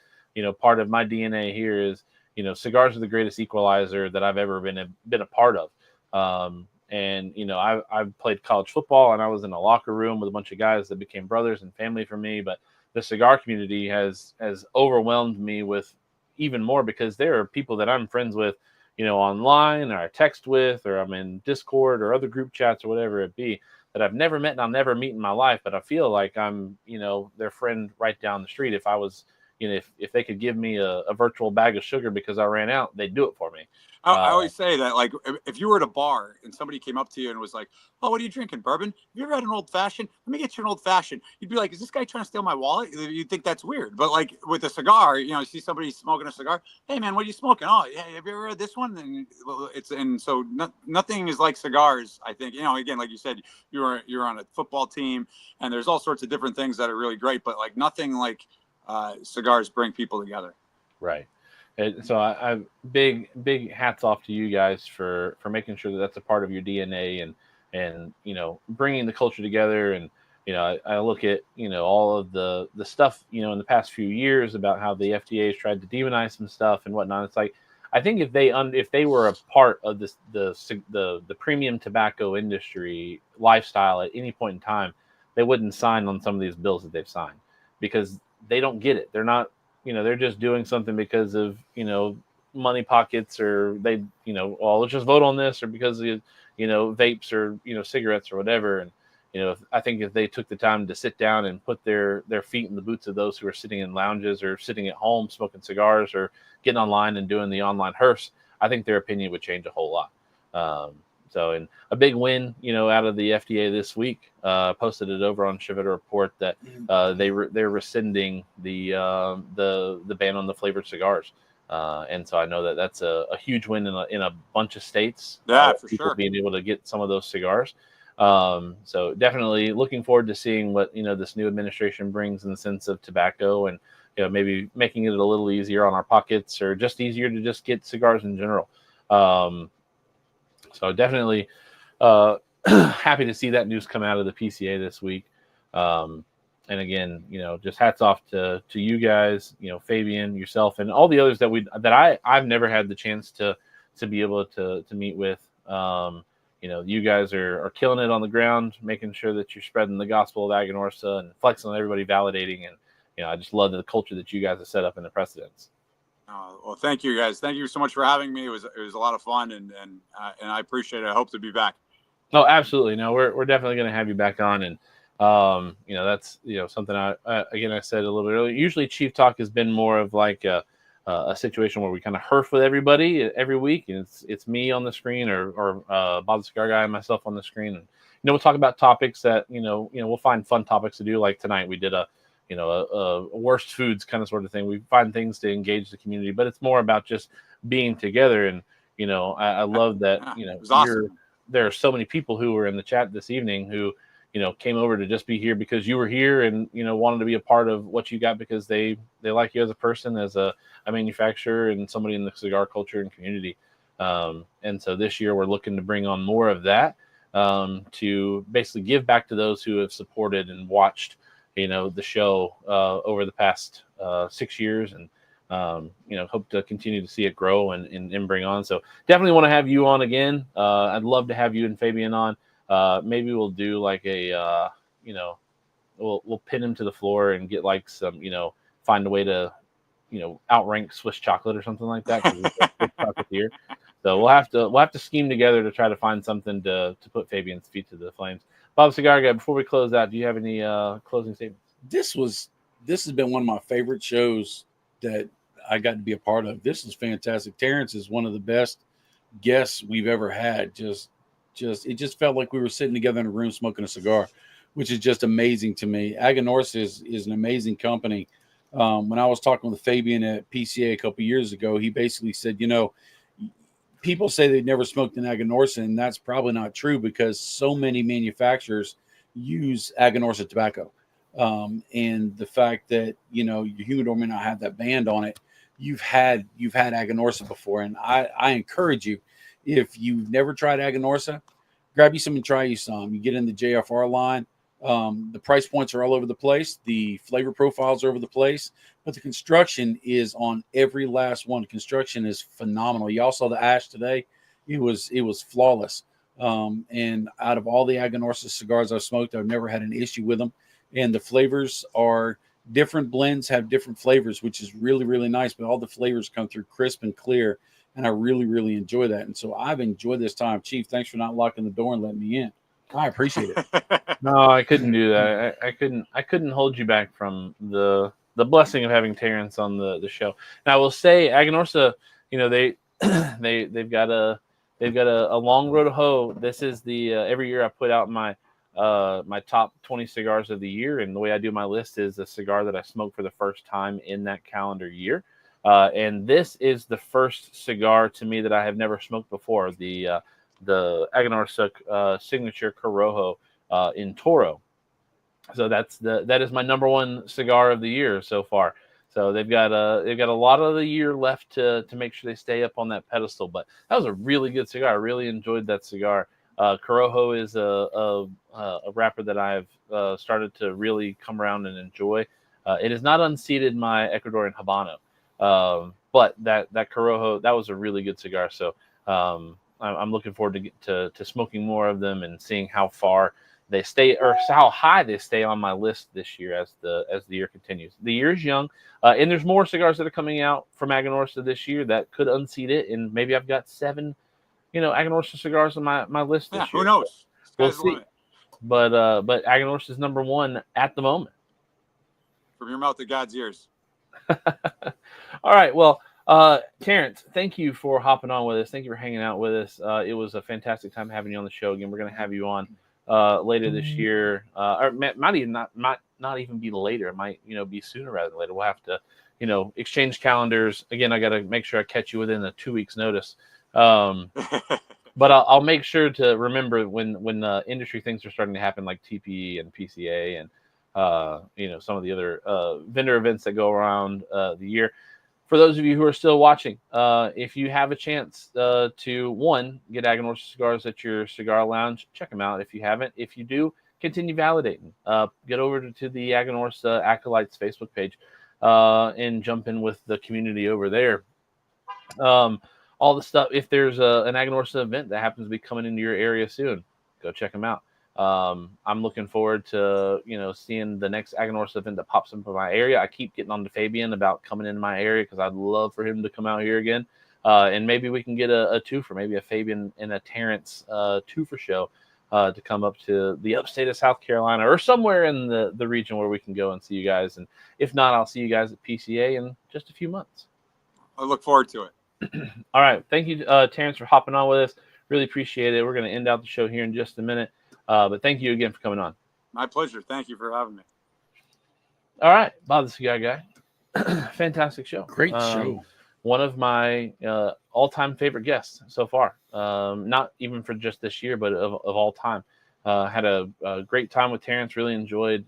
part of my DNA here is cigars are the greatest equalizer that I've ever been a part of. And I've played college football, and I was in a locker room with a bunch of guys that became brothers and family for me. But the cigar community has overwhelmed me with even more because there are people that I'm friends with online, or I text with, or I'm in Discord or other group chats or whatever it be, that I've never met and I'll never meet in my life, but I feel like I'm, their friend right down the street. If I was, if they could give me a virtual bag of sugar because I ran out, they'd do it for me. I always say that, like, if you were at a bar and somebody came up to you and was like, "Oh, what are you drinking? Bourbon? Have you ever had an old fashioned? Let me get you an old fashioned." You'd be like, "Is this guy trying to steal my wallet?" You'd think that's weird. But like with a cigar, you see somebody smoking a cigar. "Hey, man, what are you smoking?" "Oh, yeah, have you ever had this one?" And so nothing is like cigars. I think again, like you said, you're on a football team, and there's all sorts of different things that are really great. But like nothing like cigars bring people together. Right. And so I big hats off to you guys for making sure that that's a part of your DNA and bringing the culture together. And I look at all of the stuff in the past few years about how the FDA has tried to demonize some stuff and whatnot. It's like, I think if they were a part of this the premium tobacco industry lifestyle at any point in time, they wouldn't sign on some of these bills that they've signed because they don't get it. They're not. They're just doing something because of, money pockets, or they, well, let's just vote on this, or because of, vapes or, cigarettes or whatever. And, I think if they took the time to sit down and put their feet in the boots of those who are sitting in lounges or sitting at home smoking cigars or getting online and doing the online herfs, I think their opinion would change a whole lot. And a big win, out of the FDA this week, posted it over on Chevette Report that they're rescinding the ban on the flavored cigars, and so I know that that's a huge win in a bunch of states. Yeah, for people sure. Being able to get some of those cigars. So definitely looking forward to seeing what this new administration brings in the sense of tobacco, and maybe making it a little easier on our pockets, or just easier to just get cigars in general. So definitely happy to see that news come out of the PCA this week. And again, just hats off to you guys, Fabian, yourself, and all the others that I've never had the chance to be able to meet with. You guys are killing it on the ground, making sure that you're spreading the gospel of Aganorsa and flexing on everybody, validating. And, I just love the culture that you guys have set up in the precedents. Well, thank you guys. Thank you so much for having me. It was a lot of fun, and I appreciate it. I hope to be back. Oh, absolutely. No, we're definitely going to have you back on, and that's something I said a little bit earlier. Usually, Chief Talk has been more of like a situation where we kind of herf with everybody every week, and it's me on the screen or Bob the Cigar Guy and myself on the screen, and we'll talk about topics that we'll find fun topics to do. Like tonight, we did a worst foods kind of sort of thing. We find things to engage the community, but it's more about just being together. And I love that it was awesome. There are so many people who were in the chat this evening who came over to just be here because you were here and wanted to be a part of what you got because they like you as a person, as a manufacturer, and somebody in the cigar culture and community. And so this year we're looking to bring on more of that, to basically give back to those who have supported and watched the show over the past 6 years, and hope to continue to see it grow and bring on. So definitely want to have you on again. I'd love to have you and Fabian on. Maybe we'll do like a we'll pin him to the floor and get like some find a way to outrank Swiss chocolate or something like that, 'cause it's a Swiss chocolate here. So we'll have to scheme together to try to find something to put Fabian's feet to the flames. Bob Cigar Guy, before we close out, do you have any closing statements? This has been one of my favorite shows that I got to be a part of. This is fantastic. Terence is one of the best guests we've ever had. It just felt like we were sitting together in a room smoking a cigar, which is just amazing to me. Aganorsa is an amazing company. When I was talking with Fabian at PCA a couple years ago, he basically said, people say they've never smoked an Aganorsa, and that's probably not true because so many manufacturers use Aganorsa tobacco. And the fact that, your humidor may not have that band on it, you've had Aganorsa before. And I encourage you, if you've never tried Aganorsa, grab you some and try you some. You get in the JFR line. The price points are all over the place. The flavor profiles are over the place, but the construction is on every last one. Construction is phenomenal. Y'all saw the ash today. It was flawless. And out of all the Aganorsa cigars I've smoked, I've never had an issue with them. And the flavors are different. Blends have different flavors, which is really, really nice, but all the flavors come through crisp and clear. And I really, really enjoy that. And so I've enjoyed this time. Chief, thanks for not locking the door and letting me in. I appreciate it. No, I couldn't do that. I couldn't hold you back from the blessing of having Terence on the show. Now I will say Aganorsa, they've got a long road to hoe. This is the every year I put out my top 20 cigars of the year, and the way I do my list is a cigar that I smoked for the first time in that calendar year. And this is the first cigar to me that I have never smoked before. The Aganorsa signature Corojo in Toro. So that is my number one cigar of the year so far. So they've got a lot of the year left to make sure they stay up on that pedestal. But that was a really good cigar. I really enjoyed that cigar. Corojo is a wrapper that I've started to really come around and enjoy. It has not unseated my Ecuadorian Habano, but that Corojo, that was a really good cigar. So I'm looking forward to smoking more of them and seeing how far they stay or how high they stay on my list this year as the year continues. The year is young, and there's more cigars that are coming out from Aganorsa this year that could unseat it, and maybe I've got 7, Aganorsa cigars on my list this year. Who knows? So we'll see. But Aganorsa is number one at the moment. From your mouth to God's ears. All right. Well, Terence, thank you for hopping on with us. Thank you for hanging out with us. It was a fantastic time having you on the show again. We're going to have you on later this year, or might even not even be later. It might be sooner rather than later. We'll have to exchange calendars again. I got to make sure I catch you within a 2 weeks notice. But I'll make sure to remember when industry things are starting to happen, like TPE and PCA and some of the other vendor events that go around the year. For those of you who are still watching, if you have a chance to get Aganorsa cigars at your cigar lounge, check them out. If you haven't, if you do, continue validating. Get over to the Aganorsa Acolytes Facebook page and jump in with the community over there. All the stuff. If there's an Aganorsa event that happens to be coming into your area soon, go check them out. I'm looking forward to, seeing the next Aganorsa event that pops up in my area. I keep getting on to Fabian about coming in my area because I'd love for him to come out here again. And maybe we can get a twofer, maybe a Fabian and a Terence twofer show to come up to the upstate of South Carolina or somewhere in the region where we can go and see you guys. And if not, I'll see you guys at PCA in just a few months. I look forward to it. All right. Thank you, Terence, for hopping on with us. Really appreciate it. We're going to end out the show here in just a minute. But thank you again for coming on. My pleasure. Thank you for having me. All right. Bob the Cigar Guy. Fantastic show. Great show. One of my all-time favorite guests so far. Not even for just this year, but of all time. Had a great time with Terence. Really enjoyed,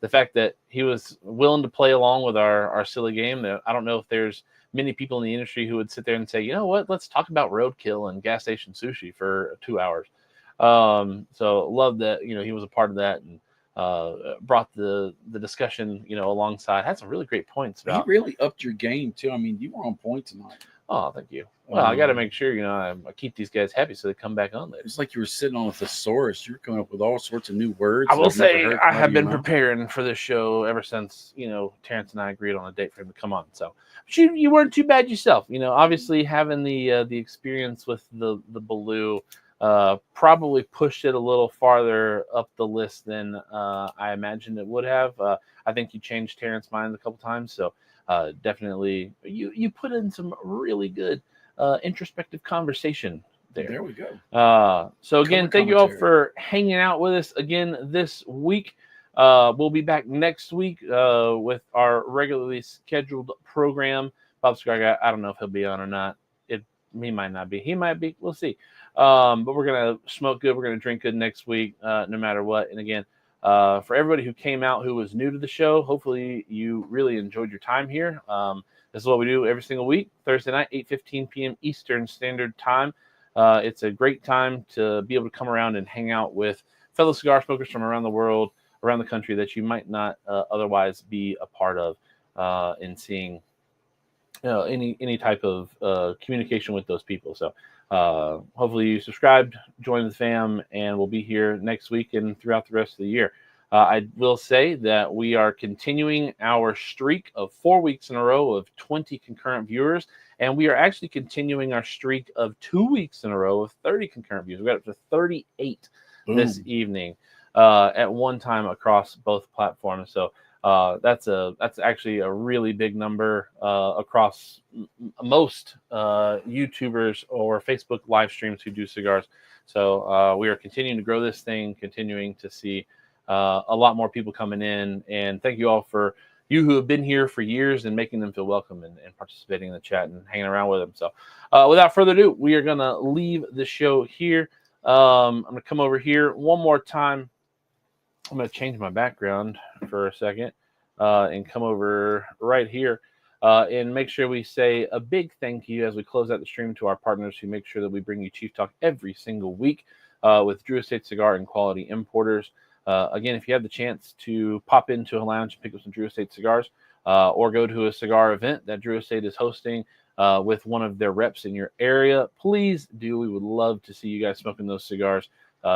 the fact that he was willing to play along with our silly game. I don't know if there's many people in the industry who would sit there and say, you know what, let's talk about roadkill and gas station sushi for 2 hours. So love that, he was a part of that and brought the discussion, alongside. Had some really great points about. He really upped your game too. I mean, you were on point tonight. Oh, thank you. Well, I got to make sure, I keep these guys happy so they come back on later. It's like you were sitting on a thesaurus. You're coming up with all sorts of new words. I will say I have been preparing for this show ever since, Terence and I agreed on a date for him to come on. So you weren't too bad yourself. Obviously having the experience with the Baloo probably pushed it a little farther up the list than I imagined it would have. I think you changed Terence's mind a couple times. So definitely you put in some really good introspective conversation there. There we go. So again, thank you all for hanging out with us again this week. We'll be back next week with our regularly scheduled program. Bob Cigar Guy, I don't know if he'll be on or not. He might not be. He might be. We'll see. But we're going to smoke good. We're going to drink good next week, no matter what. And again, for everybody who came out who was new to the show, hopefully you really enjoyed your time here. This is what we do every single week, Thursday night, 8:15 p.m. Eastern Standard Time. It's a great time to be able to come around and hang out with fellow cigar smokers from around the world, around the country that you might not otherwise be a part of in seeing any type of communication with those people. So hopefully you subscribed, join the fam, and we'll be here next week and throughout the rest of the year. I will say that we are continuing our streak of 4 weeks in a row of 20 concurrent viewers, and we are actually continuing our streak of 2 weeks in a row of 30 concurrent viewers. We got up to 38 this evening at one time across both platforms. So that's actually a really big number across most YouTubers or Facebook live streams who do cigars. So we are continuing to grow this thing, continuing to see a lot more people coming in. And thank you all for you who have been here for years and making them feel welcome and participating in the chat and hanging around with them. So without further ado, we are going to leave the show here. I'm going to come over here one more time. I'm going to change my background for a second and come over right here and make sure we say a big thank you as we close out the stream to our partners who make sure that we bring you Chief Talk every single week with Drew Estate Cigar and Quality Importers. Again, if you have the chance to pop into a lounge and pick up some Drew Estate cigars or go to a cigar event that Drew Estate is hosting with one of their reps in your area, please do. We would love to see you guys smoking those cigars,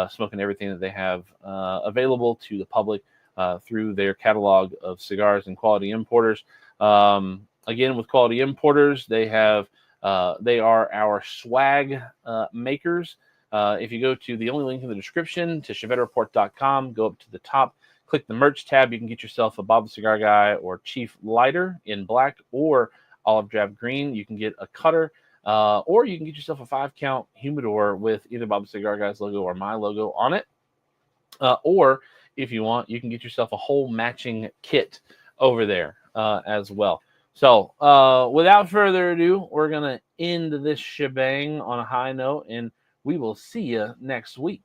smoking everything that they have available to the public through their catalog of cigars and Quality Importers. Again, with Quality Importers, they are our swag makers. If you go to the only link in the description to ChevetteReport.com, go up to the top, click the merch tab. You can get yourself a Bob the Cigar Guy or Chief lighter in black or olive drab green. You can get a cutter, or you can get yourself a 5-count humidor with either Bob the Cigar Guy's logo or my logo on it. Or if you want, you can get yourself a whole matching kit over there as well. So without further ado, we're going to end this shebang on a high note, and we will see you next week.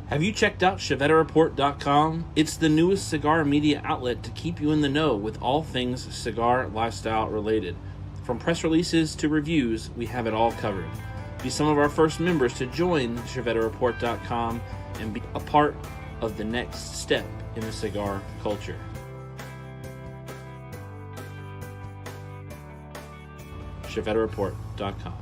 Have you checked out ChevetteReport.com? It's the newest cigar media outlet to keep you in the know with all things cigar lifestyle related. From press releases to reviews, we have it all covered. Be some of our first members to join ChevetteReport.com and be a part of the next step in the cigar culture. ChevetteReport.com.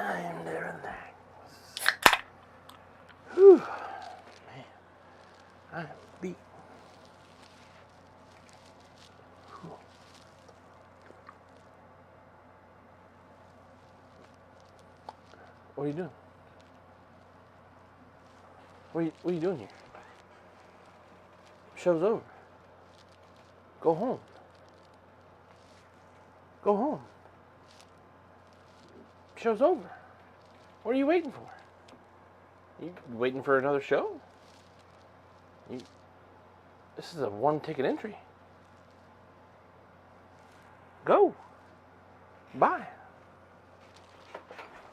time to relax. Whew. Man, I'm beat. Whew. What are you doing? What are you doing here? Show's over. Go home. Go home. Show's over. What are you waiting for? You waiting for another show? This is a one-ticket entry. Go. Bye.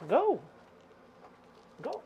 Go. Go.